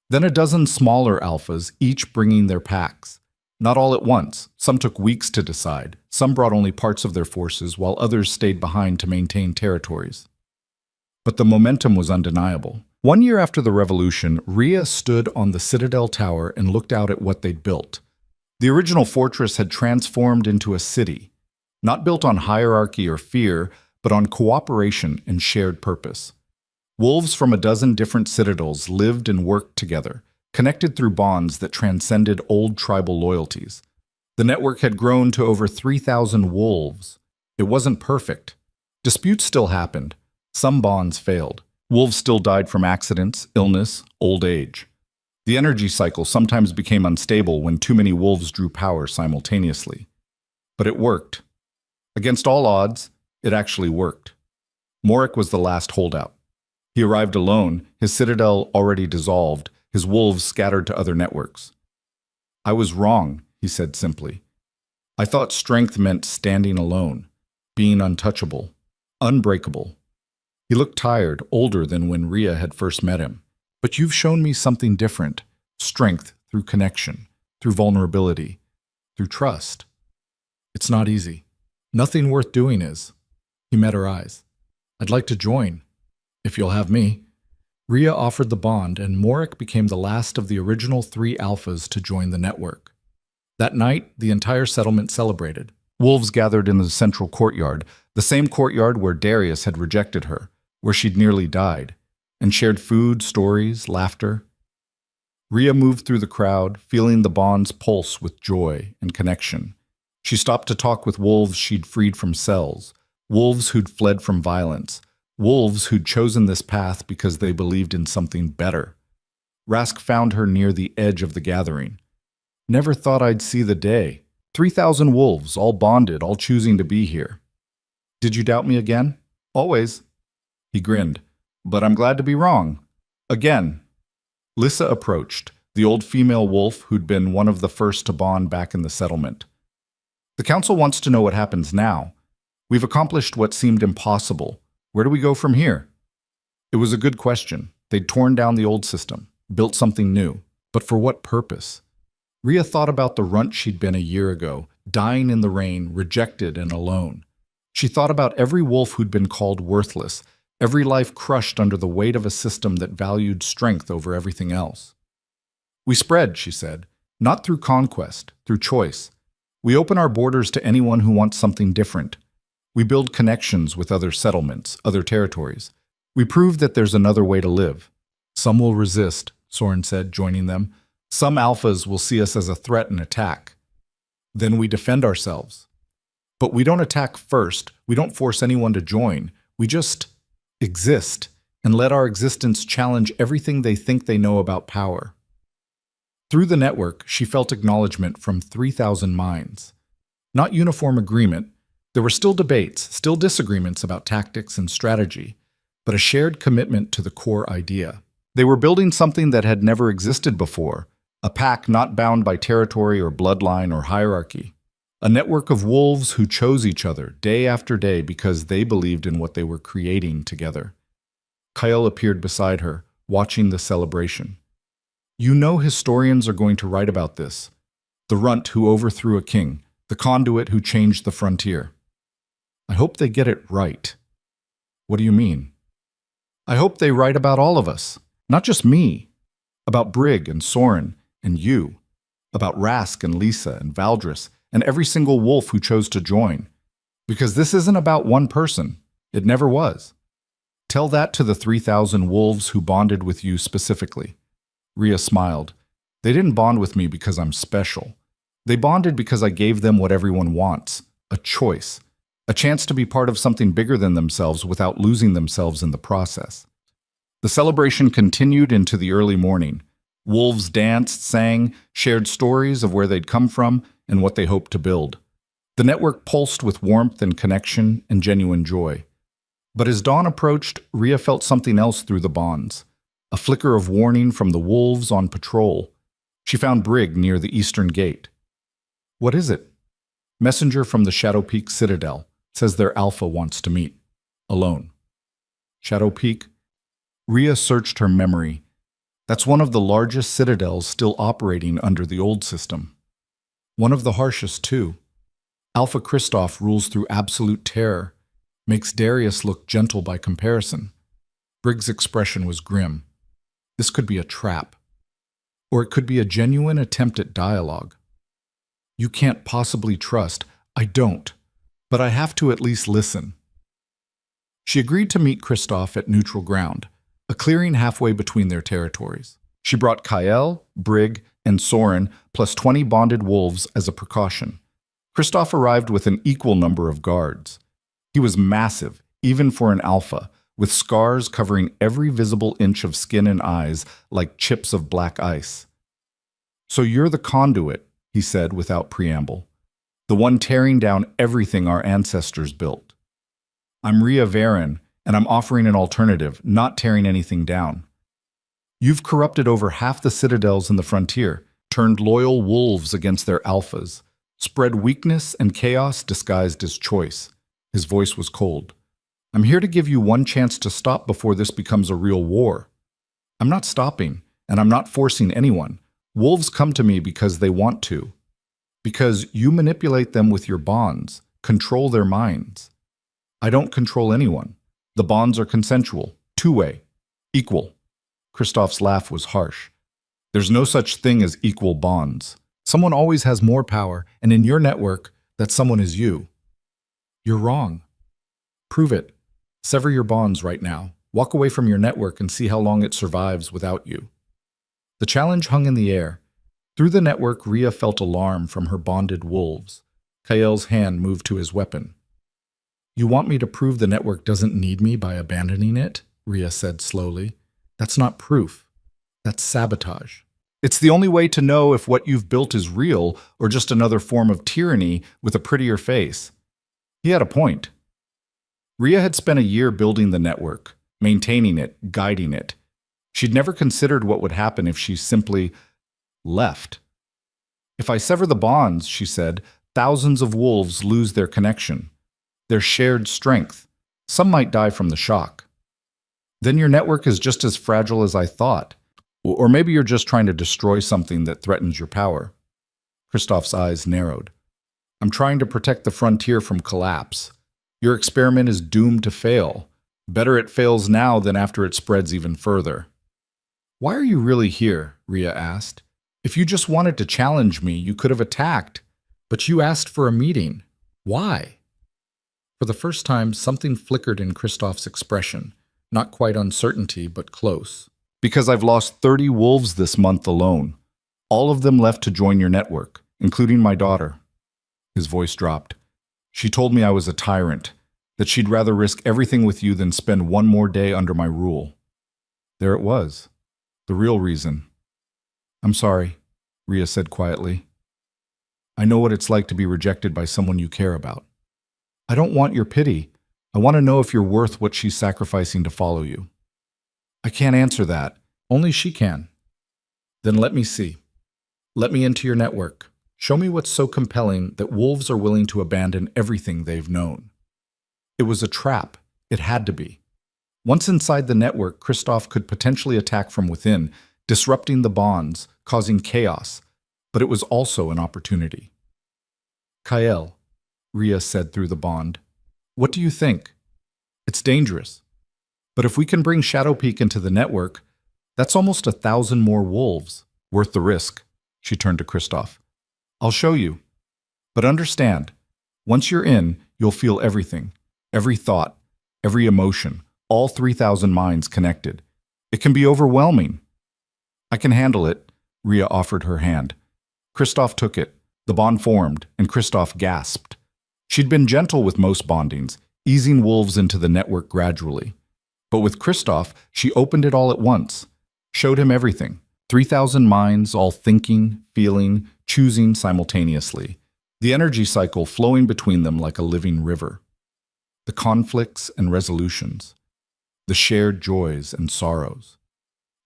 Then a dozen smaller alphas, each bringing their packs. Not all at once. Some took weeks to decide. Some brought only parts of their forces, while others stayed behind to maintain territories. But the momentum was undeniable. 1 year after the revolution, Rhea stood on the Citadel Tower and looked out at what they'd built. The original fortress had transformed into a city, not built on hierarchy or fear, but on cooperation and shared purpose. Wolves from a dozen different citadels lived and worked together, connected through bonds that transcended old tribal loyalties. The network had grown to over 3,000 wolves. It wasn't perfect. Disputes still happened. Some bonds failed. Wolves still died from accidents, illness, old age. The energy cycle sometimes became unstable when too many wolves drew power simultaneously. But it worked. Against all odds, it actually worked. Morik was the last holdout. He arrived alone, his citadel already dissolved, his wolves scattered to other networks. "I was wrong," he said simply. "I thought strength meant standing alone, being untouchable, unbreakable." He looked tired, older than when Rhea had first met him. "But you've shown me something different, strength through connection, through vulnerability, through trust. It's not easy. Nothing worth doing is." He met her eyes. "I'd like to join. If you'll have me." Rhea offered the bond, and Morik became the last of the original 3 alphas to join the network. That night, the entire settlement celebrated. Wolves gathered in the central courtyard, the same courtyard where Darius had rejected her, where she'd nearly died, and shared food, stories, laughter. Rhea moved through the crowd, feeling the bond's pulse with joy and connection. She stopped to talk with wolves she'd freed from cells, wolves who'd fled from violence, wolves who'd chosen this path because they believed in something better. Rask found her near the edge of the gathering. "Never thought I'd see the day. 3,000 wolves, all bonded, all choosing to be here." "Did you doubt me again?" "Always." He grinned. "But I'm glad to be wrong." Again, Lissa approached, the old female wolf who'd been one of the first to bond back in the settlement. The council wants to know what happens now. We've accomplished what seemed impossible. Where do we go from here? It was a good question. They'd torn down the old system, built something new. But for what purpose? Rhea thought about the runt she'd been a year ago, dying in the rain, rejected and alone. She thought about every wolf who'd been called worthless, every life crushed under the weight of a system that valued strength over everything else. We spread, she said, not through conquest, through choice. We open our borders to anyone who wants something different. We build connections with other settlements, other territories. We prove that there's another way to live. Some will resist, Soren said, joining them. Some alphas will see us as a threat and attack. Then we defend ourselves. But we don't attack first. We don't force anyone to join. We just exist and let our existence challenge everything they think they know about power. Through the network, she felt acknowledgement from 3,000 minds. Not uniform agreement. There were still debates, still disagreements about tactics and strategy, but a shared commitment to the core idea. They were building something that had never existed before, a pack not bound by territory or bloodline or hierarchy. A network of wolves who chose each other day after day because they believed in what they were creating together. Kyle appeared beside her, watching the celebration. You know historians are going to write about this. The runt who overthrew a king, the conduit who changed the frontier. I hope they get it right. What do you mean? I hope they write about all of us, not just me. About Brig and Soren and you. About Rask and Lisa and Valdris and every single wolf who chose to join. Because this isn't about one person. It never was. Tell that to the 3,000 wolves who bonded with you specifically. Rhea smiled. They didn't bond with me because I'm special. They bonded because I gave them what everyone wants, a choice, a chance to be part of something bigger than themselves without losing themselves in the process. The celebration continued into the early morning. Wolves danced, sang, shared stories of where they'd come from and what they hoped to build. The network pulsed with warmth and connection and genuine joy. But as dawn approached, Rhea felt something else through the bonds. A flicker of warning from the wolves on patrol. She found Brig near the eastern gate. What is it? Messenger from the Shadow Peak Citadel. Says their alpha wants to meet. Alone. Shadow Peak? Rhea searched her memory. That's one of the largest citadels still operating under the old system. One of the harshest, too. Alpha Kristoff rules through absolute terror, makes Darius look gentle by comparison. Brig's expression was grim. This could be a trap. Or it could be a genuine attempt at dialogue. You can't possibly trust. I don't. But I have to at least listen. She agreed to meet Kristoff at neutral ground, a clearing halfway between their territories. She brought Kyle, Brig, and Soren, plus 20 bonded wolves as a precaution. Kristoff arrived with an equal number of guards. He was massive, even for an alpha, with scars covering every visible inch of skin and eyes like chips of black ice. So you're the conduit, he said without preamble. The one tearing down everything our ancestors built. I'm Rhea Varen, and I'm offering an alternative, not tearing anything down. You've corrupted over half the citadels in the frontier, turned loyal wolves against their alphas, spread weakness and chaos disguised as choice. His voice was cold. I'm here to give you one chance to stop before this becomes a real war. I'm not stopping, and I'm not forcing anyone. Wolves come to me because they want to. Because you manipulate them with your bonds, control their minds. I don't control anyone. The bonds are consensual, two-way, equal. Kristoff's laugh was harsh. There's no such thing as equal bonds. Someone always has more power, and in your network, that someone is you. You're wrong. Prove it. Sever your bonds right now. Walk away from your network and see how long it survives without you. The challenge hung in the air. Through the network, Rhea felt alarm from her bonded wolves. Kael's hand moved to his weapon. You want me to prove the network doesn't need me by abandoning it? Rhea said slowly. That's not proof. That's sabotage. It's the only way to know if what you've built is real or just another form of tyranny with a prettier face. He had a point. Rhea had spent a year building the network, maintaining it, guiding it. She'd never considered what would happen if she simply left. If I sever the bonds, she said, thousands of wolves lose their connection, their shared strength. Some might die from the shock. Then your network is just as fragile as I thought. Or maybe you're just trying to destroy something that threatens your power. Christoph's eyes narrowed. I'm trying to protect the frontier from collapse. Your experiment is doomed to fail. Better it fails now than after it spreads even further. Why are you really here? Rhea asked. If you just wanted to challenge me, you could have attacked. But you asked for a meeting. Why? For the first time, something flickered in Christoph's expression. Not quite uncertainty, but close. Because I've lost 30 wolves this month alone. All of them left to join your network, including my daughter. His voice dropped. She told me I was a tyrant, that she'd rather risk everything with you than spend one more day under my rule. There it was. The real reason. I'm sorry, Rhea said quietly. I know what it's like to be rejected by someone you care about. I don't want your pity. I want to know if you're worth what she's sacrificing to follow you. I can't answer that. Only she can. Then let me see. Let me into your network. Show me what's so compelling that wolves are willing to abandon everything they've known. It was a trap. It had to be. Once inside the network, Christoph could potentially attack from within, disrupting the bonds, causing chaos. But it was also an opportunity. Kael, Rhea said through the bond, what do you think? It's dangerous. But if we can bring Shadowpeak into the network, that's almost 1,000 more wolves. Worth the risk. She turned to Christoph. I'll show you. But understand, once you're in, you'll feel everything. Every thought, every emotion, all 3,000 minds connected. It can be overwhelming. I can handle it, Rhea offered her hand. Christoph took it. The bond formed, and Christoph gasped. She'd been gentle with most bondings, easing wolves into the network gradually. But with Christoph, she opened it all at once, showed him everything. 3,000 minds, all thinking, feeling, choosing simultaneously. The energy cycle flowing between them like a living river. The conflicts and resolutions. The shared joys and sorrows.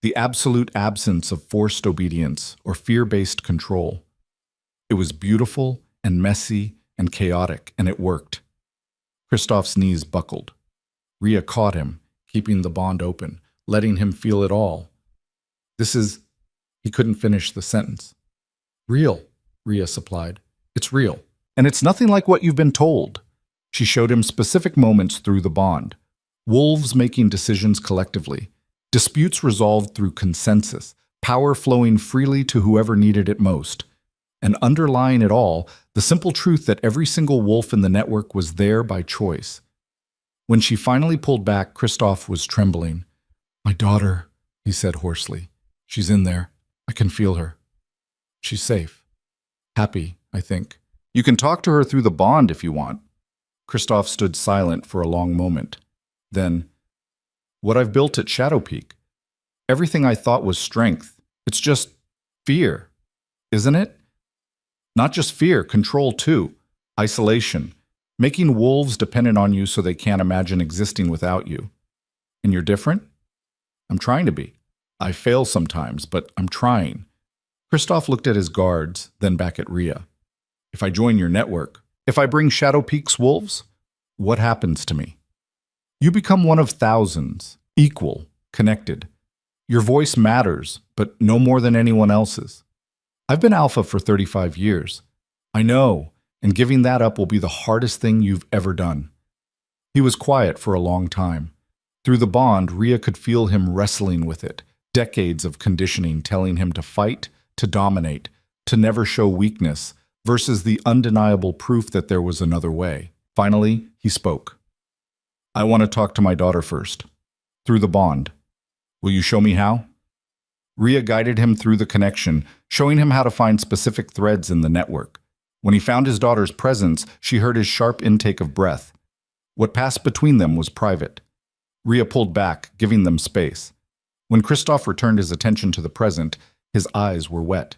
The absolute absence of forced obedience or fear-based control. It was beautiful and messy and chaotic, and it worked. Christoph's knees buckled. Rhea caught him, keeping the bond open, letting him feel it all. He couldn't finish the sentence. Real, Rhea supplied. It's real. And it's nothing like what you've been told. She showed him specific moments through the bond. Wolves making decisions collectively. Disputes resolved through consensus. Power flowing freely to whoever needed it most. And underlying it all, the simple truth that every single wolf in the network was there by choice. When she finally pulled back, Christoph was trembling. My daughter, he said hoarsely. She's in there. I can feel her. She's safe. Happy, I think. You can talk to her through the bond if you want. Christoph stood silent for a long moment. Then, what I've built at Shadowpeak. Everything I thought was strength. It's just fear, isn't it? Not just fear, control too. Isolation. Making wolves dependent on you so they can't imagine existing without you. And you're different? I'm trying to be. I fail sometimes, but I'm trying. Christoph looked at his guards, then back at Rhea. If I join your network, if I bring Shadowpeak's wolves, what happens to me? You become one of thousands, equal, connected. Your voice matters, but no more than anyone else's. I've been alpha for 35 years. I know, and giving that up will be the hardest thing you've ever done. He was quiet for a long time. Through the bond, Rhea could feel him wrestling with it. Decades of conditioning telling him to fight, to dominate, to never show weakness, versus the undeniable proof that there was another way. Finally, he spoke. I want to talk to my daughter first. Through the bond. Will you show me how? Rhea guided him through the connection, showing him how to find specific threads in the network. When he found his daughter's presence, she heard his sharp intake of breath. What passed between them was private. Rhea pulled back, giving them space. When Christoph returned his attention to the present, his eyes were wet.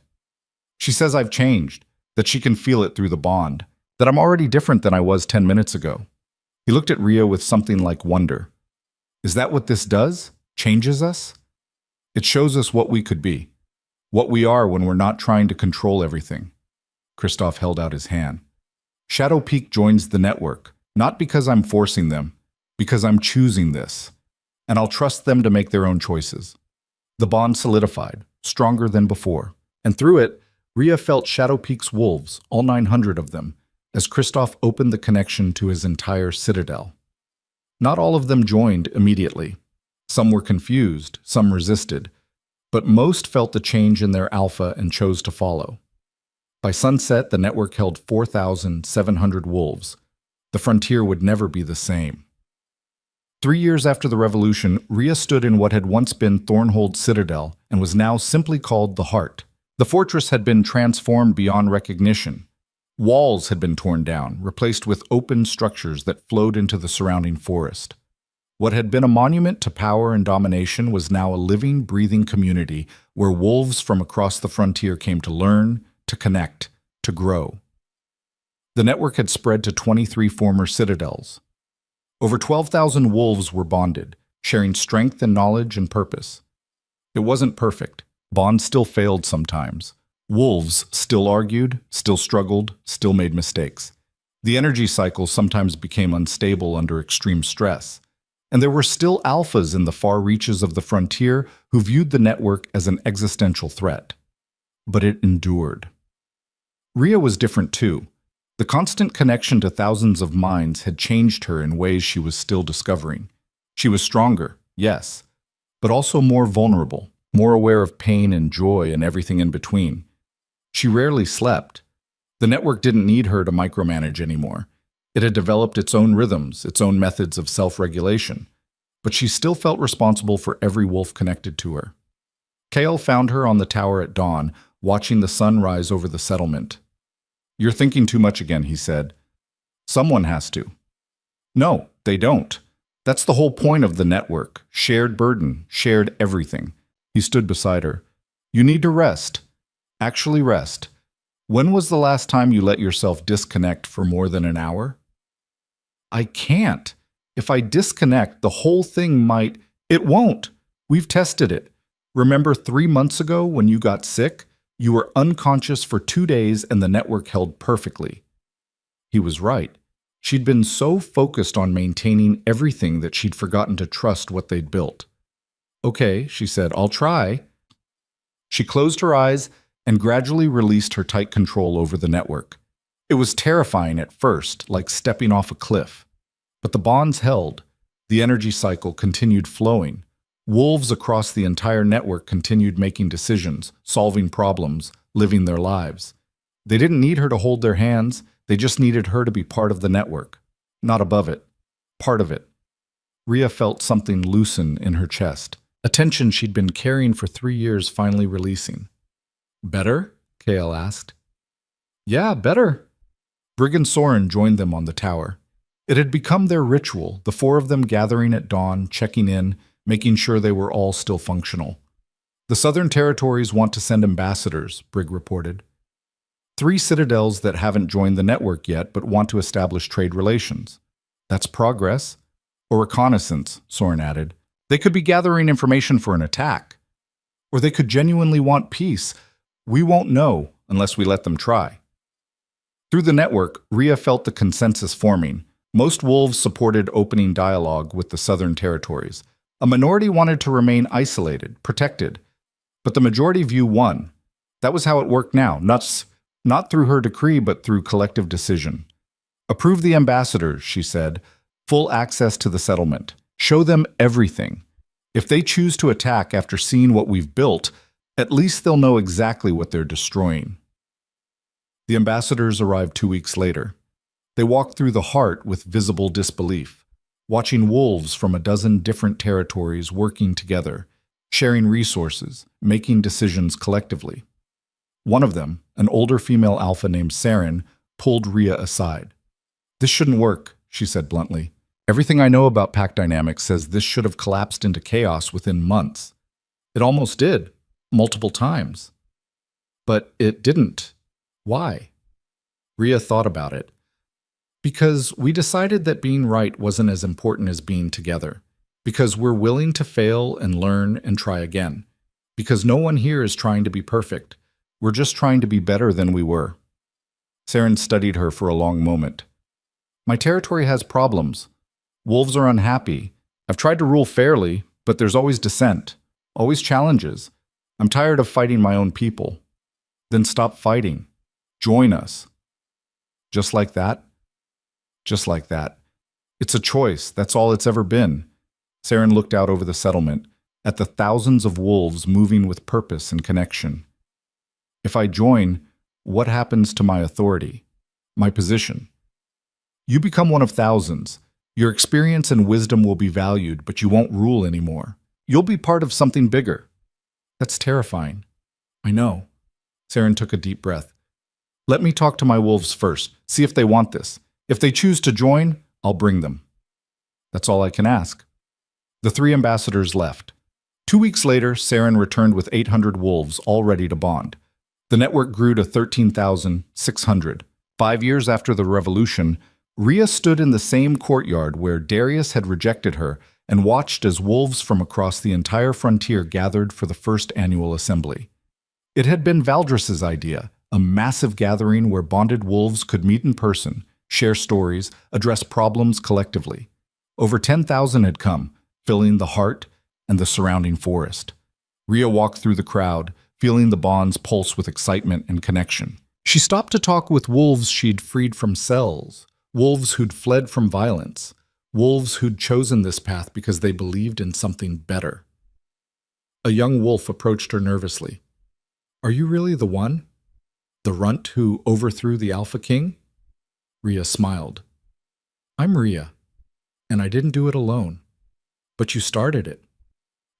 She says I've changed, that she can feel it through the bond, that I'm already different than I was 10 minutes ago. He looked at Rhea with something like wonder. Is that what this does? Changes us? It shows us what we could be, what we are when we're not trying to control everything. Kristoff held out his hand. Shadow Peak joins the network, not because I'm forcing them, because I'm choosing this. And I'll trust them to make their own choices. The bond solidified, stronger than before. And through it, Rhea felt Shadow Peak's wolves, all 900 of them, as Kristoff opened the connection to his entire citadel. Not all of them joined immediately. Some were confused, some resisted, but most felt the change in their alpha and chose to follow. By sunset, the network held 4,700 wolves. The frontier would never be the same. 3 years after the revolution, Rhea stood in what had once been Thornhold Citadel and was now simply called the Heart. The fortress had been transformed beyond recognition. Walls had been torn down, replaced with open structures that flowed into the surrounding forest. What had been a monument to power and domination was now a living, breathing community where wolves from across the frontier came to learn, to connect, to grow. The network had spread to 23 former citadels. Over 12,000 wolves were bonded, sharing strength and knowledge and purpose. It wasn't perfect. Bonds still failed sometimes. Wolves still argued, still struggled, still made mistakes. The energy cycle sometimes became unstable under extreme stress. And there were still alphas in the far reaches of the frontier who viewed the network as an existential threat. But it endured. Rhea was different too. The constant connection to thousands of minds had changed her in ways she was still discovering. She was stronger, yes, but also more vulnerable, more aware of pain and joy and everything in between. She rarely slept. The network didn't need her to micromanage anymore. It had developed its own rhythms, its own methods of self-regulation. But she still felt responsible for every wolf connected to her. Kale found her on the tower at dawn, watching the sun rise over the settlement. "You're thinking too much again," he said. "Someone has to." "No, they don't. That's the whole point of the network. Shared burden, shared everything." He stood beside her. "You need to rest. Actually rest. When was the last time you let yourself disconnect for more than an hour?" "I can't. If I disconnect, the whole thing might—" "It won't. We've tested it. Remember 3 months ago when you got sick? You were unconscious for 2 days and the network held perfectly." He was right. She'd been so focused on maintaining everything that she'd forgotten to trust what they'd built. "Okay," she said, "I'll try." She closed her eyes and gradually released her tight control over the network. It was terrifying at first, like stepping off a cliff. But the bonds held. The energy cycle continued flowing. Wolves across the entire network continued making decisions, solving problems, living their lives. They didn't need her to hold their hands, they just needed her to be part of the network. Not above it. Part of it. Rhea felt something loosen in her chest. A tension she'd been carrying for 3 years finally releasing. "Better?" Kale asked. "Yeah, better." Brig and Soren joined them on the tower. It had become their ritual, the 4 of them gathering at dawn, checking in, making sure they were all still functional. "The Southern Territories want to send ambassadors," Brig reported. 3 citadels that haven't joined the network yet but want to establish trade relations. That's progress. Or reconnaissance, Soren added. They could be gathering information for an attack. Or they could genuinely want peace. We won't know unless we let them try. Through the network, Rhea felt the consensus forming. Most wolves supported opening dialogue with the Southern Territories. A minority wanted to remain isolated, protected. But the majority view won. That was how it worked now, not through her decree, but through collective decision. "Approve the ambassadors," she said. "Full access to the settlement. Show them everything. If they choose to attack after seeing what we've built, at least they'll know exactly what they're destroying." The ambassadors arrived 2 weeks later. They walked through the heart with visible disbelief, watching wolves from a dozen different territories working together, sharing resources, making decisions collectively. One of them, an older female alpha named Saren, pulled Rhea aside. "This shouldn't work," she said bluntly. "Everything I know about pack dynamics says this should have collapsed into chaos within months. It almost did, multiple times. But it didn't. Why?" Rhea thought about it. "Because we decided that being right wasn't as important as being together. Because we're willing to fail and learn and try again. Because no one here is trying to be perfect. We're just trying to be better than we were. Saren studied her for a long moment. My territory has problems. Wolves are unhappy. I've tried to rule fairly, but there's always dissent, always challenges. I'm tired of fighting my own people. Then stop fighting. Join us. Just like that? Just like that. It's a choice. That's all it's ever been. Saren looked out over the settlement, at the thousands of wolves moving with purpose and connection. If I join, what happens to my authority, my position? You become one of thousands. Your experience and wisdom will be valued, but you won't rule anymore. You'll be part of something bigger. That's terrifying. I know. Saren took a deep breath. Let me talk to my wolves first, see if they want this. If they choose to join, I'll bring them. That's all I can ask. The 3 ambassadors left. 2 weeks later, Saren returned with 800 wolves, all ready to bond. The network grew to 13,600. 5 years after the revolution, Rhea stood in the same courtyard where Darius had rejected her and watched as wolves from across the entire frontier gathered for the first annual assembly. It had been Valdris's idea, a massive gathering where bonded wolves could meet in person, share stories, address problems collectively. Over 10,000 had come, filling the heart and the surrounding forest. Rhea walked through the crowd, feeling the bonds pulse with excitement and connection. She stopped to talk with wolves she'd freed from cells, wolves who'd fled from violence, wolves who'd chosen this path because they believed in something better. A young wolf approached her nervously. Are you really the one? The runt who overthrew the Alpha King? Rhea smiled. I'm Rhea, and I didn't do it alone. But you started it.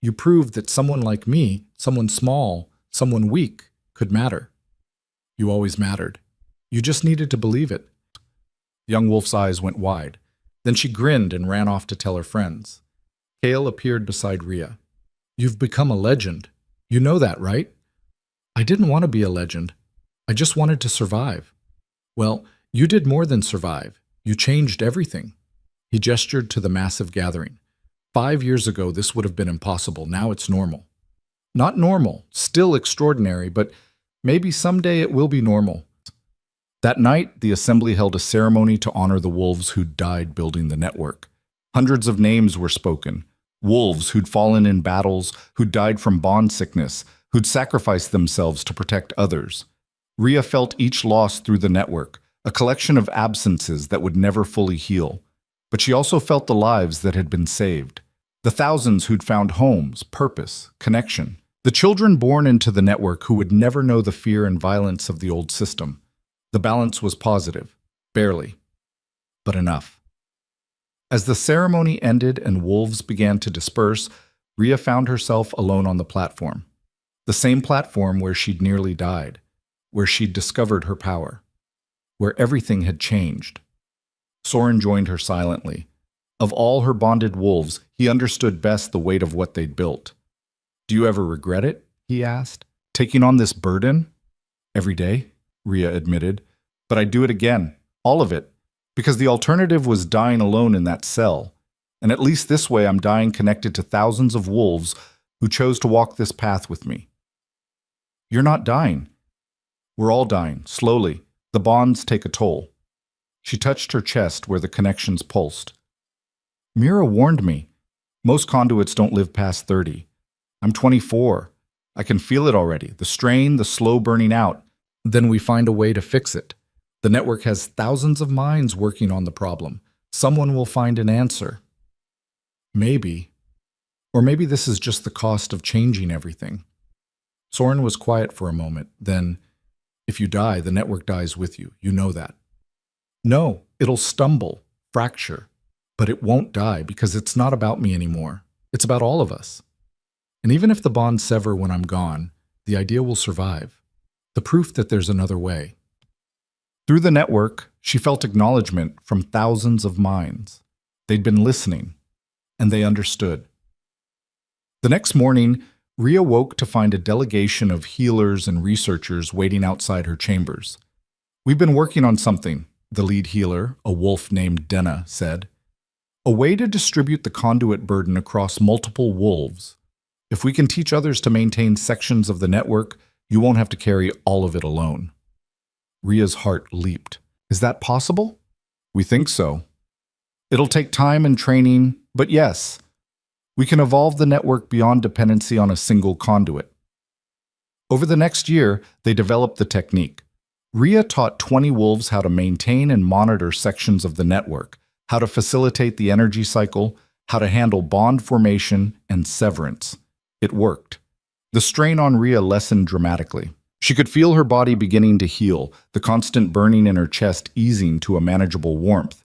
You proved that someone like me, someone small, someone weak, could matter. You always mattered. You just needed to believe it. Young Wolf's eyes went wide. Then she grinned and ran off to tell her friends. Kale appeared beside Rhea. You've become a legend. You know that, right? I didn't want to be a legend. I just wanted to survive. Well, you did more than survive. You changed everything. He gestured to the massive gathering. 5 years ago, this would have been impossible. Now it's normal. Not normal, still extraordinary, but maybe someday it will be normal. That night, the assembly held a ceremony to honor the wolves who'd died building the network. Hundreds of names were spoken. Wolves who'd fallen in battles, who'd died from bond sickness, who'd sacrificed themselves to protect others. Rhea felt each loss through the network, a collection of absences that would never fully heal. But she also felt the lives that had been saved. The thousands who'd found homes, purpose, connection. The children born into the network who would never know the fear and violence of the old system. The balance was positive, barely, but enough. As the ceremony ended and wolves began to disperse, Rhea found herself alone on the platform. The same platform where she'd nearly died, where she'd discovered her power, where everything had changed. Soren joined her silently. Of all her bonded wolves, he understood best the weight of what they'd built. Do you ever regret it? He asked. Taking on this burden? Every day, Rhea admitted. But I'd do it again, all of it, because the alternative was dying alone in that cell. And at least this way I'm dying connected to thousands of wolves who chose to walk this path with me. You're not dying. We're all dying, slowly. The bonds take a toll. She touched her chest where the connections pulsed. Mira warned me. Most conduits don't live past 30. I'm 24. I can feel it already, the strain, the slow burning out. Then we find a way to fix it. The network has thousands of minds working on the problem. Someone will find an answer. Maybe. Or maybe this is just the cost of changing everything. Soren was quiet for a moment. Then, if you die, the network dies with you. You know that. No, it'll stumble, fracture. But it won't die because it's not about me anymore. It's about all of us. And even if the bonds sever when I'm gone, the idea will survive. The proof that there's another way. Through the network, she felt acknowledgement from thousands of minds. They'd been listening, and they understood. The next morning, Rhea woke to find a delegation of healers and researchers waiting outside her chambers. We've been working on something, the lead healer, a wolf named Denna, said. A way to distribute the conduit burden across multiple wolves. If we can teach others to maintain sections of the network, you won't have to carry all of it alone. Ria's heart leaped. Is that possible? We think so. It'll take time and training, but yes, we can evolve the network beyond dependency on a single conduit. Over the next year, they developed the technique. Ria taught 20 wolves how to maintain and monitor sections of the network, how to facilitate the energy cycle, how to handle bond formation and severance. It worked. The strain on Ria lessened dramatically. She could feel her body beginning to heal, the constant burning in her chest easing to a manageable warmth.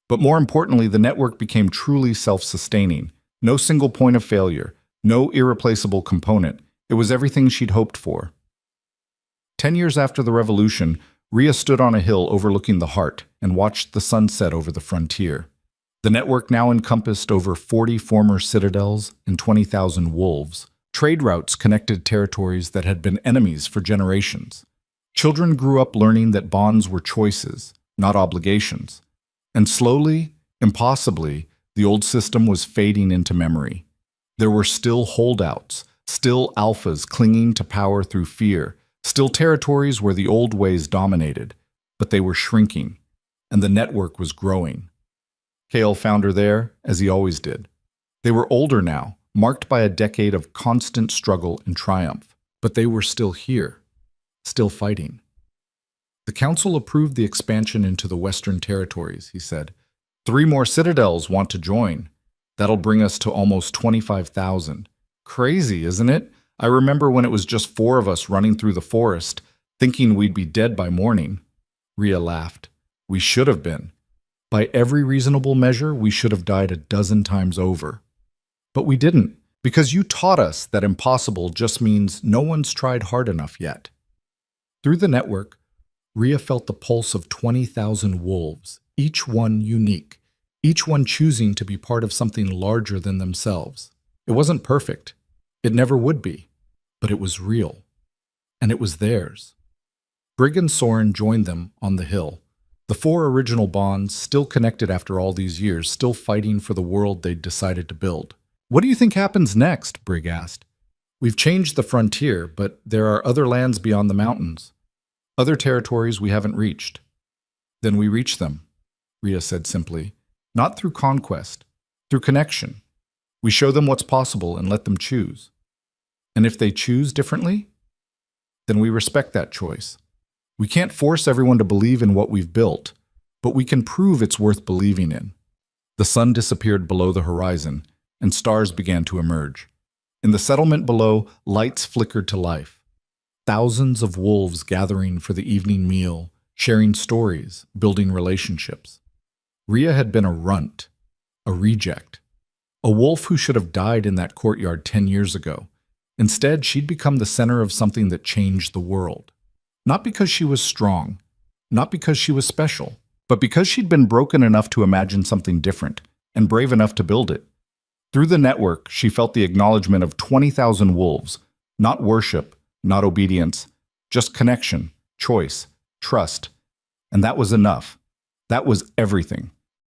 But more importantly, the network became truly self-sustaining. No single point of failure, no irreplaceable component. It was everything she'd hoped for. 10 years after the revolution, Ria stood on a hill overlooking the Heart and watched the sun set over the frontier. The network now encompassed over 40 former citadels and 20,000 wolves. Trade routes connected territories that had been enemies for generations. Children grew up learning that bonds were choices, not obligations. And slowly, impossibly, the old system was fading into memory. There were still holdouts, still alphas clinging to power through fear, still territories where the old ways dominated, but they were shrinking, and the network was growing. Kale found her there, as he always did. They were older now, marked by a decade of constant struggle and triumph, but they were still here, still fighting. The council approved the expansion into the Western territories, he said. 3 more citadels want to join. That'll bring us to almost 25,000. Crazy, isn't it? I remember when it was just 4 of us running through the forest, thinking we'd be dead by morning. Ria laughed. We should have been. By every reasonable measure, we should have died a dozen times over. But we didn't, because you taught us that impossible just means no one's tried hard enough yet. Through the network, Ria felt the pulse of 20,000 wolves, each one unique, each one choosing to be part of something larger than themselves. It wasn't perfect. It never would be. But it was real. And it was theirs. Brig and Soren joined them on the hill. The 4 original bonds, still connected after all these years, still fighting for the world they'd decided to build. What do you think happens next? Brig asked. We've changed the frontier, but there are other lands beyond the mountains. Other territories we haven't reached. Then we reach them, Ria said simply. Not through conquest, through connection. We show them what's possible and let them choose. And if they choose differently, then we respect that choice. We can't force everyone to believe in what we've built, but we can prove it's worth believing in. The sun disappeared below the horizon, and stars began to emerge. In the settlement below, lights flickered to life. Thousands of wolves gathering for the evening meal, sharing stories, building relationships. Ria had been a runt, a reject, a wolf who should have died in that courtyard 10 years ago. Instead, she'd become the center of something that changed the world. Not because she was strong, not because she was special, but because she'd been broken enough to imagine something different and brave enough to build it. Through the network, she felt the acknowledgement of 20,000 wolves, not worship, not obedience, just connection, choice, trust. And that was enough. That was everything.